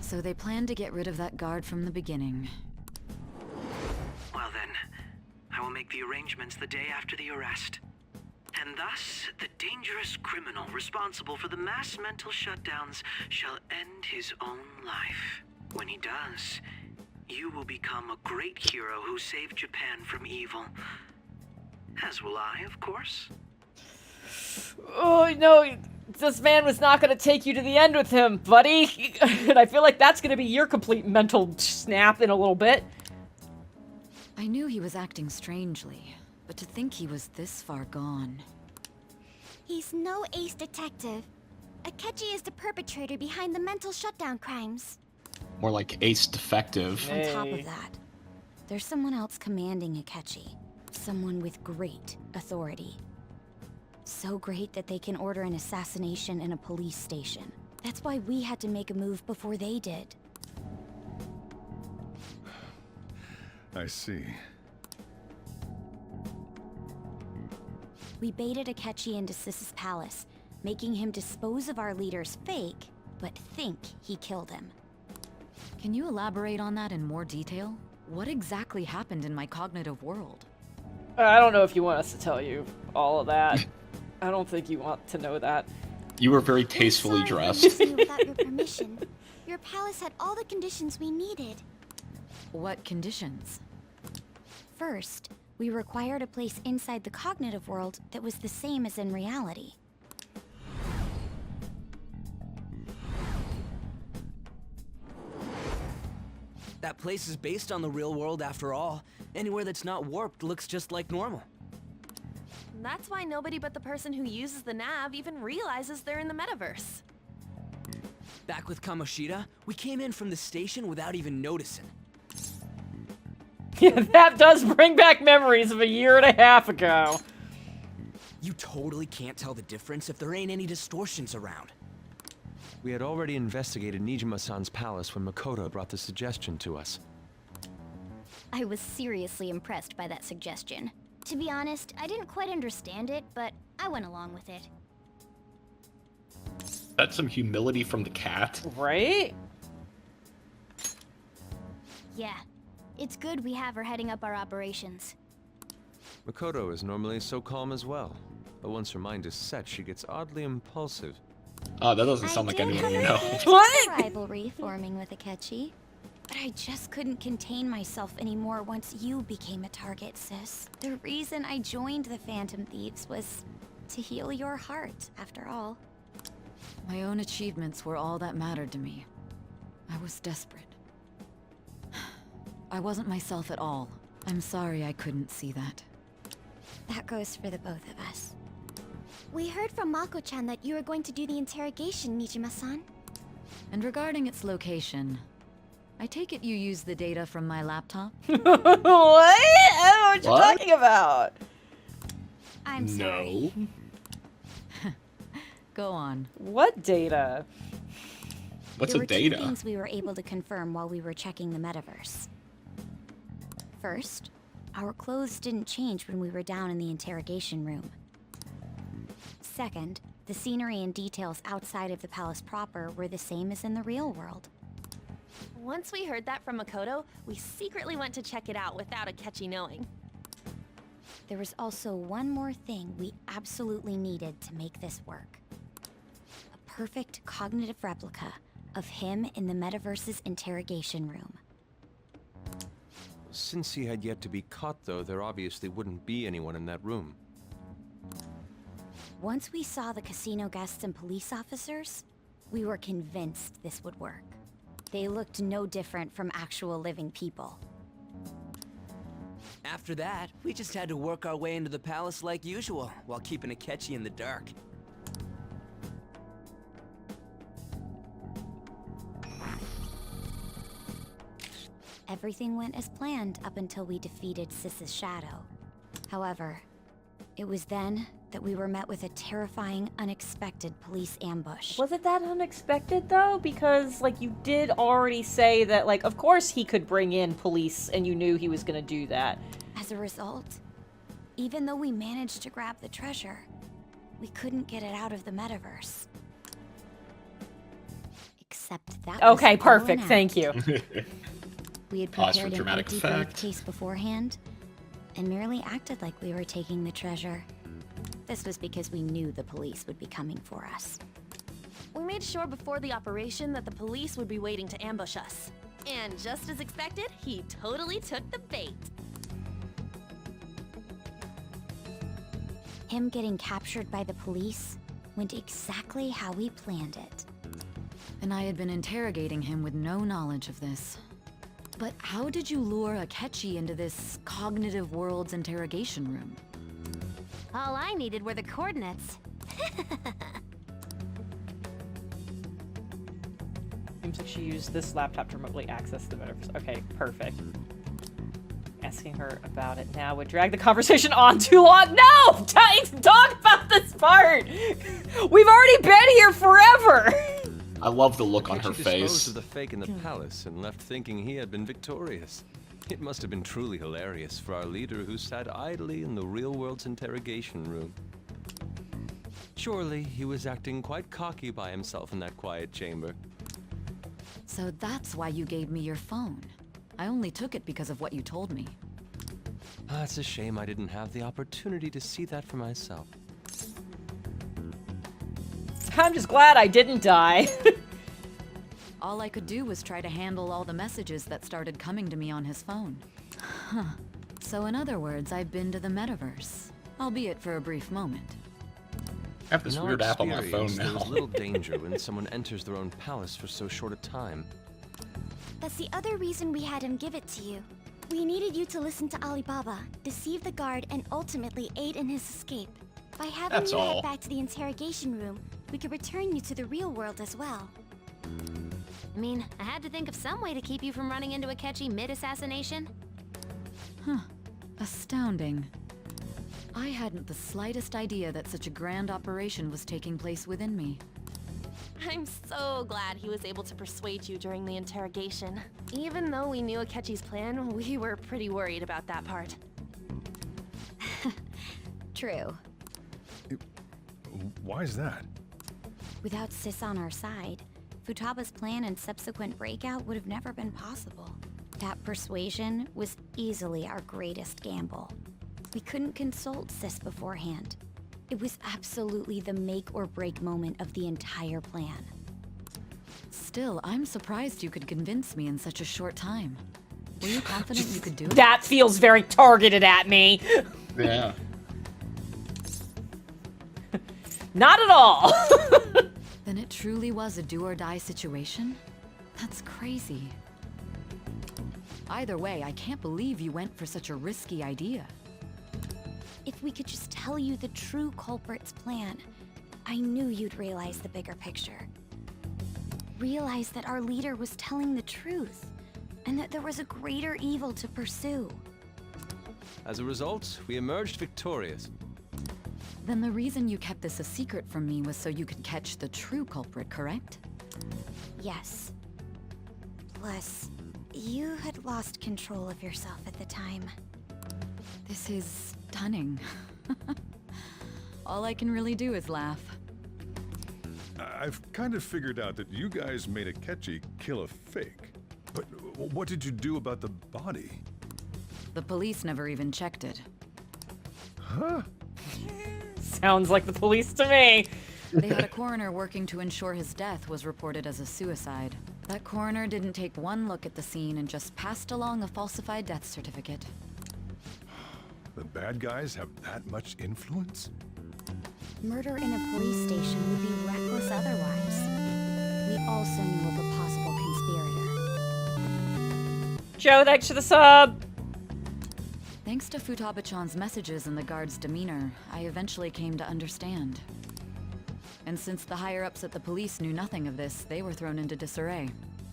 So they planned to get rid of that guard from the beginning. Well then, I will make the arrangements the day after the arrest. And thus, the dangerous criminal responsible for the mass mental shutdowns shall end his own life. When he does, you will become a great hero who saved Japan from evil. As will I, of course. Oh, no, this man was not going to take you to the end with him, buddy. And I feel like that's going to be your complete mental snap in a little bit. I knew he was acting strangely, but to think he was this far gone. He's no ace detective. Akechi is the perpetrator behind the mental shutdown crimes. More like ace defective. On top of that, there's someone else commanding Akechi. Someone with great authority. So great that they can order an assassination in a police station. That's why we had to make a move before they did. I see. We baited Akechi into Sis's palace, making him dispose of our leader's fake, but think he killed him. Can you elaborate on that in more detail? What exactly happened in my cognitive world? I don't know if you want us to tell you all of that. I don't think you want to know that. You were very tastefully dressed. Without your permission. Your palace had all the conditions we needed. What conditions? First, we required a place inside the cognitive world that was the same as in reality. That place is based on the real world after all. Anywhere that's not warped looks just like normal. That's why nobody but the person who uses the nav even realizes they're in the metaverse. Back with Kamoshida, we came in from the station without even noticing. Yeah, that does bring back memories of a year and a half ago. You totally can't tell the difference if there ain't any distortions around. We had already investigated Nijima-san's palace when Makoto brought the suggestion to us. I was seriously impressed by that suggestion. To be honest, I didn't quite understand it, but I went along with it. That's some humility from the cat. Right? Yeah. It's good we have her heading up our operations. Makoto is normally so calm as well, but once her mind is set, she gets oddly impulsive. Oh, that doesn't sound like anyone you know. What? Rivalry forming with Akechi. But I just couldn't contain myself anymore once you became a target, sis. The reason I joined the Phantom Thieves was to heal your heart, after all. My own achievements were all that mattered to me. I was desperate. I wasn't myself at all. I'm sorry I couldn't see that. That goes for the both of us. We heard from Mako-chan that you were going to do the interrogation, Nijima-san. And regarding its location, I take it you use the data from my laptop? What? I don't know what you're talking about. I'm sorry. No. Go on. What data? What's there a were data? Two things we were able to confirm while we were checking the metaverse. First, our clothes didn't change when we were down in the interrogation room. Second, the scenery and details outside of the palace proper were the same as in the real world. Once we heard that from Makoto, we secretly went to check it out without Akechi knowing. There was also one more thing we absolutely needed to make this work. A perfect cognitive replica of him in the metaverse's interrogation room. Since he had yet to be caught, though, there obviously wouldn't be anyone in that room. Once we saw the casino guests and police officers, we were convinced this would work. They looked no different from actual living people. After that, we just had to work our way into the palace like usual, while keeping Akechi in the dark. Everything went as planned up until we defeated Sis's shadow. However, it was then that we were met with a terrifying, unexpected police ambush. Was it that unexpected though? Because like you did already say that like of course he could bring in police and you knew he was gonna do that. As a result, even though we managed to grab the treasure, we couldn't get it out of the metaverse. Except that was Okay, all perfect, an thank act. you. We had Pause for prepared an dramatic empty effect. briefcase beforehand and merely acted like we were taking the treasure. This was because we knew the police would be coming for us. We made sure before the operation that the police would be waiting to ambush us. And just as expected, he totally took the bait. Him getting captured by the police went exactly how we planned it. And I had been interrogating him with no knowledge of this. But how did you lure Akechi into this cognitive world's interrogation room? All I needed were the coordinates. Seems like she used this laptop to remotely access the metaverse. Okay, perfect. Asking her about it now would drag the conversation on too long. No! Talk about this part! We've already been here forever! I love the look on her Akechi face. disposed of the fake in the palace and left thinking he had been victorious. It must have been truly hilarious for our leader who sat idly in the real world's interrogation room. Surely he was acting quite cocky by himself in that quiet chamber. So that's why you gave me your phone. I only took it because of what you told me. It's a shame I didn't have the opportunity to see that for myself. I'm just glad I didn't die. All I could do was try to handle all the messages that started coming to me on his phone. Huh. So in other words, I've been to the metaverse, albeit for a brief moment. I have this In our weird app on my phone experience, now. There's little danger when someone enters their own palace for so short a time. That's the other reason we had him give it to you. We needed you to listen to Alibaba, deceive the guard, and ultimately aid in his escape. By having That's you all. head back to the interrogation room, we could return you to the real world as well. I mean, I had to think of some way to keep you from running into Akechi mid-assassination. Huh. Astounding. I hadn't the slightest idea that such a grand operation was taking place within me. I'm so glad he was able to persuade you during the interrogation. Even though we knew Akechi's plan, we were pretty worried about that part. True. Why is that? Without Sis on our side, Futaba's plan and subsequent breakout would have never been possible. That persuasion was easily our greatest gamble. We couldn't consult Sis beforehand. It was absolutely the make or break moment of the entire plan. Still, I'm surprised you could convince me in such a short time. Were you confident you could do it? That feels very targeted at me. Yeah. Not at all. Then it truly was a do-or-die situation? That's crazy. Either way, I can't believe you went for such a risky idea. If we could just tell you the true culprit's plan, I knew you'd realize the bigger picture. Realize that our leader was telling the truth, and that there was a greater evil to pursue. As a result, we emerged victorious. Then the reason you kept this a secret from me was so you could catch the true culprit, correct? Yes. Plus, you had lost control of yourself at the time. This is stunning. All I can really do is laugh. I've kind of figured out that you guys made Akechi kill a fake. But what did you do about the body? The police never even checked it. Huh? Sounds like the police to me. They had a coroner working to ensure his death was reported as a suicide. That coroner didn't take one look at the scene and just passed along a falsified death certificate. The bad guys have that much influence? Murder in a police station would be reckless otherwise. We also knew of a possible conspirator. Joe, thanks for the sub. Thanks to Futaba-chan's messages and the guard's demeanor, I eventually came to understand. And since the higher-ups at the police knew nothing of this, they were thrown into disarray.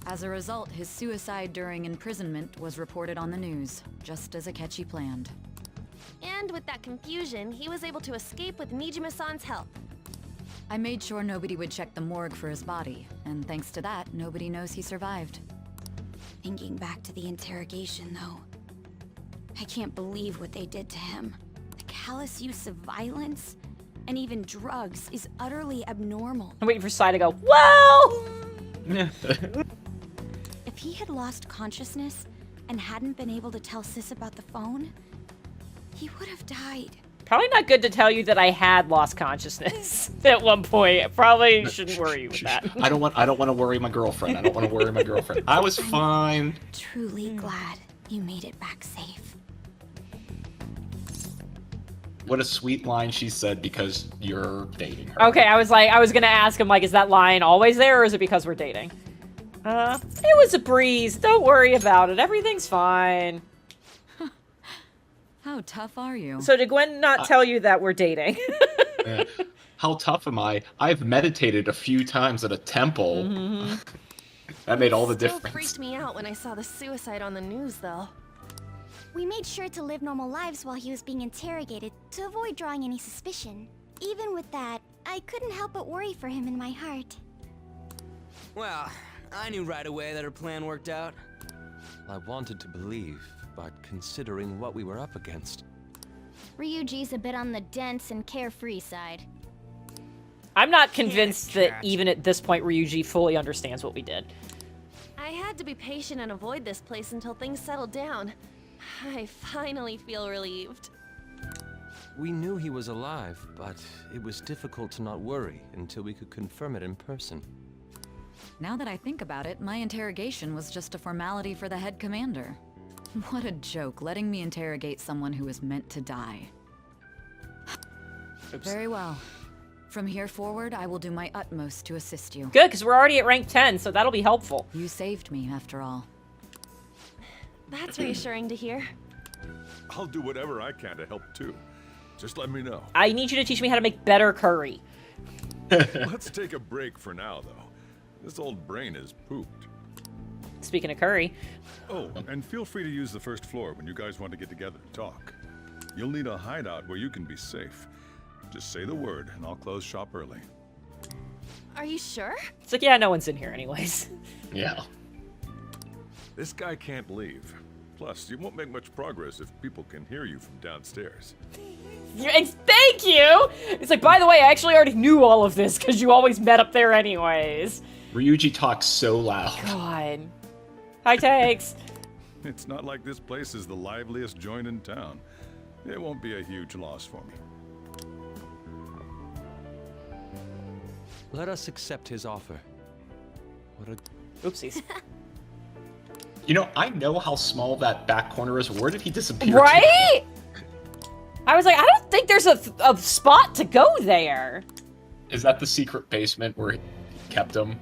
As a result, his suicide during imprisonment was reported on the news, just as Akechi planned. And with that confusion, he was able to escape with Nijima-san's help. I made sure nobody would check the morgue for his body, and thanks to that, nobody knows he survived. Thinking back to the interrogation, though, I can't believe what they did to him. The callous use of violence, and even drugs, is utterly abnormal. I'm waiting for Sai to go, well! If he had lost consciousness and hadn't been able to tell Sis about the phone, he would have died. Probably not good to tell you that I had lost consciousness at one point. Probably shouldn't worry you with that. I don't want to worry my girlfriend. I don't want to worry my girlfriend. I was fine. Truly glad you made it back safe. What a sweet line she said because you're dating her. Okay, I was gonna ask him, like, is that line always there or is it because we're dating? It was a breeze. Don't worry about it. Everything's fine. How tough are you? So did Gwen not tell you that we're dating? How tough am I? I've meditated a few times at a temple. Mm-hmm. That made all the Still difference. freaked me out when I saw the suicide on the news, though. We made sure to live normal lives while he was being interrogated to avoid drawing any suspicion. Even with that, I couldn't help but worry for him in my heart. Well, I knew right away that her plan worked out. I wanted to believe, but considering what we were up against. Ryuji's a bit on the dense and carefree side. I'm not convinced that even at this point Ryuji fully understands what we did. I had to be patient and avoid this place until things settled down. I finally feel relieved. We knew he was alive, but it was difficult to not worry until we could confirm it in person. Now that I think about it, my interrogation was just a formality for the head commander. What a joke, letting me interrogate someone who was meant to die. Oops. Very well. From here forward, I will do my utmost to assist you. Good, because we're already at rank 10, so that'll be helpful. You saved me, after all. That's reassuring to hear. I'll do whatever I can to help too. Just let me know. I need you to teach me how to make better curry. Let's take a break for now, though. This old brain is pooped. Speaking of curry. Oh, and feel free to use the first floor when you guys want to get together and talk. You'll need a hideout where you can be safe. Just say the word, and I'll close shop early. Are you sure? It's like, yeah, no one's in here anyways. Yeah. This guy can't leave. Plus, you won't make much progress if people can hear you from downstairs. Thank you! It's like, by the way, I actually already knew all of this because you always met up there anyways. Ryuji talks so loud. God. High takes. It's not like this place is the liveliest joint in town. It won't be a huge loss for me. Let us accept his offer. What a... Oopsies. You know, I know how small that back corner is. Where did he disappear Right? I was like, I don't think there's a spot to go there. to? Is that the secret basement where he kept him?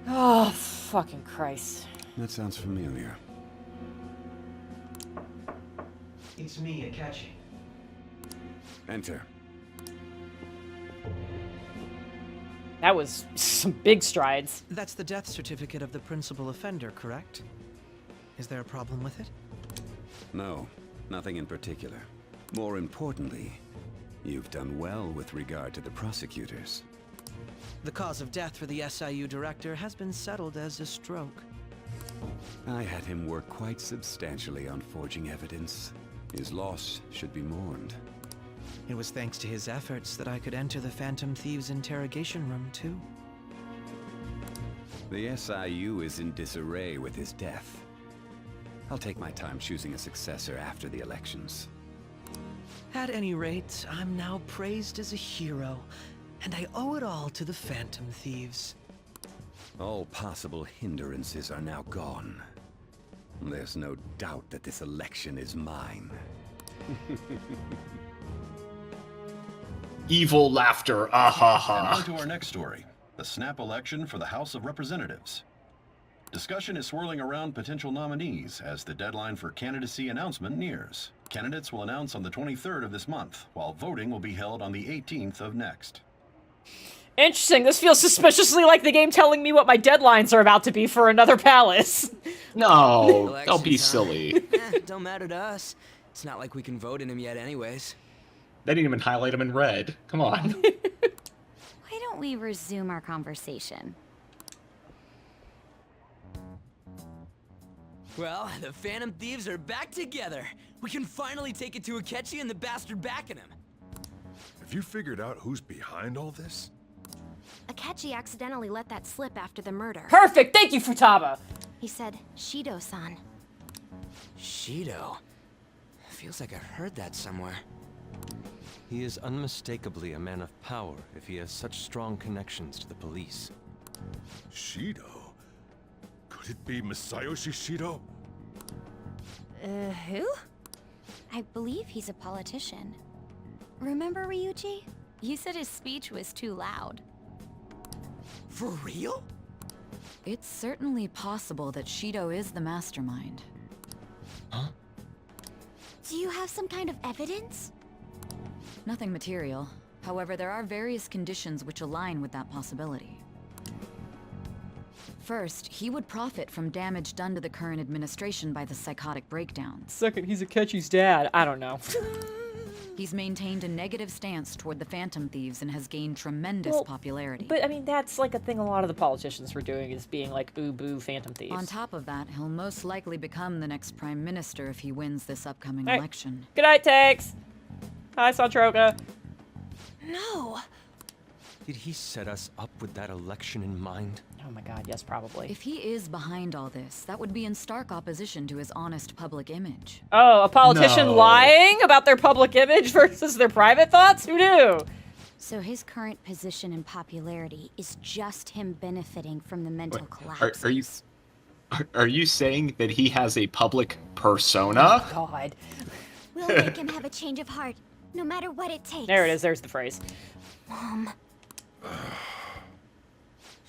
Oh, fucking Christ. That sounds familiar. It's me, Akechi. Enter. That was some big strides. That's the death certificate of the principal offender, correct? Is there a problem with it? No, nothing in particular. More importantly, you've done well with regard to the prosecutors. The cause of death for the SIU director has been settled as a stroke. I had him work quite substantially on forging evidence. His loss should be mourned. It was thanks to his efforts that I could enter the Phantom Thieves' interrogation room, too. The SIU is in disarray with his death. I'll take my time choosing a successor after the elections. At any rate, I'm now praised as a hero, and I owe it all to the Phantom Thieves. All possible hindrances are now gone. There's no doubt that this election is mine. Evil laughter, ah ha ha. And on to our next story, the snap election for the House of Representatives. Discussion is swirling around potential nominees as the deadline for candidacy announcement nears. Candidates will announce on the 23rd of this month, while voting will be held on the 18th of next. Interesting. This feels suspiciously like the game telling me what my deadlines are about to be for another palace. No, don't be silly. Don't matter to us. It's not like we can vote in him yet anyways. They didn't even highlight him in red. Come on. Why don't we resume our conversation? Well, the Phantom Thieves are back together. We can finally take it to Akechi and the bastard backing him. Have you figured out who's behind all this? Akechi accidentally let that slip after the murder. Perfect. Thank you, Futaba. He said, Shido-san. Shido? Feels like I've heard that somewhere. He is unmistakably a man of power if he has such strong connections to the police. Shido? Could it be Masayoshi Shido? Who? I believe he's a politician. Remember, Ryuji? You said his speech was too loud. For real? It's certainly possible that Shido is the mastermind. Huh? Do you have some kind of evidence? Nothing material. However, there are various conditions which align with that possibility. First, he would profit from damage done to the current administration by the psychotic breakdowns. Second, he's Akechi's dad. I don't know. He's maintained a negative stance toward the Phantom Thieves and has gained tremendous popularity. But, I mean, that's like a thing a lot of the politicians were doing, is being like, ooh, boo, Phantom Thieves. On top of that, he'll most likely become the next Prime Minister if he wins this upcoming election. Good night, Tex. Hi, Santroka. No. Did he set us up with that election in mind? Oh my god, yes, probably. If he is behind all this, that would be in stark opposition to his honest public image. Oh, a politician lying about their public image versus their private thoughts? Who knew? So his current position and popularity is just him benefiting from the mental collapse. Are you saying that he has a public persona? Oh, god. We'll make him have a change of heart, no matter what it takes. There it is, there's the phrase. Mom.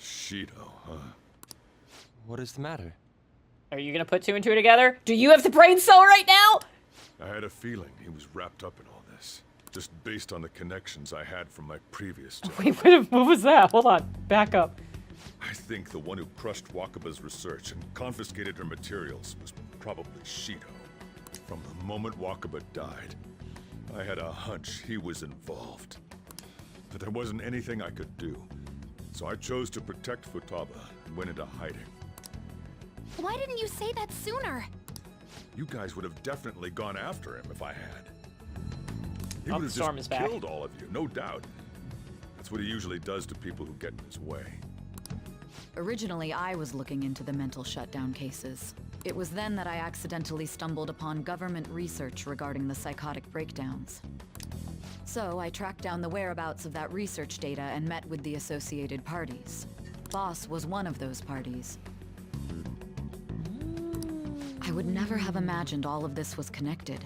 Shido, huh? What is the matter? Are you gonna put two and two together? Do you have the brain cell right now? I had a feeling he was wrapped up in all this, just based on the connections I had from my previous job. Wait, what was that? Hold on, back up. I think the one who crushed Wakaba's research and confiscated her materials was probably Shido. From the moment Wakaba died, I had a hunch he was involved. But there wasn't anything I could do. So I chose to protect Futaba and went into hiding. Why didn't you say that sooner? You guys would have definitely gone after him if I had. He Oh, would have Storm just is back. killed all of you, no doubt. That's what he usually does to people who get in his way. Originally, I was looking into the mental shutdown cases. It was then that I accidentally stumbled upon government research regarding the psychotic breakdowns. So I tracked down the whereabouts of that research data and met with the associated parties. Boss was one of those parties. I would never have imagined all of this was connected.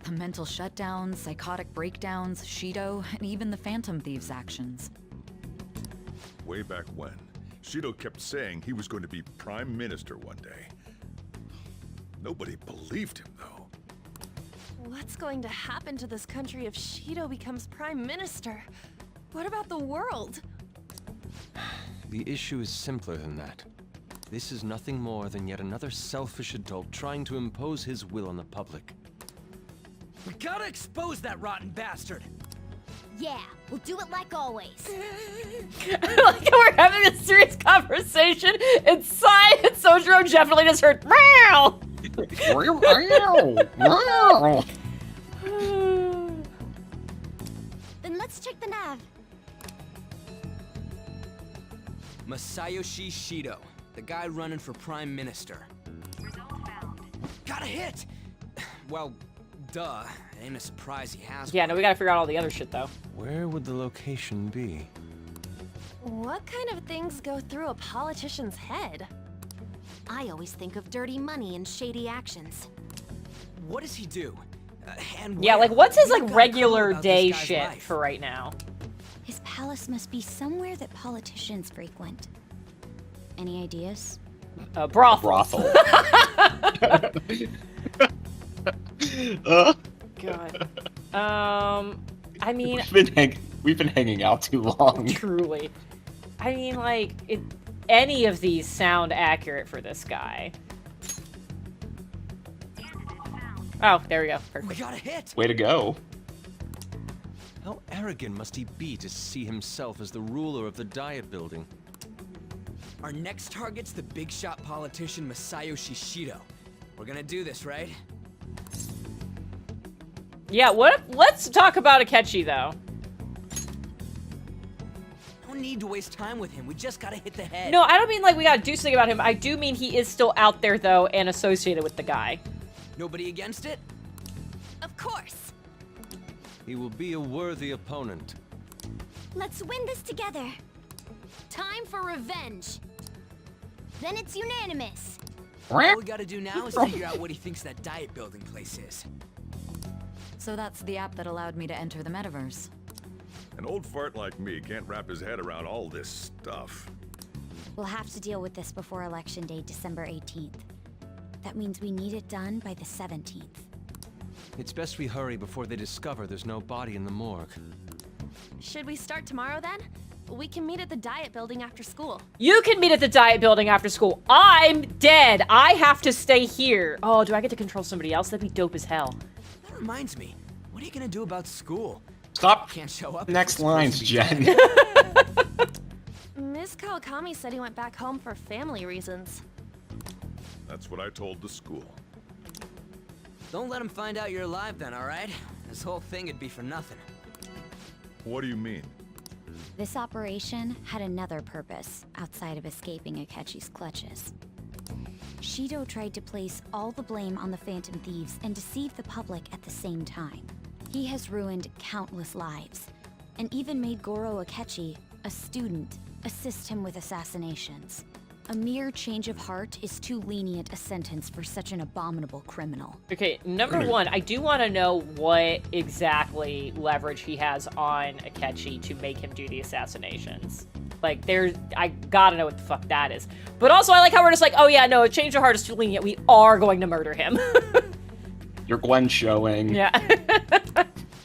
The mental shutdowns, psychotic breakdowns, Shido, and even the Phantom Thieves' actions. Way back when, Shido kept saying he was going to be Prime Minister one day. Nobody believed him, though. What's going to happen to this country if Shido becomes Prime Minister? What about the world? The issue is simpler than that. This is nothing more than yet another selfish adult trying to impose his will on the public. We gotta expose that rotten bastard! Yeah, we'll do it like always. Like we're having a serious conversation inside, and Sojiro definitely just heard meow. Then let's check the nav. Masayoshi Shido, the guy running for Prime Minister. Got a hit! Well, duh. Ain't a surprise he has. Yeah, no, we gotta figure out all the other shit, though. Where would the location be? What kind of things go through a politician's head? I always think of dirty money and shady actions. What does he do? And Yeah, where? like, what's his, We like, gotta regular know about day this guy's shit life. for right now? His palace must be somewhere that politicians frequent. Any ideas? Brothel. God. I mean, we've been hanging out too long. Truly. I mean, like, any of these sound accurate for this guy. Oh, there we go. Perfect. We got a hit. Way to go. How arrogant must he be to see himself as the ruler of the Diet Building? Our next target's the big shot politician Masayoshi Shido. We're gonna do this, right? Yeah, let's talk about Akechi, though. No need to waste time with him. We just gotta hit the head. No, I don't mean like we gotta do something about him. I do mean he is still out there, though, and associated with the guy. Nobody against it? Of course. He will be a worthy opponent. Let's win this together. Time for revenge. Then it's unanimous. All we gotta do now is figure out what he thinks that diet building place is. So that's the app that allowed me to enter the metaverse. An old fart like me can't wrap his head around all this stuff. We'll have to deal with this before Election Day, December 18th. That means we need it done by the 17th. It's best we hurry before they discover there's no body in the morgue. Should we start tomorrow then? We can meet at the Diet Building after school. You can meet at the Diet Building after school. I'm dead. I have to stay here. Oh, do I get to control somebody else? That'd be dope as hell. That reminds me. What are you gonna do about school? Stop. Can't show up. Next lines, Jen. Miss Kawakami said he went back home for family reasons. That's what I told the school. Don't let him find out you're alive then, alright? This whole thing would be for nothing. What do you mean? This operation had another purpose outside of escaping Akechi's clutches. Shido tried to place all the blame on the Phantom Thieves and deceive the public at the same time. He has ruined countless lives, and even made Goro Akechi, a student, assist him with assassinations. A mere change of heart is too lenient a sentence for such an abominable criminal. Okay, number one, I do want to know what exactly leverage he has on Akechi to make him do the assassinations. Like, I gotta know what the fuck that is. But also, I like how we're just like, oh yeah, no, a change of heart is too lenient. We are going to murder him. Your Gwen showing. Yeah.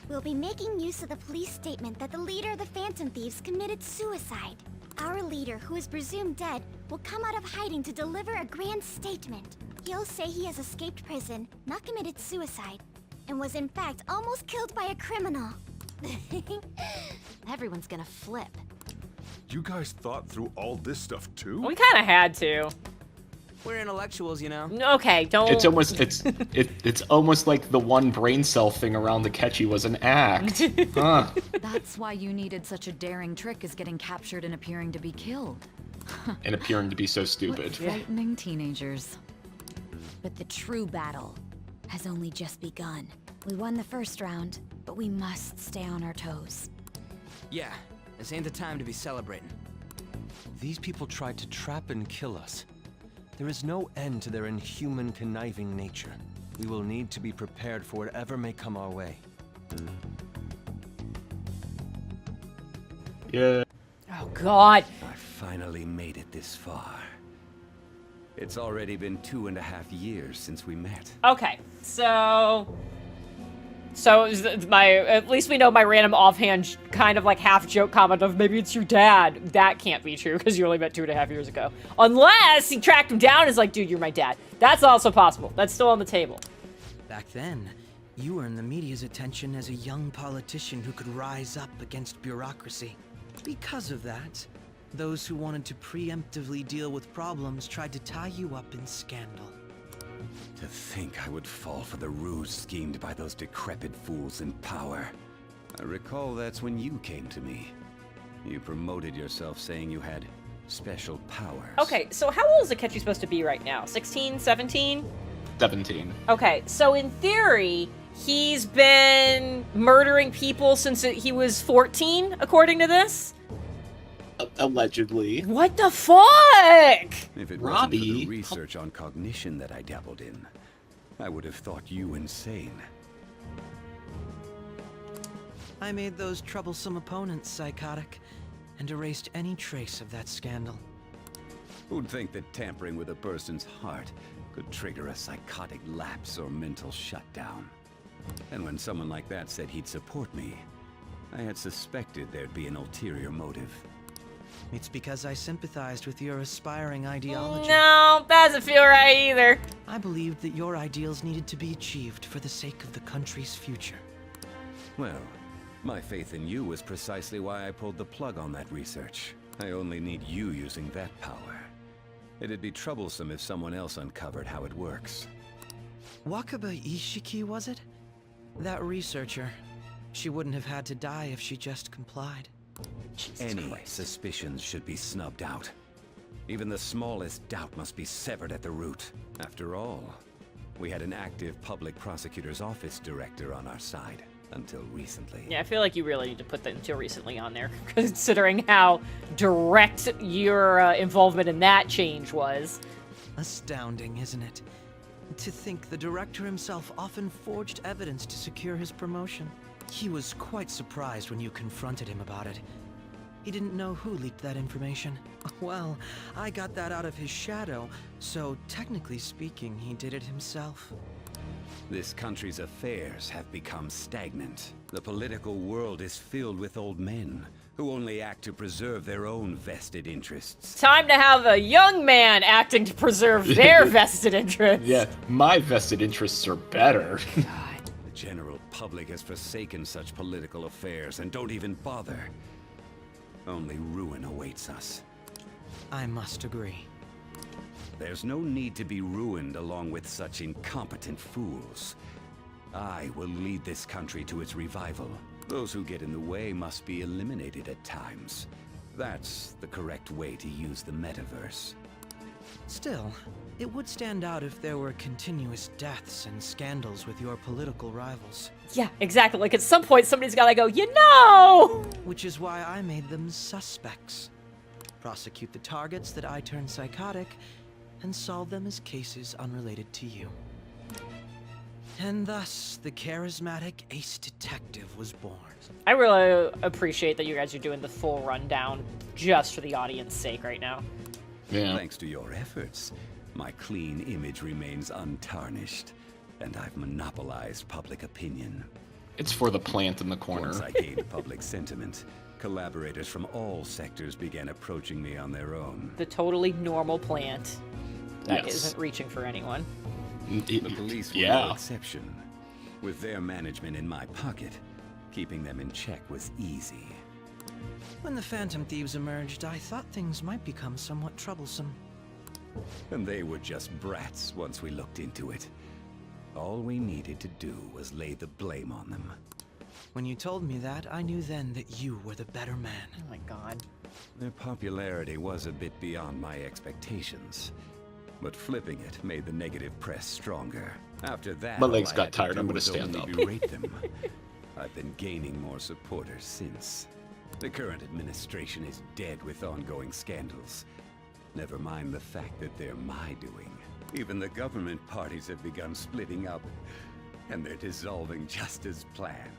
We'll be making use of the police statement that the leader of the Phantom Thieves committed suicide. Our leader, who is presumed dead, will come out of hiding to deliver a grand statement. He'll say he has escaped prison, not committed suicide, and was in fact almost killed by a criminal. Everyone's gonna flip. You guys thought through all this stuff too? We kind of had to. We're intellectuals, you know. Okay, don't. It's almost like the one brain cell thing around the Akechi was an act. Huh. That's why you needed such a daring trick as getting captured and appearing to be killed. And appearing to be so stupid. What frightening teenagers. But the true battle has only just begun. We won the first round, but we must stay on our toes. Yeah, this ain't the time to be celebrating. These people tried to trap and kill us. There is no end to their inhuman, conniving nature. We will need to be prepared for whatever may come our way. Yeah. Oh, God. I finally made it this far. It's already been 2.5 years since we met. Okay, so at least we know my random offhand kind of like half joke comment of maybe it's your dad. That can't be true because you only met 2.5 years ago. Unless he tracked him down and is like, dude, you're my dad. That's also possible. That's still on the table. Back then, you earned the media's attention as a young politician who could rise up against bureaucracy. Because of that, those who wanted to preemptively deal with problems tried to tie you up in scandal. To think I would fall for the ruse schemed by those decrepit fools in power. I recall that's when you came to me. You promoted yourself saying you had special powers. Okay, so how old is Akechi supposed to be right now? 16, 17? 17. Okay, so in theory, he's been murdering people since he was 14, according to this? Allegedly. What the fuck? If it wasn't Robbie. for the research on cognition that I dabbled in, I would have thought you insane. I made those troublesome opponents psychotic and erased any trace of that scandal. Who'd think that tampering with a person's heart could trigger a psychotic lapse or mental shutdown? And when someone like that said he'd support me, I had suspected there'd be an ulterior motive. It's because I sympathized with your aspiring ideology. No, that doesn't feel right either. I believed that your ideals needed to be achieved for the sake of the country's future. Well, my faith in you was precisely why I pulled the plug on that research. I only need you using that power. It'd be troublesome if someone else uncovered how it works. Wakaba Ishiki, was it? That researcher. She wouldn't have had to die if she just complied. Any suspicions should be snubbed out. Even the smallest doubt must be severed at the root. After all, we had an active public prosecutor's office director on our side until recently. Yeah, I feel like you really need to put the until recently on there, considering how direct your involvement in that change was. Astounding, isn't it? To think the director himself often forged evidence to secure his promotion. He was quite surprised when you confronted him about it. He didn't know who leaked that information. Well, I got that out of his shadow, so technically speaking, he did it himself. This country's affairs have become stagnant. The political world is filled with old men who only act to preserve their own vested interests. Time to have a young man acting to preserve their vested interests. Yeah, my vested interests are better. The general public has forsaken such political affairs and don't even bother. Only ruin awaits us. I must agree. There's no need to be ruined along with such incompetent fools. I will lead this country to its revival. Those who get in the way must be eliminated at times. That's the correct way to use the metaverse. Still, it would stand out if there were continuous deaths and scandals with your political rivals. Yeah, exactly. Like, at some point, somebody's gotta go, you know! Which is why I made them suspects. Prosecute the targets that I turned psychotic, and solve them as cases unrelated to you. And thus, the charismatic ace detective was born. I really appreciate that you guys are doing the full rundown just for the audience's sake right now. Yeah. Thanks to your efforts, my clean image remains untarnished, and I've monopolized public opinion. It's for the plant in the corner. Once I gained public sentiment, collaborators from all sectors began approaching me on their own. The totally normal plant that Yes. isn't reaching for anyone. The police were no exception. With their management in my pocket, keeping them in check was easy. When the Phantom Thieves emerged, I thought things might become somewhat troublesome. And they were just brats once we looked into it. All we needed to do was lay the blame on them. When you told me that, I knew then that you were the better man. Oh my god. Their popularity was a bit beyond my expectations. But flipping it made the negative press stronger. After that, My legs all I got had to tired. do I'm gonna was stand only up. berate them. I've been gaining more supporters since. The current administration is dead with ongoing scandals. Never mind the fact that they're my doing. Even the government parties have begun splitting up, and they're dissolving just as planned.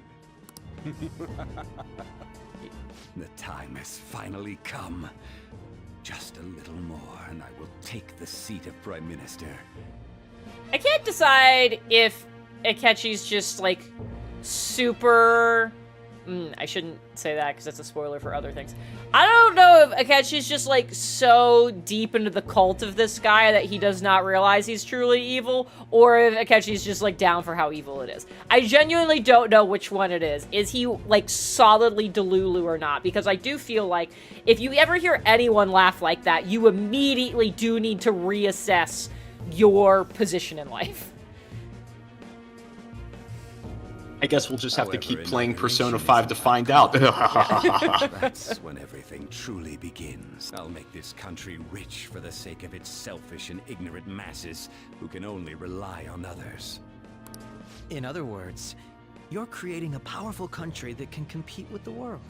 The time has finally come. Just a little more, and I will take the seat of Prime Minister. I can't decide if Akechi's just, like, super... I shouldn't say that because that's a spoiler for other things. I don't know if Akechi's just, like, so deep into the cult of this guy that he does not realize he's truly evil, or if Akechi's just, like, down for how evil it is. I genuinely don't know which one it is. Is he, like, solidly Delulu or not? Because I do feel like if you ever hear anyone laugh like that, you immediately do need to reassess your position in life. I guess we'll just have to keep playing Persona 5 to find out. That's when everything truly begins. I'll make this country rich for the sake of its selfish and ignorant masses who can only rely on others. In other words, you're creating a powerful country that can compete with the world.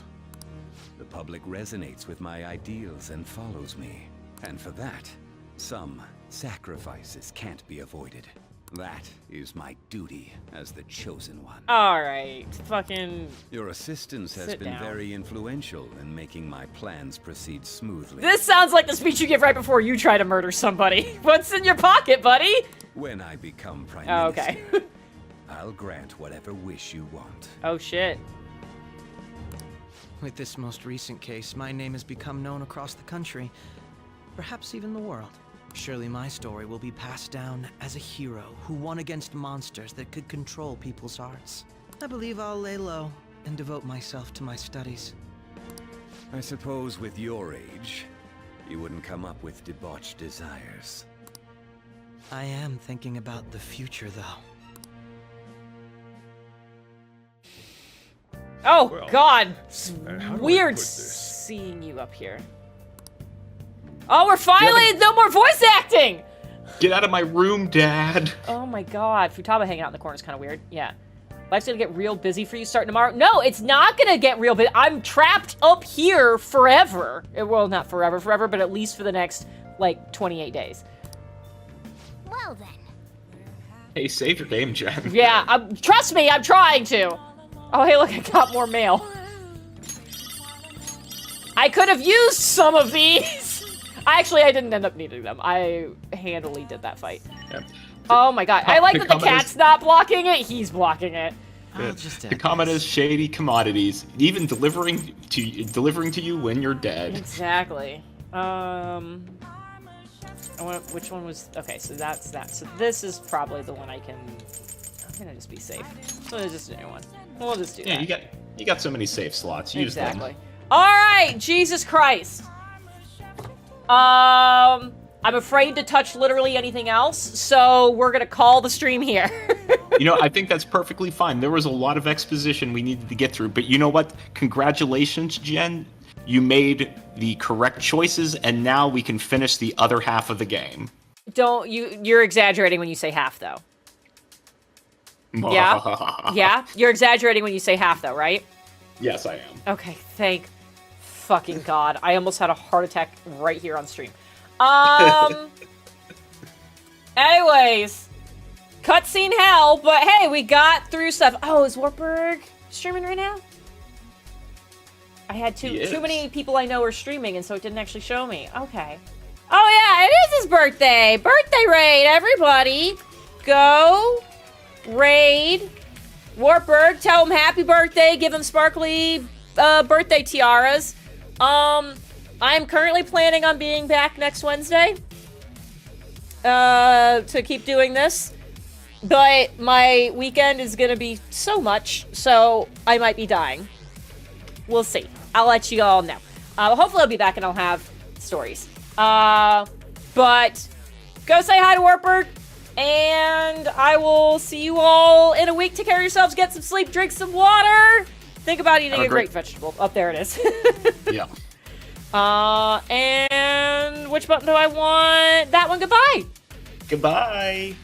The public resonates with my ideals and follows me. And for that, some sacrifices can't be avoided. That is my duty as the chosen one. Alright, fucking... Your assistance has been very influential in making my plans proceed smoothly. This sounds like the speech you give right before you try to murder somebody. What's in your pocket, buddy? When I become Prime Okay. Minister, I'll grant whatever wish you want. Oh, shit. With this most recent case, my name has become known across the country, perhaps even the world. Surely my story will be passed down as a hero who won against monsters that could control people's hearts. I believe I'll lay low and devote myself to my studies. I suppose with your age, you wouldn't come up with debauched desires. I am thinking about the future, though. Oh, Well, God. It's how do I weird put this? seeing you up here. Oh, we're finally no more voice acting! Get out of my room, Dad. Oh my God. Futaba hanging out in the corner is kind of weird. Yeah. Life's gonna get real busy for you starting tomorrow. No, it's not gonna get real busy. I'm trapped up here forever. Well, not forever, but at least for the next, like, 28 days. Well then. Hey, save your game, Jen. Yeah, trust me, I'm trying to. Oh, hey, look, I got more mail. I could have used some of these. I didn't end up needing them. I handily did that fight. Yeah. Oh my God. I like that the cat's not blocking it. He's blocking it. The comment is shady commodities, even delivering to you when you're dead. Exactly. Which one was... Okay, so that's that. So this is probably the one I'm gonna just be safe. So it's just a new one. We'll just do that. Yeah, you got so many safe slots. Use them. Exactly. All right, Jesus Christ. I'm afraid to touch literally anything else, so we're gonna call the stream here. I think that's perfectly fine. There was a lot of exposition we needed to get through, but you know what? Congratulations, Jen. You made the correct choices, and now we can finish the other half of the game. You're exaggerating when you say half, though. Yeah? Yeah? You're exaggerating when you say half, though, right? Yes, I am. Okay, thank fucking God. I almost had a heart attack right here on stream. Anyways, cutscene hell, but hey, we got through stuff. Oh, is Wartburg streaming right now? I had too many people I know are streaming, and so it didn't actually show me. Okay. Oh yeah, it is his birthday. Birthday raid, everybody. Go raid Wartburg. Tell him happy birthday. Give him sparkly birthday tiaras. I'm currently planning on being back next Wednesday to keep doing this, but my weekend is gonna be so much, so I might be dying. We'll see. I'll let you all know. Hopefully I'll be back and I'll have stories. But go say hi to Wartburg, and I will see you all in a week. Take care of yourselves, get some sleep, drink some water. Think about eating a great vegetable. Oh, there it is. Yeah. And which button do I want? That one. Goodbye. Goodbye.